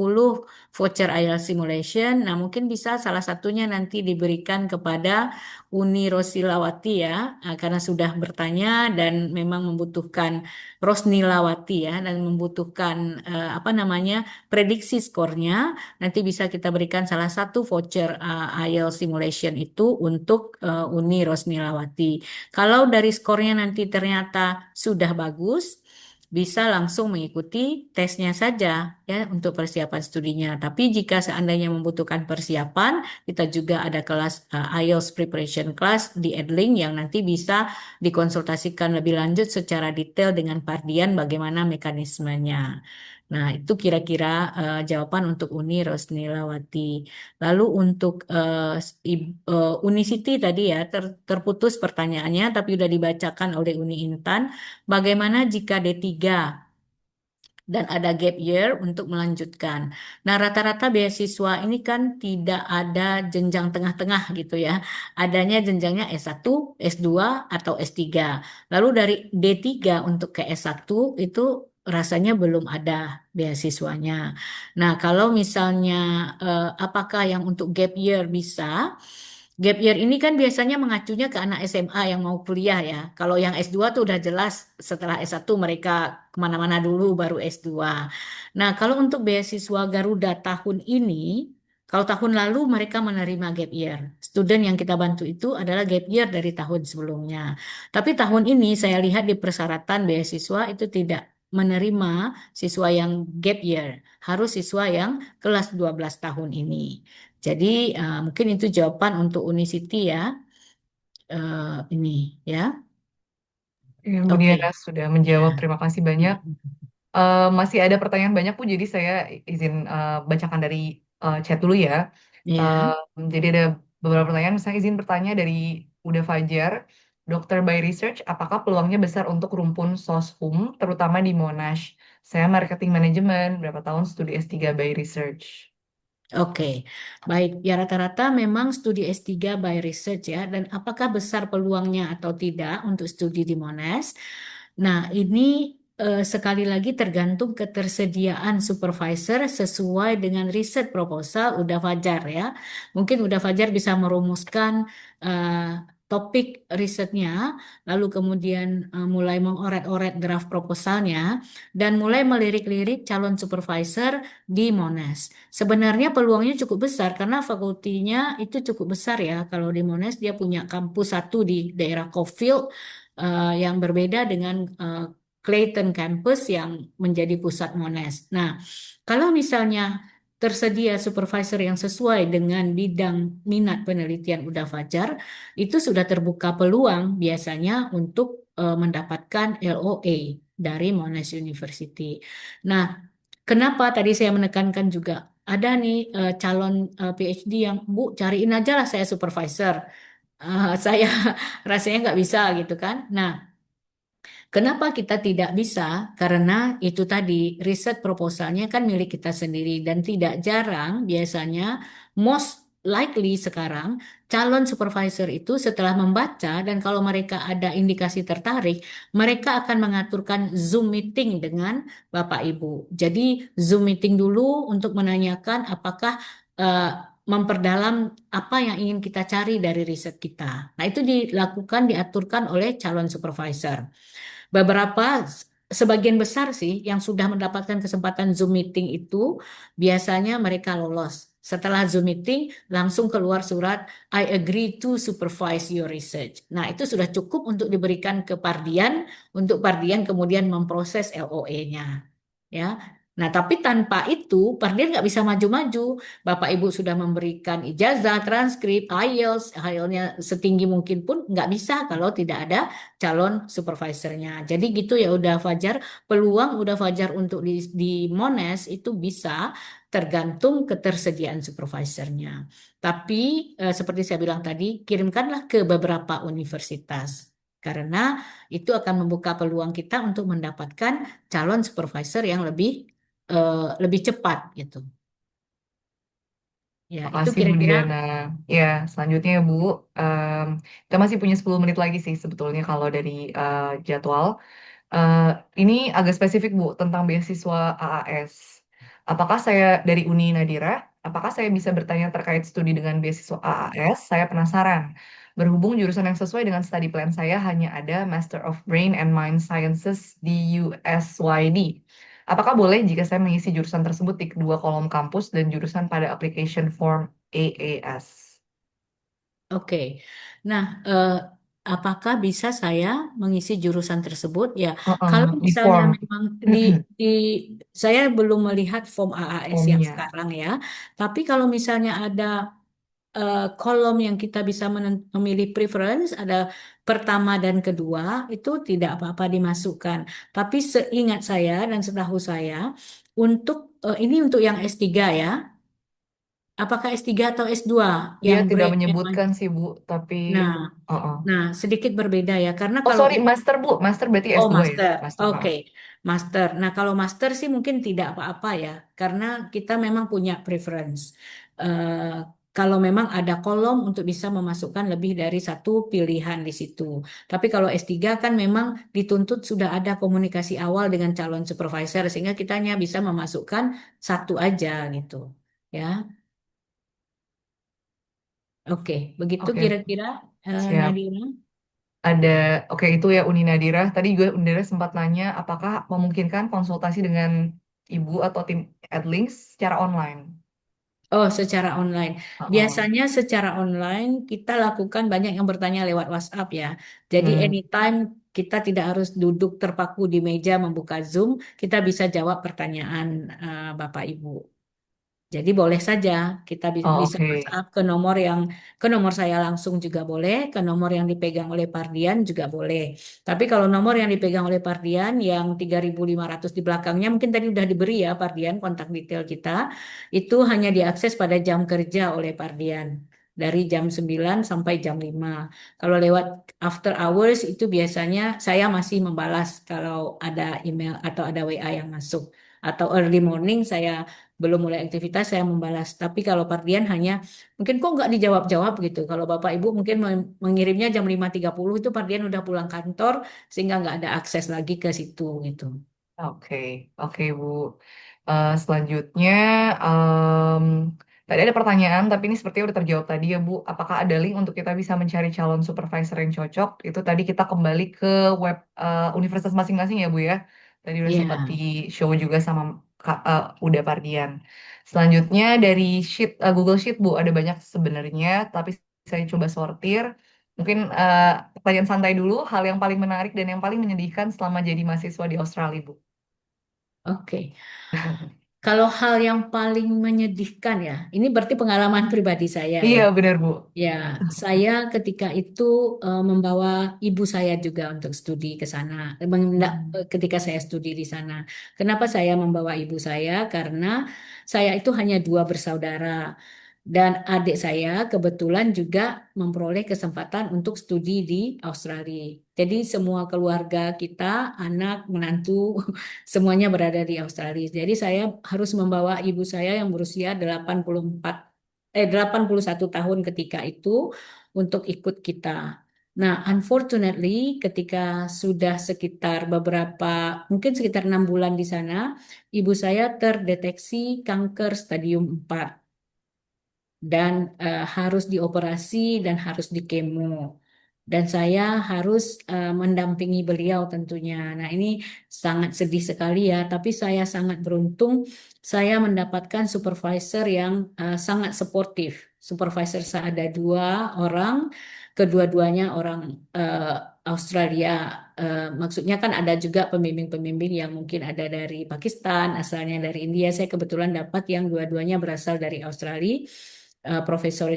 voucher IELTS simulation. Nah, mungkin bisa salah satunya nanti diberikan kepada Uni Rosilawati ya, karena sudah bertanya dan memang membutuhkan Rosnilawati ya, dan membutuhkan apa namanya prediksi skornya, nanti bisa kita berikan salah satu voucher IELTS simulation itu untuk Uni Rosnilawati. Kalau dari skornya nanti ternyata sudah bagus, bisa langsung mengikuti tesnya saja ya untuk persiapan studinya. Tapi jika seandainya membutuhkan persiapan, kita juga ada kelas IELTS preparation class di Edling yang nanti bisa dikonsultasikan lebih lanjut secara detail dengan Pardian bagaimana mekanismenya. Nah, itu kira-kira jawaban untuk Uni Rosnilawati. Lalu untuk Unisiti tadi ya terputus pertanyaannya, tapi sudah dibacakan oleh Uni Intan. Bagaimana jika D3 dan ada gap year untuk melanjutkan? Nah, rata-rata beasiswa ini kan tidak ada jenjang tengah-tengah gitu ya. Adanya jenjangnya S1, S2, atau S3. Lalu dari D3 untuk ke S1 itu rasanya belum ada beasiswanya. Nah, kalau misalnya apakah yang untuk gap year bisa? Gap year ini kan biasanya mengacunya ke anak SMA yang mau kuliah ya. Kalau yang S2 tuh udah jelas setelah S1 mereka kemana-mana dulu baru S2. Nah, kalau untuk beasiswa Garuda tahun ini, kalau tahun lalu mereka menerima gap year. Student yang kita bantu itu adalah gap year dari tahun sebelumnya. Tapi tahun ini saya lihat di persyaratan beasiswa itu tidak menerima siswa yang gap year. Harus siswa yang kelas 12 tahun ini. Jadi mungkin itu jawaban untuk Unisiti ya. Ini ya. Ya, Bu Oke. Diana sudah Ya. menjawab. Terima kasih banyak. Masih ada pertanyaan banyak, Bu. Jadi saya izin bacakan dari chat dulu ya. Ya. Jadi ada beberapa pertanyaan. Saya izin bertanya dari Uda Fajar. Dokter by Research, apakah peluangnya besar untuk rumpun Soshum, terutama di Monash? Saya marketing manajemen, berapa tahun studi S3 by Research? Oke, baik. Ya rata-rata memang studi S3 by research ya. Dan apakah besar peluangnya atau tidak untuk studi di Monash? Nah, ini sekali lagi tergantung ketersediaan supervisor sesuai dengan riset proposal Uda Fajar ya. Mungkin Uda Fajar bisa merumuskan topik risetnya, lalu kemudian mulai mengoret-oret draft proposalnya, dan mulai melirik-lirik calon supervisor di Monash. Sebenarnya peluangnya cukup besar karena fakultinya itu cukup besar ya. Kalau di Monash dia punya kampus satu di daerah Caulfield yang berbeda dengan Clayton Campus yang menjadi pusat Monash. Nah, kalau misalnya tersedia supervisor yang sesuai dengan bidang minat penelitian Uda Fajar, itu sudah terbuka peluang biasanya untuk mendapatkan LOA dari Monash University. Nah, kenapa tadi saya menekankan juga ada nih calon PhD yang Bu cariin aja lah saya supervisor. Saya rasanya nggak bisa gitu kan. Nah, kenapa kita tidak bisa? Karena itu tadi riset proposalnya kan milik kita sendiri dan tidak jarang biasanya most likely sekarang calon supervisor itu setelah membaca dan kalau mereka ada indikasi tertarik, mereka akan mengaturkan Zoom meeting dengan Bapak Ibu. Jadi Zoom meeting dulu untuk menanyakan apakah eh, memperdalam apa yang ingin kita cari dari riset kita. Nah, itu dilakukan diaturkan oleh calon supervisor. Beberapa sebagian besar sih yang sudah mendapatkan kesempatan Zoom meeting itu biasanya mereka lolos. Setelah Zoom meeting langsung keluar surat I agree to supervise your research. Nah, itu sudah cukup untuk diberikan ke Pardian untuk Pardian kemudian memproses LOE-nya. Ya. Nah, tapi tanpa itu Pardian nggak bisa maju-maju. Bapak Ibu sudah memberikan ijazah, transkrip, IELTS, IELTS-nya setinggi mungkin pun nggak bisa kalau tidak ada calon supervisornya. Jadi gitu ya udah Fajar, peluang udah Fajar untuk di Monash itu bisa tergantung ketersediaan supervisornya. Tapi seperti saya bilang tadi, kirimkanlah ke beberapa universitas. Karena itu akan membuka peluang kita untuk mendapatkan calon supervisor yang lebih cepat gitu. Ya, itu Makasih Bu kira-kira. Diana. Ya, selanjutnya ya Bu, Em, kita masih punya 10 menit lagi sih sebetulnya kalau dari jadwal. Eh, ini agak spesifik Bu tentang beasiswa AAS. Apakah saya dari Uni Nadira, apakah saya bisa bertanya terkait studi dengan beasiswa AAS? Saya penasaran. Berhubung jurusan yang sesuai dengan study plan saya hanya ada Master of Brain and Mind Sciences di USYD. Apakah boleh jika saya mengisi jurusan tersebut di kedua kolom kampus dan jurusan pada application form AAS? Oke. Nah, apakah bisa saya mengisi jurusan tersebut? Ya, Heeh, kalau di misalnya form memang di saya belum melihat form AAS yang formnya. sekarang ya, tapi kalau misalnya ada kolom yang kita bisa memilih preference, ada pertama dan kedua, itu tidak apa-apa dimasukkan. Tapi seingat saya dan setahu saya, untuk ini untuk yang S3 ya, apakah S3 atau S2 Dia yang tidak break yang menyebutkan sih Bu, tapi nah, heeh. nah sedikit berbeda ya, karena Oh kalau sorry, master Bu, master berarti oh, S2 ya, master. master Oke, maaf. master. Nah, kalau master sih mungkin tidak apa-apa ya, karena kita memang punya preference. Eh, kalau memang ada kolom untuk bisa memasukkan lebih dari satu pilihan di situ. Tapi kalau S3 kan memang dituntut sudah ada komunikasi awal dengan calon supervisor, sehingga kita hanya bisa memasukkan satu aja gitu. Ya, oke. Begitu Oke, kira-kira siap. Nadira. Ada, oke itu ya Uni Nadira. Tadi juga Uni Nadira sempat nanya apakah memungkinkan konsultasi dengan ibu atau tim Adlinks secara online. Oh, secara online. Heeh. Biasanya secara online kita lakukan banyak yang bertanya lewat WhatsApp ya. Jadi Hmm, anytime kita tidak harus duduk terpaku di meja membuka Zoom, kita bisa jawab pertanyaan Bapak Ibu. Jadi boleh saja kita oh, bisa oke. WhatsApp ke nomor saya langsung juga boleh, ke nomor yang dipegang oleh Pardian juga boleh. Tapi kalau nomor yang dipegang oleh Pardian yang 3.500 di belakangnya mungkin tadi udah diberi ya Pardian kontak detail kita, itu hanya diakses pada jam kerja oleh Pardian. Dari jam 9 sampai jam 5. Kalau lewat after hours itu biasanya saya masih membalas kalau ada email atau ada WA yang masuk. Atau early morning saya belum mulai aktivitas saya membalas. Tapi kalau Pardian hanya mungkin kok nggak dijawab-jawab gitu. Kalau Bapak Ibu mungkin mengirimnya jam 5.30 itu Pardian udah pulang kantor sehingga nggak ada akses lagi ke situ gitu. Oke, oke Bu. Selanjutnya, em, tadi ada pertanyaan, tapi ini sepertinya udah terjawab tadi ya Bu. Apakah ada link untuk kita bisa mencari calon supervisor yang cocok? Itu tadi kita kembali ke web universitas masing-masing ya Bu ya. Tadi udah sempat Iya. di show juga sama Uda Pardian. Selanjutnya dari Google Sheet Bu, ada banyak sebenarnya, tapi saya coba sortir. Mungkin pertanyaan santai dulu, hal yang paling menarik dan yang paling menyedihkan selama jadi mahasiswa di Australia Bu. Oke. Kalau hal yang paling menyedihkan ya, ini berarti pengalaman pribadi saya ya. Iya benar Bu. Ya, saya ketika itu membawa ibu saya juga untuk studi ke sana. Ketika saya studi di sana. Kenapa saya membawa ibu saya? Karena saya itu hanya dua bersaudara. Dan adik saya kebetulan juga memperoleh kesempatan untuk studi di Australia. Jadi semua keluarga kita, anak, menantu, semuanya berada di Australia. Jadi saya harus membawa ibu saya yang berusia 81 tahun ketika itu untuk ikut kita. Nah, unfortunately, ketika sudah mungkin sekitar 6 bulan di sana, ibu saya terdeteksi kanker stadium 4 dan harus dioperasi dan harus dikemo. Dan saya harus mendampingi beliau tentunya. Nah, ini sangat sedih sekali ya, tapi saya sangat beruntung saya mendapatkan supervisor yang sangat suportif. Supervisor saya ada 2 orang, kedua-duanya orang eh, Australia. Maksudnya kan ada juga pembimbing-pembimbing yang mungkin ada dari Pakistan, asalnya dari India. Saya kebetulan dapat yang dua-duanya berasal dari Australia. Profesor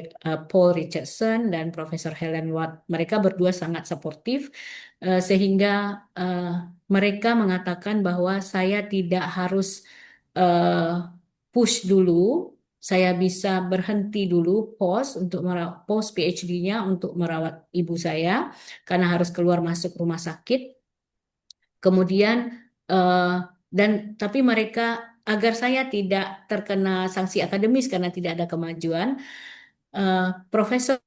Paul Richardson dan Profesor Helen Watt. Mereka berdua sangat suportif sehingga eh, mereka mengatakan bahwa saya tidak harus push dulu, saya bisa berhenti dulu pause PhD-nya untuk merawat ibu saya karena harus keluar masuk rumah sakit. Kemudian eh, tapi mereka agar saya tidak terkena sanksi akademis karena tidak ada kemajuan, profesor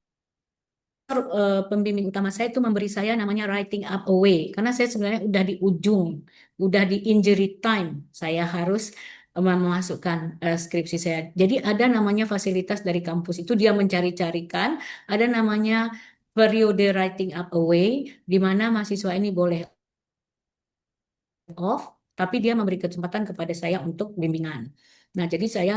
pembimbing utama saya itu memberi saya namanya writing up away karena saya sebenarnya udah di ujung, udah di injury time, saya harus memasukkan skripsi saya. Jadi ada namanya fasilitas dari kampus itu dia mencari-carikan, ada namanya periode writing up away di mana mahasiswa ini boleh off, tapi dia memberi kesempatan kepada saya untuk bimbingan. Nah, jadi saya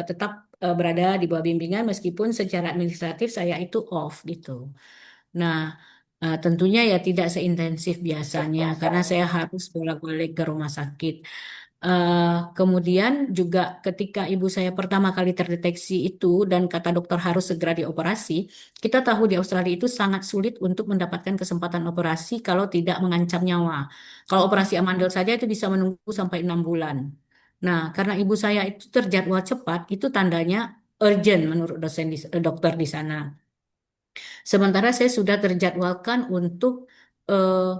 tetap berada di bawah bimbingan meskipun secara administratif saya itu off gitu. Nah, Tentunya ya tidak seintensif biasanya karena saya harus bolak-balik ke rumah sakit. Kemudian juga ketika ibu saya pertama kali terdeteksi itu dan kata dokter harus segera dioperasi, kita tahu di Australia itu sangat sulit untuk mendapatkan kesempatan operasi kalau tidak mengancam nyawa. Kalau operasi amandel saja itu bisa menunggu sampai 6 bulan. Nah, karena ibu saya itu terjadwal cepat, itu tandanya urgent menurut dokter di sana. Sementara saya sudah terjadwalkan untuk eh,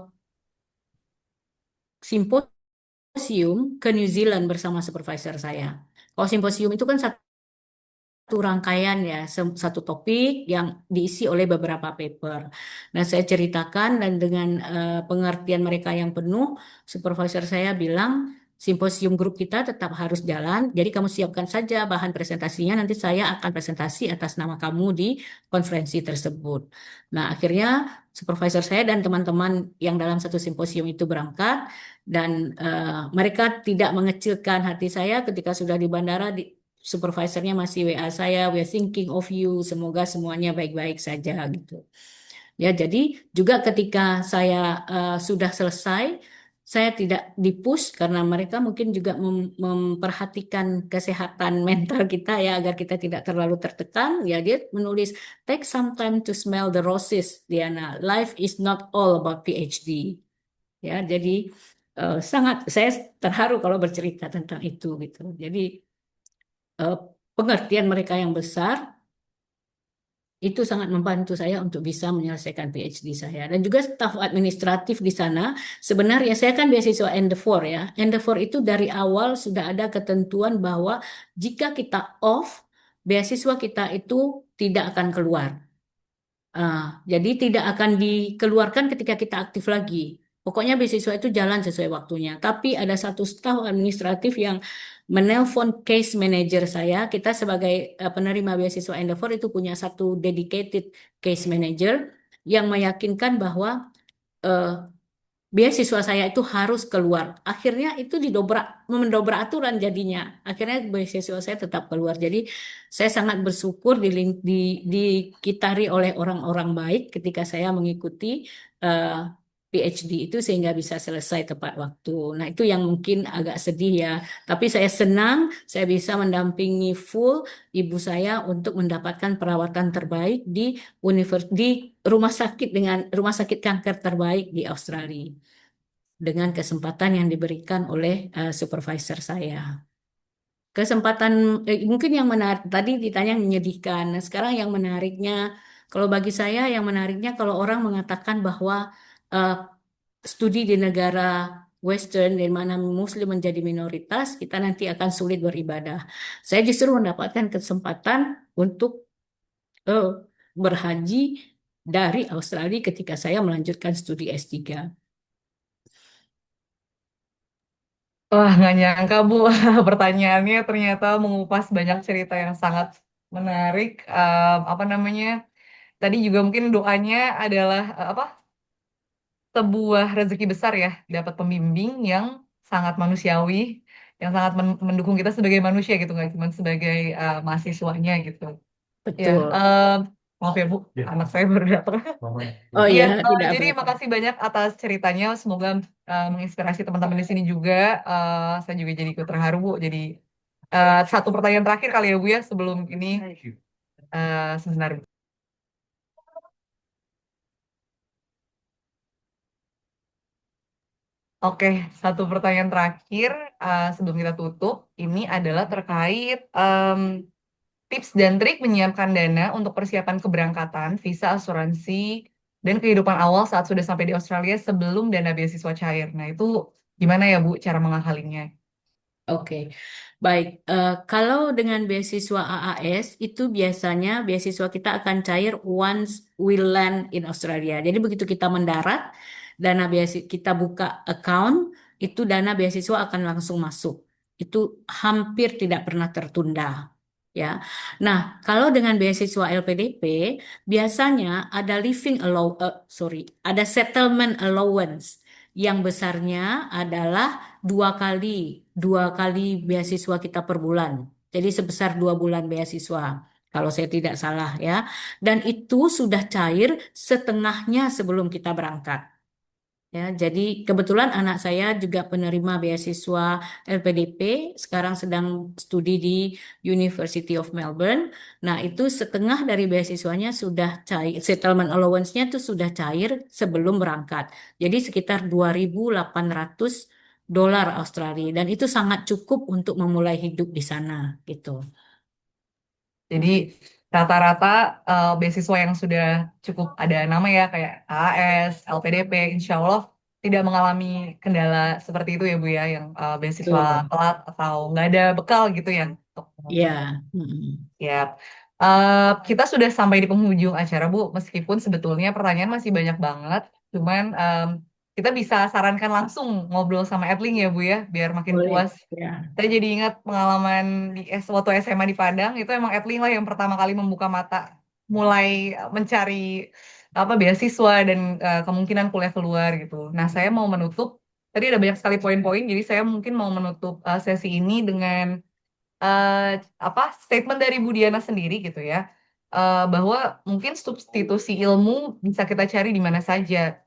simposium ke New Zealand bersama supervisor saya. Kalau simposium itu kan satu rangkaian ya, satu topik yang diisi oleh beberapa paper. Nah, saya ceritakan dan dengan pengertian mereka yang penuh, supervisor saya bilang, simposium grup kita tetap harus jalan, jadi kamu siapkan saja bahan presentasinya, nanti saya akan presentasi atas nama kamu di konferensi tersebut. Nah, akhirnya supervisor saya dan teman-teman yang dalam satu simposium itu berangkat, dan mereka tidak mengecilkan hati saya ketika sudah di bandara, supervisornya masih WA saya, we're thinking of you, semoga semuanya baik-baik saja gitu. Ya, jadi juga ketika saya sudah selesai, saya tidak dipush karena mereka mungkin juga memperhatikan kesehatan mental kita ya agar kita tidak terlalu tertekan. Ya, dia menulis take some time to smell the roses, Diana. Life is not all about PhD. Ya, jadi sangat saya terharu kalau bercerita tentang itu gitu. Jadi pengertian mereka yang besar itu sangat membantu saya untuk bisa menyelesaikan PhD saya. Dan juga staf administratif di sana, sebenarnya saya kan beasiswa Endeavour ya. Endeavour itu dari awal sudah ada ketentuan bahwa jika kita off, beasiswa kita itu tidak akan keluar. Jadi tidak akan dikeluarkan ketika kita aktif lagi. Pokoknya beasiswa itu jalan sesuai waktunya. Tapi ada satu staf administratif yang menelpon case manager saya. Kita sebagai penerima beasiswa Endeavour itu punya satu dedicated case manager yang meyakinkan bahwa eh, beasiswa saya itu harus keluar. Akhirnya itu mendobrak aturan jadinya. Akhirnya beasiswa saya tetap keluar. Jadi saya sangat bersyukur dikitari oleh orang-orang baik ketika saya mengikuti eh, PhD itu sehingga bisa selesai tepat waktu. Nah, itu yang mungkin agak sedih ya. Tapi saya senang saya bisa mendampingi full ibu saya untuk mendapatkan perawatan terbaik di rumah sakit kanker terbaik di Australia dengan kesempatan yang diberikan oleh supervisor saya. Mungkin yang menarik tadi ditanya yang menyedihkan. Nah, sekarang yang menariknya, kalau bagi saya yang menariknya kalau orang mengatakan bahwa eh, studi di negara Western di mana Muslim menjadi minoritas, kita nanti akan sulit beribadah. Saya justru mendapatkan kesempatan untuk eh, berhaji dari Australia ketika saya melanjutkan studi S3. Wah, nggak nyangka Bu, pertanyaannya ternyata mengupas banyak cerita yang sangat menarik. Apa namanya? Tadi juga mungkin doanya adalah apa? Sebuah rezeki besar ya, dapat pembimbing yang sangat manusiawi, yang sangat mendukung kita sebagai manusia gitu, nggak cuma sebagai mahasiswanya gitu. Ya, Betul. maaf ya Bu, anak saya baru datang. Oh Iya, ya, tidak jadi apa-apa. makasih banyak atas ceritanya. Semoga menginspirasi teman-teman di sini juga. Saya juga jadi ikut terharu, Bu. Jadi satu pertanyaan terakhir kali ya, Bu ya, sebelum ini sebentar. Bu. Oke, satu pertanyaan terakhir sebelum kita tutup. Ini adalah terkait tips dan trik menyiapkan dana untuk persiapan keberangkatan, visa, asuransi, dan kehidupan awal saat sudah sampai di Australia sebelum dana beasiswa cair. Nah, itu gimana ya, Bu, cara mengakalinya? Oke, baik. Kalau dengan beasiswa AAS itu biasanya beasiswa kita akan cair once we land in Australia. Jadi begitu kita mendarat, dana beasiswa kita buka account, itu dana beasiswa akan langsung masuk. Itu hampir tidak pernah tertunda. Ya. Nah, kalau dengan beasiswa LPDP biasanya ada ada settlement allowance yang besarnya adalah dua kali beasiswa kita per bulan. Jadi sebesar 2 bulan beasiswa. kalau saya tidak salah ya. Dan itu sudah cair setengahnya sebelum kita berangkat. Ya, jadi kebetulan anak saya juga penerima beasiswa LPDP, sekarang sedang studi di University of Melbourne. Nah, itu setengah dari beasiswanya sudah cair, settlement allowance-nya itu sudah cair sebelum berangkat. Jadi sekitar 2.800 dolar Australia dan itu sangat cukup untuk memulai hidup di sana gitu. Jadi rata-rata beasiswa yang sudah cukup ada nama ya kayak AAS, LPDP, insya Allah tidak mengalami kendala seperti itu ya Bu ya, yang beasiswa Betul. telat atau nggak ada bekal gitu ya. Ya. Mm-mm. Ya, kita sudah sampai di penghujung acara Bu, meskipun sebetulnya pertanyaan masih banyak banget, cuman kita bisa sarankan langsung ngobrol sama Edling ya Bu ya, biar makin Boleh. puas. Ya. Saya jadi ingat pengalaman di waktu SMA di Padang, itu emang Edling lah yang pertama kali membuka mata, mulai mencari apa beasiswa dan kemungkinan kuliah keluar gitu. Nah, saya mau menutup, tadi ada banyak sekali poin-poin, jadi saya mungkin mau menutup sesi ini dengan eh, apa statement dari Bu Diana sendiri gitu ya, bahwa mungkin substitusi ilmu bisa kita cari di mana saja.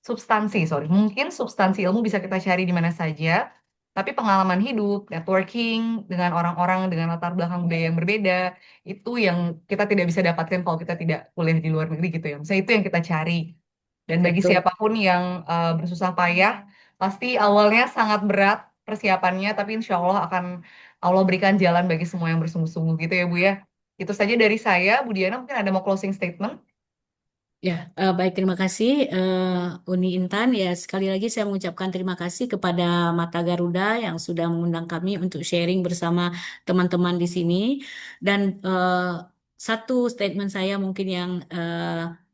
Substansi, sorry, mungkin substansi ilmu bisa kita cari di mana saja, tapi pengalaman hidup, networking dengan orang-orang dengan latar belakang budaya yang berbeda, itu yang kita tidak bisa dapatkan kalau kita tidak kuliah di luar negeri gitu ya. Misalnya itu yang kita cari. Dan bagi Betul. siapapun yang bersusah payah, pasti awalnya sangat berat persiapannya, tapi insya Allah akan Allah berikan jalan bagi semua yang bersungguh-sungguh gitu ya Bu ya. Itu saja dari saya. Bu Diana mungkin ada mau closing statement? Ya, baik terima kasih Uni Intan. Ya, sekali lagi saya mengucapkan terima kasih kepada Mata Garuda yang sudah mengundang kami untuk sharing bersama teman-teman di sini. Dan satu statement saya mungkin yang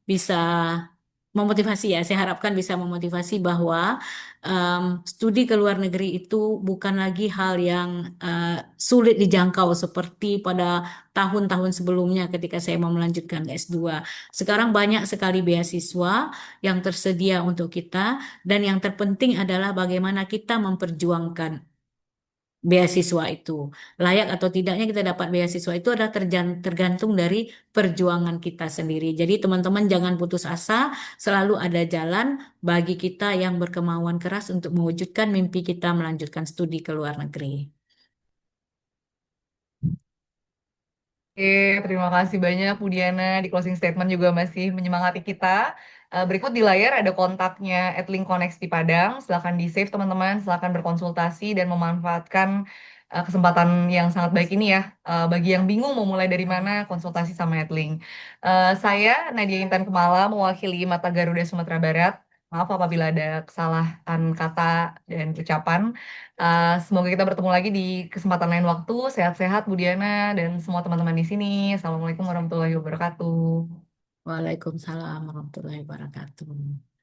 bisa memotivasi ya, saya harapkan bisa memotivasi bahwa studi ke luar negeri itu bukan lagi hal yang sulit dijangkau seperti pada tahun-tahun sebelumnya ketika saya mau melanjutkan S2. Sekarang banyak sekali beasiswa yang tersedia untuk kita dan yang terpenting adalah bagaimana kita memperjuangkan beasiswa itu. Layak atau tidaknya kita dapat beasiswa itu adalah tergantung dari perjuangan kita sendiri. Jadi teman-teman jangan putus asa, selalu ada jalan bagi kita yang berkemauan keras untuk mewujudkan mimpi kita melanjutkan studi ke luar negeri. Oke, terima kasih banyak Bu Diana. Di closing statement juga masih menyemangati kita. Berikut di layar ada kontaknya Adlink Connect di Padang. Silakan di-save teman-teman, silakan berkonsultasi dan memanfaatkan kesempatan yang sangat baik ini ya. Bagi yang bingung mau mulai dari mana, konsultasi sama Adlink. Saya Nadia Intan Kemala mewakili Mata Garuda Sumatera Barat. Maaf apabila ada kesalahan kata dan ucapan. Semoga kita bertemu lagi di kesempatan lain waktu. Sehat-sehat Bu Diana dan semua teman-teman di sini. Assalamualaikum warahmatullahi wabarakatuh. Waalaikumsalam warahmatullahi wabarakatuh.